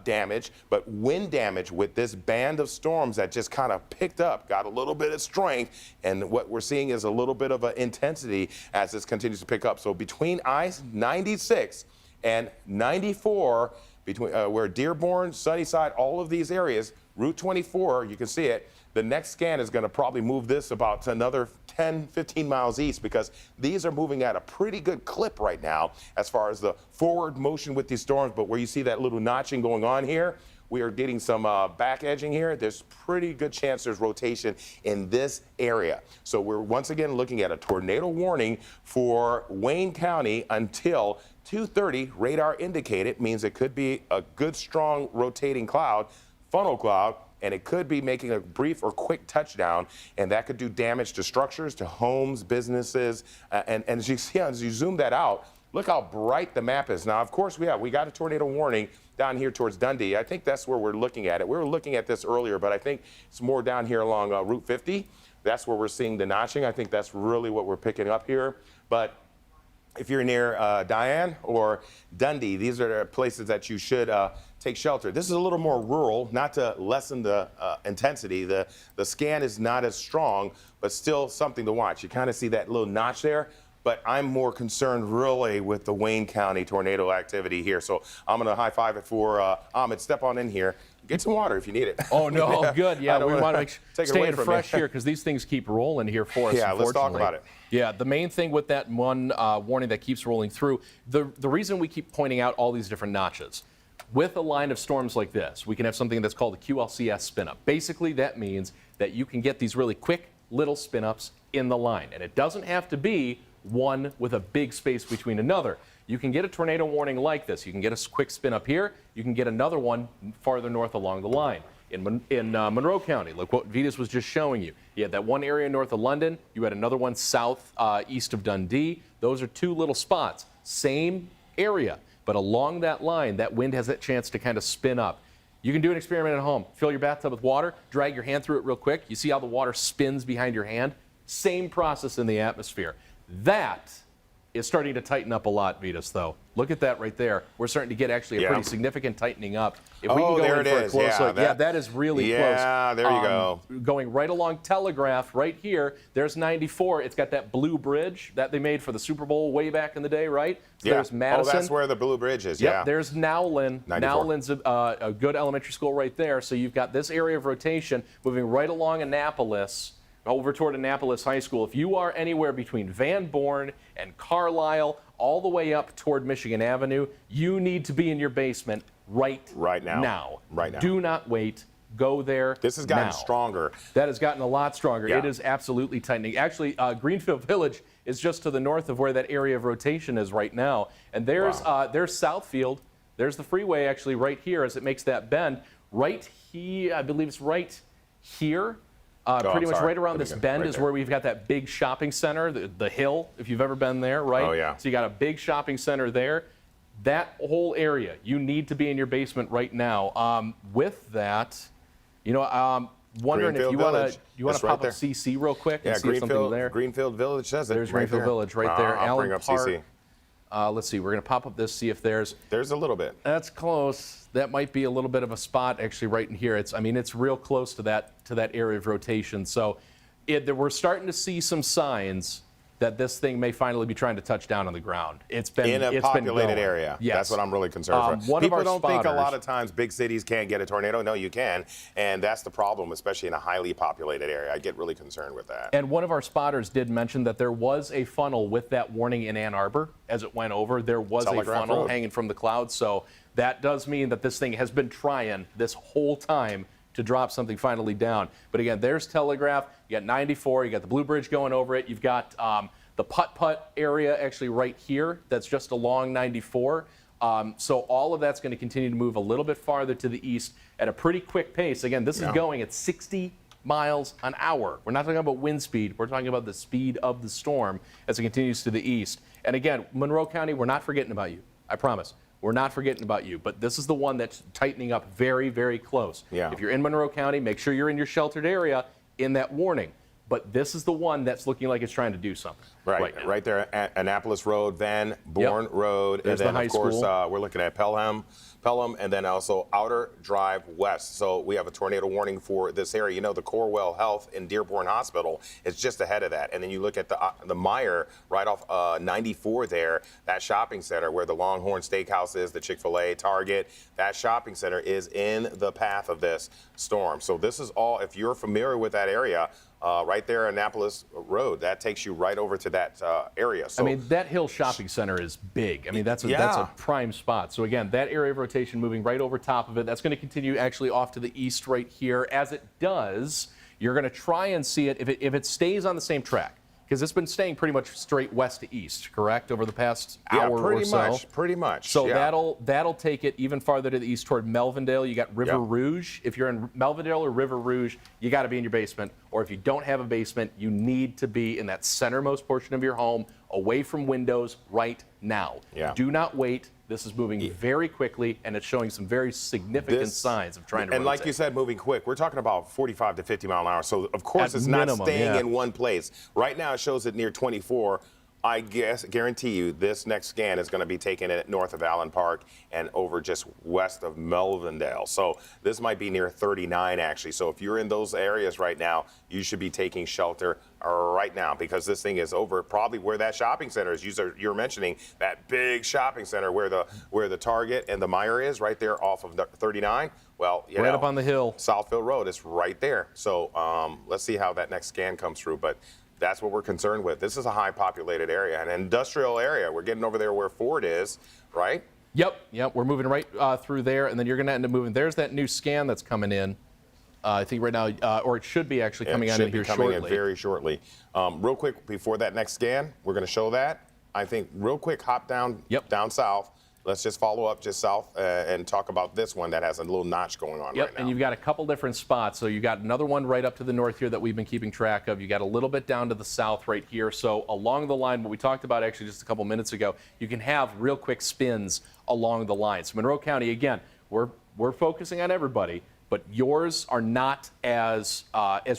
damage, but wind damage with this band of storms that just kind of picked up, got a little bit of strength, and what we're seeing is a little bit of an intensity as this continues to pick up. So between I-96 and 94, between where Dearborn, Sunnyside, all of these areas, Route 24, you can see it. The next scan is going to probably move this about another 10, 15 miles east, because these are moving at a pretty good clip right now as far as the forward motion with these storms. But where you see that little notching going on here, we are getting some back edging here. There's pretty good chance there's rotation in this area. So we're once again looking at a tornado warning for Wayne County until 2:30. Radar indicated means it could be a good, strong rotating cloud, funnel cloud, and it could be making a brief or quick touchdown, and that could do damage to structures, to homes, businesses, and as you see, as you zoom that out, look how bright the map is. Now, of course, we got a tornado warning down here towards Dundee. I think that's where we're looking at it. We were looking at this earlier, but I think it's more down here along Route 50. That's where we're seeing the notching. I think that's really what we're picking up here. But if you're near Diane or Dundee, these are the places that you should take shelter. This is a little more rural, not to lessen the intensity. The scan is not as strong, but still something to watch. You kind of see that little notch there, but I'm more concerned really with the Wayne County tornado activity here. So I'm going to high five it for Ahmed. Step on in here. Get some water if you need it. Oh, no, good. Yeah, we want to make sure staying fresh you. here, because these things keep rolling here for us, Yeah, let's talk about it. Yeah, the main thing with that one warning that keeps rolling through, the reason we keep pointing out all these different notches, with a line of storms like this, we can have something that's called a QLCS spin-up. Basically, that means that you can get these really quick little spin-ups in the line, and it doesn't have to be one with a big space between another. You can get a tornado warning like this. You can get a quick spin up here. You can get another one farther north along the line. In Monroe County, look what Vitas was just showing you. You had that one area north of London. You had another one south east of Dundee. Those are two little spots. Same area, but along that line, that wind has that chance to kind of spin up. You can do an experiment at home. Fill your bathtub with water, drag your hand through it real quick. You see how the water spins behind your hand? Same process in the atmosphere. That is starting to tighten up a lot, Vitas, though. Look at that right there. We're starting to get actually a pretty significant tightening up. If we can go in for a close look, that is really close. Yeah, there you go. Going right along Telegraph, right here, there's 94. It's got that blue bridge that they made for the Super Bowl way back in the day, right? So there's Madison. Oh, that's where the blue bridge is, yeah. There's Nowlin. 94. Nowlin's a good elementary school right there. So you've got this area of rotation moving right along Annapolis, over toward Annapolis High School. If you are anywhere between Van Born and Carlisle, all the way up toward Michigan Avenue, you need to be in your basement right now. Right now. Do not wait. Go there. This has gotten stronger. That has gotten a lot stronger. Yeah. It is absolutely tightening. Actually, Greenfield Village is just to the north of where that area of rotation is right now. And there's Southfield. There's the freeway actually right here as it makes that bend. Right here, I believe it's right here. Pretty much right around this bend is where we've got that big shopping center, the Hill, if you've ever been there, right? Oh, yeah. So you got a big shopping center there. That whole area, you need to be in your basement right now. With that, wondering if you want to pop up CC real quick and see if something there. Greenfield Village says it. There's Greenfield Village right there. I'll bring Allen up Park. CC. Let's see. We're going to pop up this, see if there's a little bit. That's close. That might be a little bit of a spot actually right in here. It's real close to that area of rotation. So we're starting to see some signs that this thing may finally be trying to touch down on the ground. It's been in a it's populated been going. area. Yes. That's what I'm really concerned for. One of People our don't think a lot spotters- of times big cities can't get a tornado. No, you can. And that's the problem, especially in a highly populated area. I get really concerned with that. And one of our spotters did mention that there was a funnel with that warning in Ann Arbor as it went over. There was Telegraph a funnel Road. hanging from the clouds. So that does mean that this thing has been trying this whole time to drop something finally down. But again, there's Telegraph. You got 94. You got the Blue Bridge going over it. You've got the putt-putt area actually right here. That's just along 94. So all of that's going to continue to move a little bit farther to the east at a pretty quick pace. Again, this is going at 60 miles an hour. We're not talking about wind speed. We're talking about the speed of the storm as it continues to the east. And again, Monroe County, we're not forgetting about you. I promise. We're not forgetting about you. But this is the one that's tightening up very, very close. Yeah. If you're in Monroe County, make sure you're in your sheltered area in that warning. But this is the one that's looking like it's trying to do something. Right there at Annapolis Road, Van Born Road, There's and then the high of course school. we're looking at Pelham, and then also Outer Drive West. So we have a tornado warning for this area. You know, the Corewell Health in Dearborn Hospital is just ahead of that. And then you look at the Meyer right off 94 there, that shopping center where the Longhorn Steakhouse is, the Chick-fil-A, Target. That shopping center is in the path of this storm. So this is all, if you're familiar with that area, right there, Annapolis Road, that takes you right over to that area. So, I mean, that Hill Shopping Center is big. I mean, that's a prime spot. So again, that area of rotation moving right over top of it. That's going to continue actually off to the east right here. As it does, you're going to try and see it if it stays on the same track. Because it's been staying pretty much straight west to east, correct, over the past hour or so? Pretty much. So that'll take it even farther to the east toward Melvindale. You got River Rouge. If you're in Melvindale or River Rouge, you got to be in your basement. Or if you don't have a basement, you need to be in that centermost portion of your home, away from windows right now. Do not wait. This is moving very quickly, and it's showing some very significant signs of trying to And rotate. like you said, moving quick. We're talking about 45 to 50 mile an hour. So, of course, At it's minimum, not staying yeah. in one place. Right now, it shows it near 24. I guarantee you this next scan is going to be taken at north of Allen Park and over just west of Melvindale. So this might be near 39, actually. So if you're in those areas right now, you should be taking shelter right now because this thing is over probably where that shopping center is. You're mentioning that big shopping center where the Target and the Meyer is right there off of 39. Well, right up on the hill. Southfield Road is right there. So let's see how that next scan comes through. But that's what we're concerned with. This is a high populated area, an industrial area. We're getting over there where Ford is, right? Yep. We're moving right through there, and then you're going to end up moving. There's that new scan that's coming in. I think right now, or it should be actually coming on in here shortly. Coming in very shortly. Real quick, before that next scan, we're going to show that. I think real quick, hop down south. Let's just follow up just south and talk about this one that has a little notch going on right now. And you've got a couple different spots. So you got another one right up to the north here that we've been keeping track of. You got a little bit down to the south right here. So along the line, what we talked about actually just a couple minutes ago, you can have real quick spins along the line. So Monroe County, again, we're focusing on everybody, but yours are not as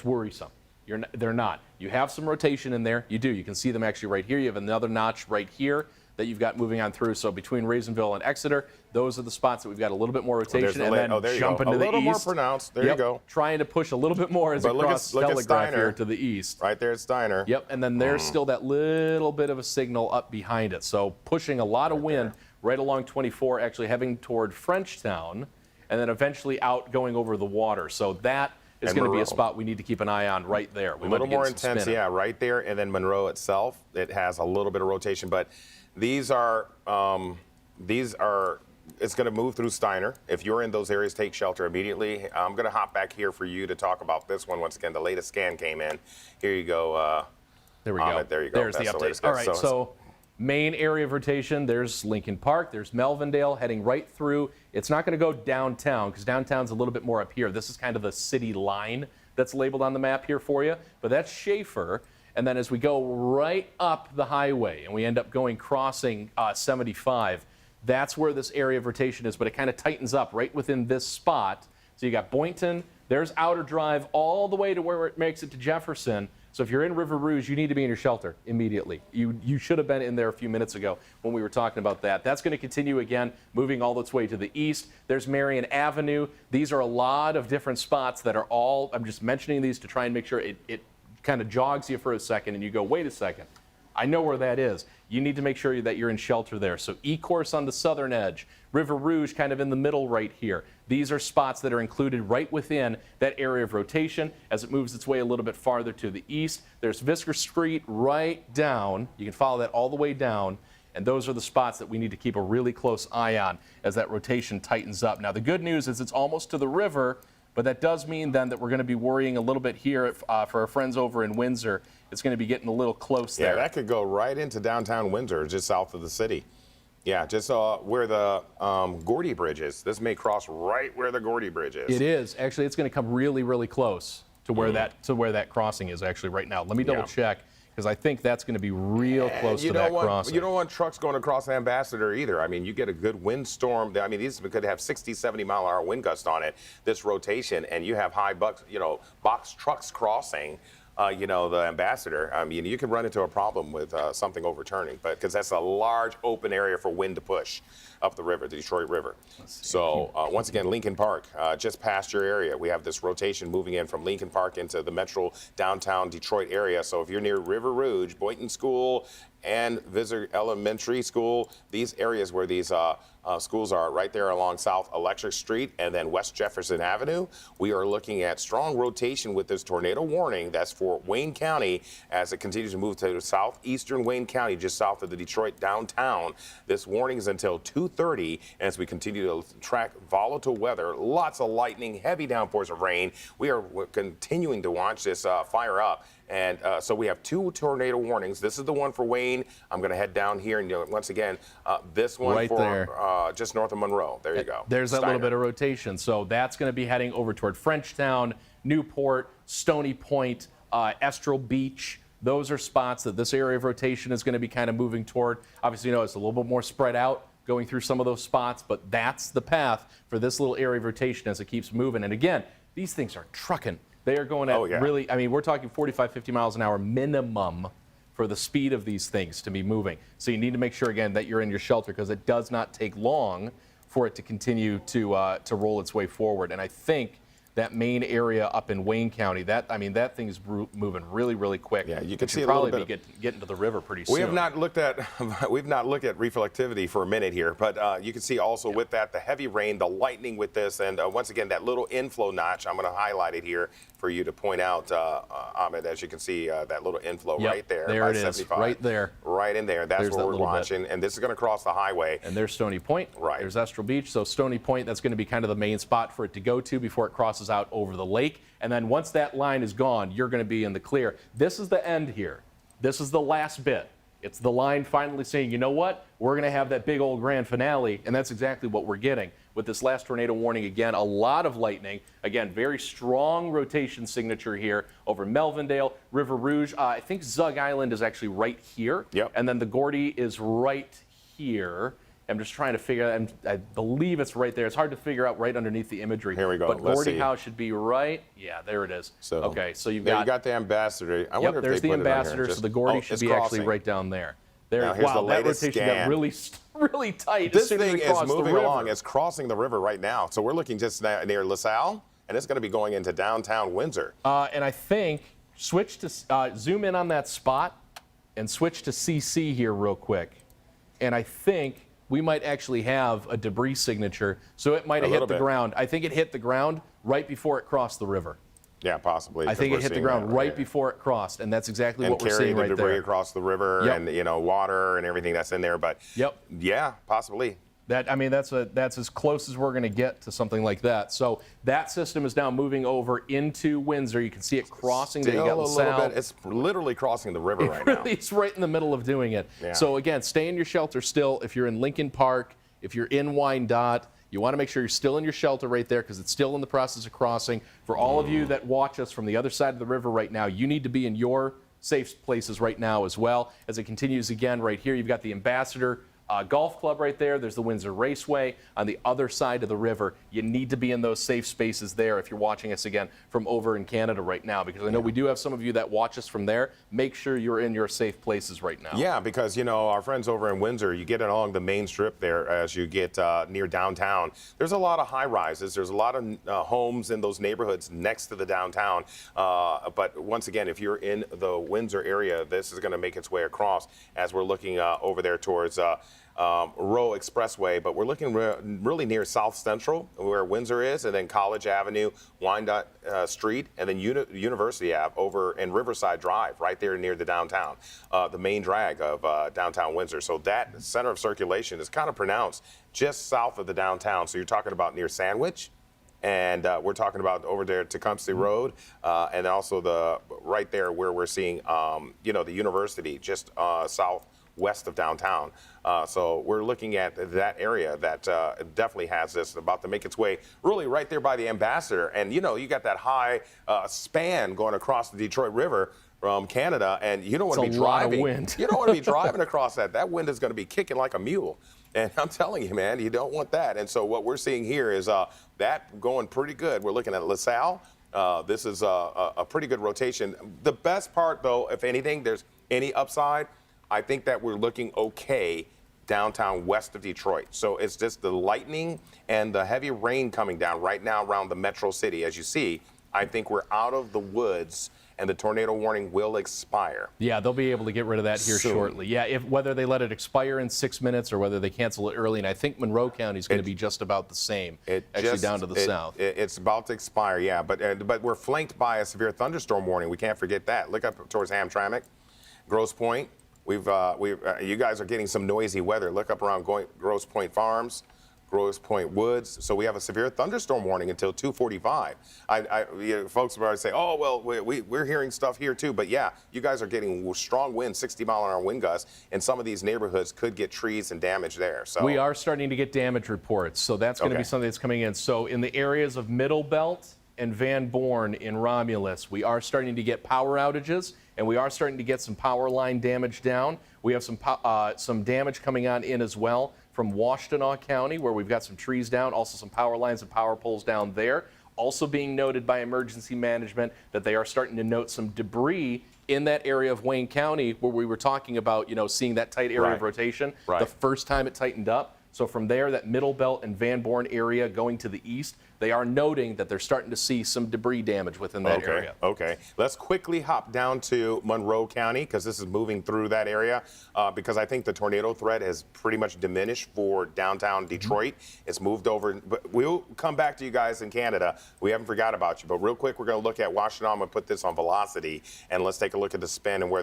worrisome. They're not. You have some rotation in there. You do. You can see them actually right here. You have another notch right here that you've got moving on through. So between Raisonville and Exeter, those are the spots that we've got a little bit more rotation and then jump into the east. A little more pronounced. There you go. Trying to push a little bit more as it crosses Telegraph here to the east. Right there at Steiner. Yep, and then there's still that little bit of a signal up behind it. So pushing a lot of wind right along 24, actually heading toward Frenchtown, and then eventually out going over the water. So that is going to be a spot we need to keep an eye on right there. A little more intense, right there. And then Monroe itself, it has a little bit of rotation, but these are it's going to move through Steiner. If you're in those areas, take shelter immediately. I'm going to hop back here for you to talk about this one. Once again, the latest scan came in. Here you go. There we go. There you go. There's the update. All right, so main area of rotation, there's Lincoln Park, there's Melvindale heading right through. It's not going to go downtown because downtown's a little bit more up here. This is kind of the city line that's labeled on the map here for you, but that's Schaefer. And then as we go right up the highway and we end up crossing 75, that's where this area of rotation is, but it kind of tightens up right within this spot. So you got Boynton, there's Outer Drive all the way to where it makes it to Jefferson. So if you're in River Rouge, you need to be in your shelter immediately. You should have been in there a few minutes ago when we were talking about that. That's going to continue again, moving all its way to the east. There's Marion Avenue. These are a lot of different spots that are all, I'm just mentioning these to try and make sure it kind of jogs you for a second and you go, wait a second, I know where that is. You need to make sure that you're in shelter there. So E-course on the southern edge, River Rouge kind of in the middle right here. These are spots that are included right within that area of rotation. As it moves its way a little bit farther to the east, there's Visker Street right down. You can follow that all the way down. And those are the spots that we need to keep a really close eye on as that rotation tightens up. Now, the good news is it's almost to the river, but that does mean then that we're going to be worrying a little bit here for our friends over in Windsor. It's going to be getting a little close there. Yeah, that could go right into downtown Windsor, just south of the city. Yeah, just where the Gordy Bridge is. This may cross right where the Gordy Bridge is. It is. Actually, it's going to come really, really close to where that crossing is actually right now. Let me double check, because I think that's going to be real close to that crossing. You don't want trucks going across Ambassador either. I mean, you get a good windstorm. I mean, these could have 60, 70-mile-an-hour wind gust on it, this rotation, and you have high box trucks crossing, the Ambassador. I mean, you can run into a problem with something overturning, because that's a large open area for wind to push up the river, the Detroit River. So once again, Lincoln Park, just past your area. We have this rotation moving in from Lincoln Park into the metro downtown Detroit area. So if you're near River Rouge, Boynton School, and Visor Elementary School, these areas where these schools are right there along South Electric Street and then West Jefferson Avenue, we are looking at strong rotation with this tornado warning. That's for Wayne County as it continues to move to southeastern Wayne County, just south of the Detroit downtown. This warning is until 2:30 as we continue to track volatile weather, lots of lightning, heavy downpours of rain. We're continuing to watch this fire up. And so we have 2 tornado warnings. This is the one for Wayne. I'm going to head down here, and once again, this one right for there. Just north of Monroe. There you go. There's that Steiner. little bit of rotation. So that's going to be heading over toward Frenchtown, Newport, Stony Point, Estral Beach. Those are spots that this area of rotation is going to be kind of moving toward. Obviously, it's a little bit more spread out going through some of those spots, but that's the path for this little area of rotation as it keeps moving. And again, these things are trucking. They are going at really, I mean, we're talking 45, 50 miles an hour minimum for the speed of these things to be moving. So you need to make sure, again, that you're in your shelter, because it does not take long for it to continue to roll its way forward. And I think that main area up in Wayne County, that thing's moving really, really quick. Yeah, you can see should a little probably bit be getting to the river pretty soon. We have not looked at reflectivity for a minute here, but you can see also with that the heavy rain, the lightning with this, and once again that little inflow notch. I'm going to highlight it here for you to point out, Ahmed. As you can see, that little inflow right there. There it is, right there, right in there. That's where we're watching, and this is going to cross the highway. And there's Stony Point. Right. There's Estral Beach. So Stony Point, that's going to be kind of the main spot for it to go to before it crosses out over the lake. And then once that line is gone, you're going to be in the clear. This is the end here. This is the last bit. It's the line finally saying, you know what? We're going to have that big old grand finale, and that's exactly what we're getting. With this last tornado warning, again, a lot of lightning. Again, very strong rotation signature here over Melvindale, River Rouge. I think Zug Island is actually right here. Yep. And then the Gordy is right here. I'm just trying to figure out, I believe it's right there. It's hard to figure out right underneath the imagery. Here we go. But Let's Gordy see. House should be right. Yeah, there it is. So, okay, so you got the Ambassador. I wonder if there's they the put it on here. Ambassador, so the Gordy should be actually right down there. Now, here's the latest that rotation scan. got really tight. This as soon as thing it is crossed moving the river. along. It's crossing the river right now. So we're looking just near LaSalle, and it's going to be going into downtown Windsor. And I think switch to zoom in on that spot and switch to CC here real quick. And I think we might actually have a debris signature. So it might have hit the ground. I think it hit the ground right before it crossed the river. Yeah, possibly. I think it hit the ground right before it crossed, and that's exactly what we're seeing right there. And carry the debris across the river, Yep. and water and everything that's in there. But yeah, possibly. That's as close as we're going to get to something like that. So that system is now moving over into Windsor. You can see it crossing. Still there. You got a LaSalle. little bit. It's literally crossing the river right now. It's right in the middle of doing it. Yeah. So again, stay in your shelter still. If you're in Lincoln Park, if you're in Wyandotte, you want to make sure you're still in your shelter right there, because it's still in the process of crossing. For all of you that watch us from the other side of the river right now, you need to be in your safe places right now as well. As it continues again right here, you've got the Ambassador golf club right there. There's the Windsor Raceway on the other side of the river. You need to be in those safe spaces there if you're watching us again from over in Canada right now, because I know we do have some of you that watch us from there. Make sure you're in your safe places right now. Yeah, because, you know, our friends over in Windsor, you get along the main strip there as you get near downtown. There's a lot of high rises. There's a lot of homes in those neighborhoods next to the downtown. But once again, if you're in the Windsor area, this is going to make its way across as we're looking over there towards Row Expressway, but we're looking really near South Central, where Windsor is, and then College Avenue, Wyandotte Street, and then University Ave over in Riverside Drive, right there near the downtown, the main drag of downtown Windsor. So that center of circulation is kind of pronounced just south of the downtown. So you're talking about near Sandwich, and we're talking about over there Tecumseh Road, and also the right there where we're seeing, you know, the university just southwest of downtown. So we're looking at that area that definitely has this about to make its way really right there by the Ambassador. And, you know, you got that high span going across the Detroit River from Canada, and you don't want to be driving. You don't want to be driving across that. That wind is going to be kicking like a mule. And I'm telling you, man, you don't want that. And so what we're seeing here is that going pretty good. We're looking at LaSalle. This is a pretty good rotation. The best part, though, if anything, there's any upside, I think that we're looking okay downtown west of Detroit. So it's just the lightning and the heavy rain coming down right now around the metro city. As you see, I think we're out of the woods and the tornado warning will expire. Yeah, they'll be able to get rid of that here soon. shortly. Yeah, whether they let it expire in 6 minutes or whether they cancel it early, and I think Monroe County is going to be just about the same, actually down to the south. It's about to expire, yeah, but we're flanked by a severe thunderstorm warning. We can't forget that. Look up towards Hamtramck, Grosse Pointe. You guys are getting some noisy weather. Look up around Grosse Pointe Farms, Grosse Pointe Woods. So we have a severe thunderstorm warning until 2:45. Folks will always say, oh, well, we're hearing stuff here too. But yeah, you guys are getting strong winds, 60-mile-an-hour wind gusts, and some of these neighborhoods could get trees and damage there. So we are starting to get damage reports. So that's going to be something that's coming in. So in the areas of Middle Belt and Van Born in Romulus, we are starting to get power outages, and we are starting to get some power line damage down. We have some damage coming on in as well from Washtenaw County, where we've got some trees down, also some power lines and power poles down there. Also being noted by emergency management that they are starting to note some debris in that area of Wayne County where we were talking about, seeing that tight area of rotation the first time it tightened up. So from there, that Middle Belt and Van Born area going to the east, they are noting that they're starting to see some debris damage within that area. Okay. Let's quickly hop down to Monroe County because this is moving through that area because I think the tornado threat has pretty much diminished for downtown Detroit. It's moved over. But we'll come back to you guys in Canada. We haven't forgot about you. But real quick, we're going to look at Washtenaw. I'm going to put this on velocity, and let's take a look at the spin and where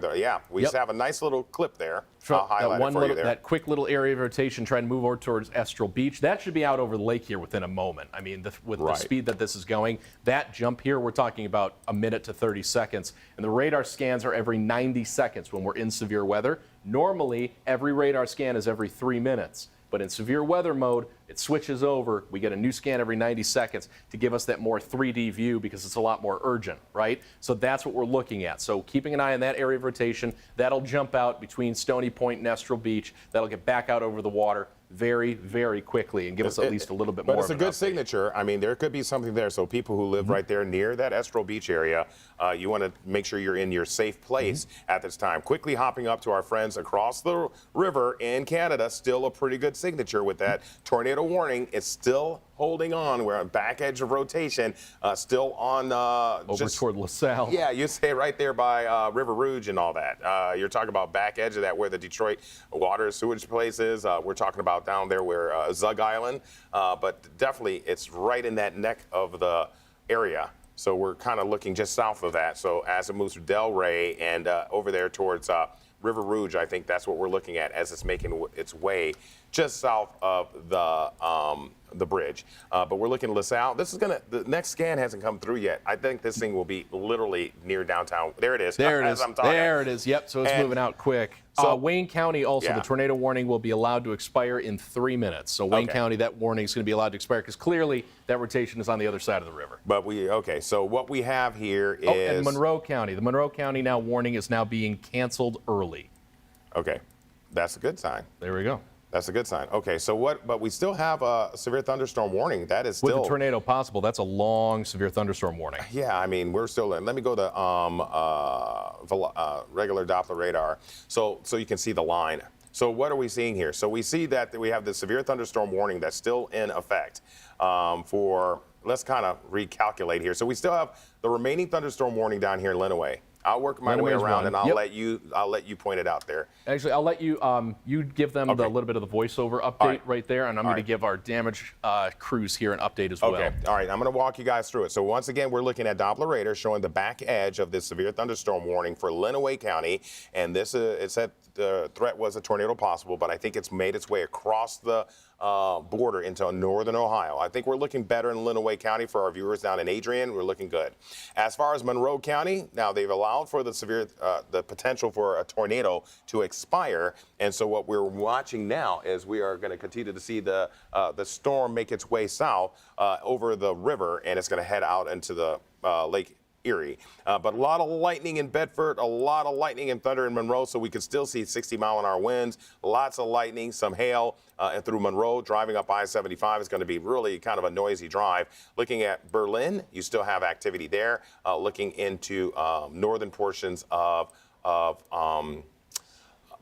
we just have a nice little clip there. I'll highlight it for you there. That quick little area of rotation trying to move over towards Estral Beach. That should be out over the lake here within a moment. I mean, with the speed that this is going, that jump here, we're talking about a minute to 30 seconds. And the radar scans are every 90 seconds when we're in severe weather. Normally, every radar scan is every 3 minutes. But in severe weather mode, it switches over. We get a new scan every 90 seconds to give us that more 3D view because it's a lot more urgent, right? So that's what we're looking at. So keeping an eye on that area of rotation, that'll jump out between Stony Point and Estral Beach. That'll get back out over the water very, very quickly and give us at least a little bit more. But it's a good signature. I mean, there could be something there. So people who live right there near that Estral Beach area, you want to make sure you're in your safe place at this time. Quickly hopping up to our friends across the river in Canada, still a pretty good signature with that tornado warning. It's still holding on. We're on back edge of rotation, still on over toward LaSalle. Yeah, you say right there by River Rouge and all that. You're talking about back edge of that where the Detroit water sewage place is. We're talking about down there where Zug Island, but definitely it's right in that neck of the area. So we're kind of looking just south of that. So as it moves through Delray and over there towards River Rouge, I think that's what we're looking at as it's making its way just south of the bridge. But we're looking at LaSalle. The next scan hasn't come through yet. I think this thing will be literally near downtown. There it is. There it as is. I'm talking. There it is. Yep. So it's moving out quick. So Wayne County also, the tornado warning will be allowed to expire in 3 minutes. So Wayne County, that warning is going to be allowed to expire because clearly that rotation is on the other side of the river. But so what we have here is. And Monroe County. The Monroe County warning is now being canceled early. Okay. That's a good sign. There we go. That's a good sign. Okay, so what? But we still have a severe thunderstorm warning. That is With still a tornado possible, that's a long severe thunderstorm warning. Yeah, I mean, we're still in. Let me go to regular Doppler radar, so you can see the line. So what are we seeing here? So we see that we have the severe thunderstorm warning that's still in effect for. Let's kind of recalculate here. So we still have the remaining thunderstorm warning down here in Lenawee. I'll work my way around, and I'll let you point it out there. Actually, I'll let you you give them the little bit of the voiceover update right there, and I'm going to give our damage crews here an update as well. Okay, all right, I'm going to walk you guys through it. So once again, we're looking at Doppler radar showing the back edge of this severe thunderstorm warning for Lenawee County, and this it said the threat was a tornado possible, but I think it's made its way across the border into northern Ohio. I think we're looking better in Lenawee County for our viewers down in Adrian. We're looking good. As far as Monroe County, now they've allowed for the potential for a tornado to expire, and so what we're watching now is we are going to continue to see the storm make its way south over the river, and it's going to head out into the Lake Erie. But a lot of lightning in Bedford, a lot of lightning and thunder in Monroe, so we can still see 60-mile-an-hour winds, lots of lightning, some hail, and through Monroe, driving up I-75 is going to be really kind of a noisy drive. Looking at Berlin, you still have activity there. Looking into northern portions of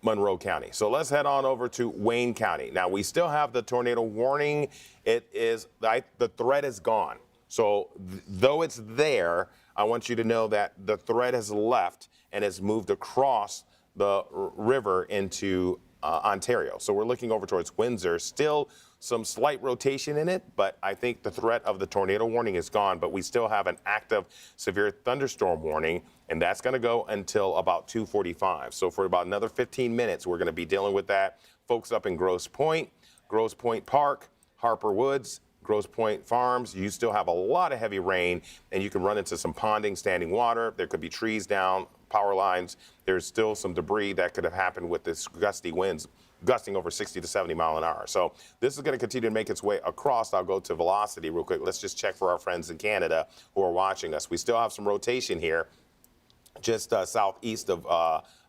Monroe County. So let's head on over to Wayne County. Now, we still have the tornado warning. It is, the threat is gone. So though it's there, I want you to know that the threat has left and has moved across the river into Ontario. So we're looking over towards Windsor. Still some slight rotation in it, but I think the threat of the tornado warning is gone, but we still have an active severe thunderstorm warning, and that's going to go until about 2:45. So for about another 15 minutes, we're going to be dealing with that. Folks up in Grosse Pointe Park, Harper Woods, Grosse Pointe Farms, you still have a lot of heavy rain, and you can run into some ponding, standing water. There could be trees down, power lines. There's still some debris that could have happened with this gusty winds, gusting over 60 to 70 mile an hour. So this is going to continue to make its way across. I'll go to velocity real quick. Let's just check for our friends in Canada who are watching us. We still have some rotation here, just southeast of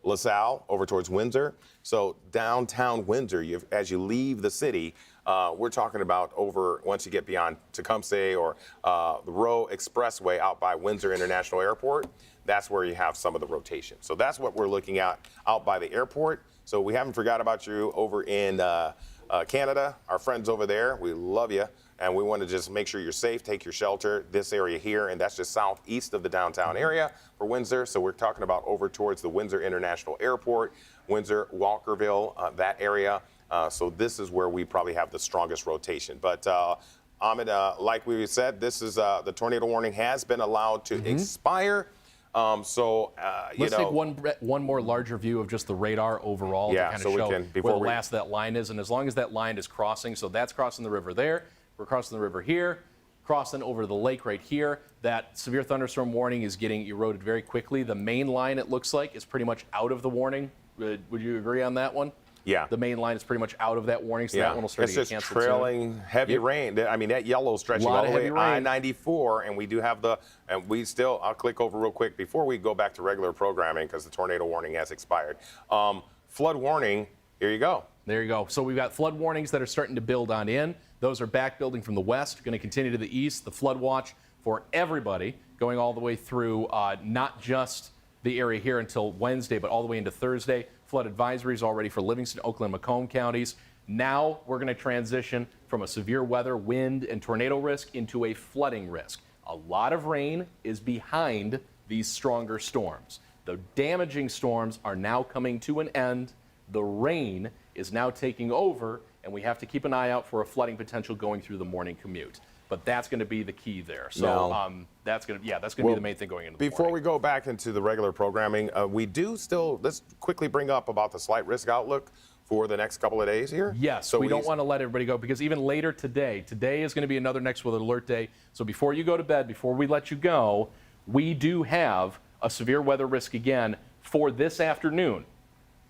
LaSalle over towards Windsor. So downtown Windsor, as you leave the city, we're talking about over, once you get beyond Tecumseh or the Roe Expressway out by Windsor International Airport, that's where you have some of the rotation. So that's what we're looking at out by the airport. So we haven't forgot about you over in Canada, our friends over there. We love you, and we want to just make sure you're safe, take your shelter. This area here, and that's just southeast of the downtown area for Windsor. So we're talking about over towards the Windsor International Airport, Windsor, Walkerville, that area. So this is where we probably have the strongest rotation. But Ahmed, like we said, this is the tornado warning has been allowed to expire. Let's take one more larger view of just the radar overall to kind of show where the last of that line is. And as long as that line is crossing, so that's crossing the river there, we're crossing the river here, crossing over the lake right here, that severe thunderstorm warning is getting eroded very quickly. The main line, it looks like, is pretty much out of the warning. Would you agree on that one? Yeah. The main line is pretty much out of that warning, so that one will start to get canceled soon. It's just trailing heavy rain. I mean, that yellow stretching all the way I-94, and we do have and we still, I'll click over real quick before we go back to regular programming because the tornado warning has expired. Flood warning, here you go. There you go. So we've got flood warnings that are starting to build on in. Those are back building from the west, going to continue to the east. The flood watch for everybody going all the way through not just the area here until Wednesday, but all the way into Thursday. Flood advisories already for Livingston, Oakland, Macomb counties. Now we're going to transition from a severe weather, wind, and tornado risk into a flooding risk. A lot of rain is behind these stronger storms. The damaging storms are now coming to an end. The rain is now taking over, and we have to keep an eye out for a flooding potential going through the morning commute. But that's going to be the key there. So that's going to be the main thing going into the Before morning. we go back into the regular programming, we do still, let's quickly bring up about the slight risk outlook for the next couple of days here. Yes, so we don't want to let everybody go because even later today is going to be another next weather alert day. So before you go to bed, before we let you go, we do have a severe weather risk again for this afternoon.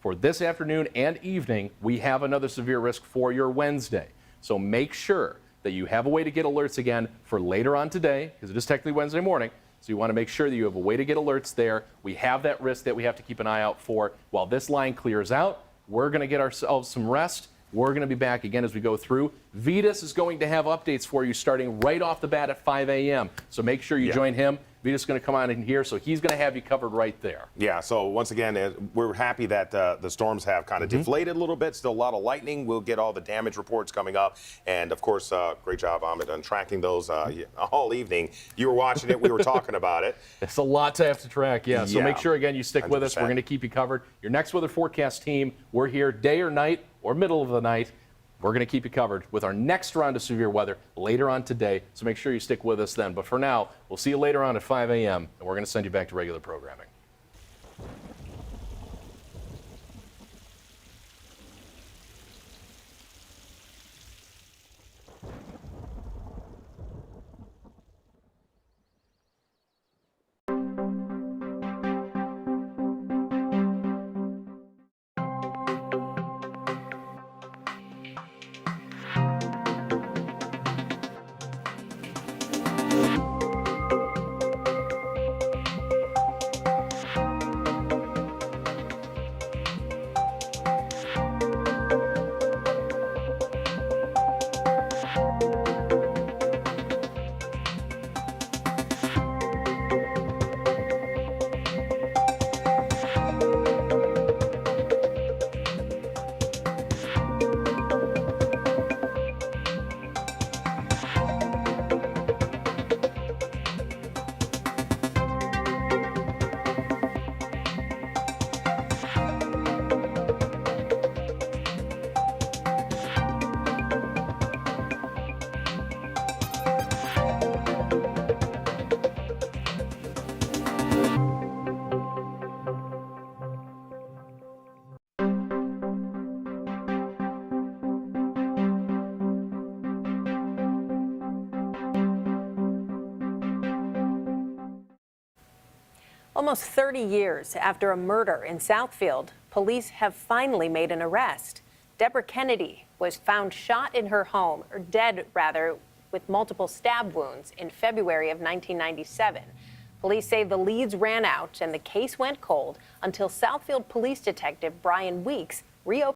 For this afternoon and evening, we have another severe risk for your Wednesday. So make sure that you have a way to get alerts again for later on today, because it is technically Wednesday morning, so you want to make sure that you have a way to get alerts there. We have that risk that we have to keep an eye out for. While this line clears out, we're going to get ourselves some rest, We're going to be back again as we go through. Vitas is going to have updates for you starting right off the bat at 5 a.m. So make sure you join him. Vitas is going to come on in here, so he's going to have you covered right there. Yeah, so once again, we're happy that the storms have kind of deflated a little bit. Still a lot of lightning. We'll get all the damage reports coming up. And, of course, great job, Ahmed, on tracking those all evening. You were watching it. We were talking about it. It's a lot to have to track, yeah. So make sure, again, you stick with us. 100%. We're going to keep you covered. Your next weather forecast team, we're here day or night or middle of the night. We're going to keep you covered with our next round of severe weather later on today, so make sure you stick with us then. But for now, we'll see you later on at 5 a.m., and we're going to send you back to regular programming. Almost 30 years after a murder in Southfield, police have finally made an arrest. Deborah Kennedy was found shot in her home, or dead rather, with multiple stab wounds in February of 1997. Police say the leads ran out and the case went cold until Southfield Police Detective Brian Weeks reopened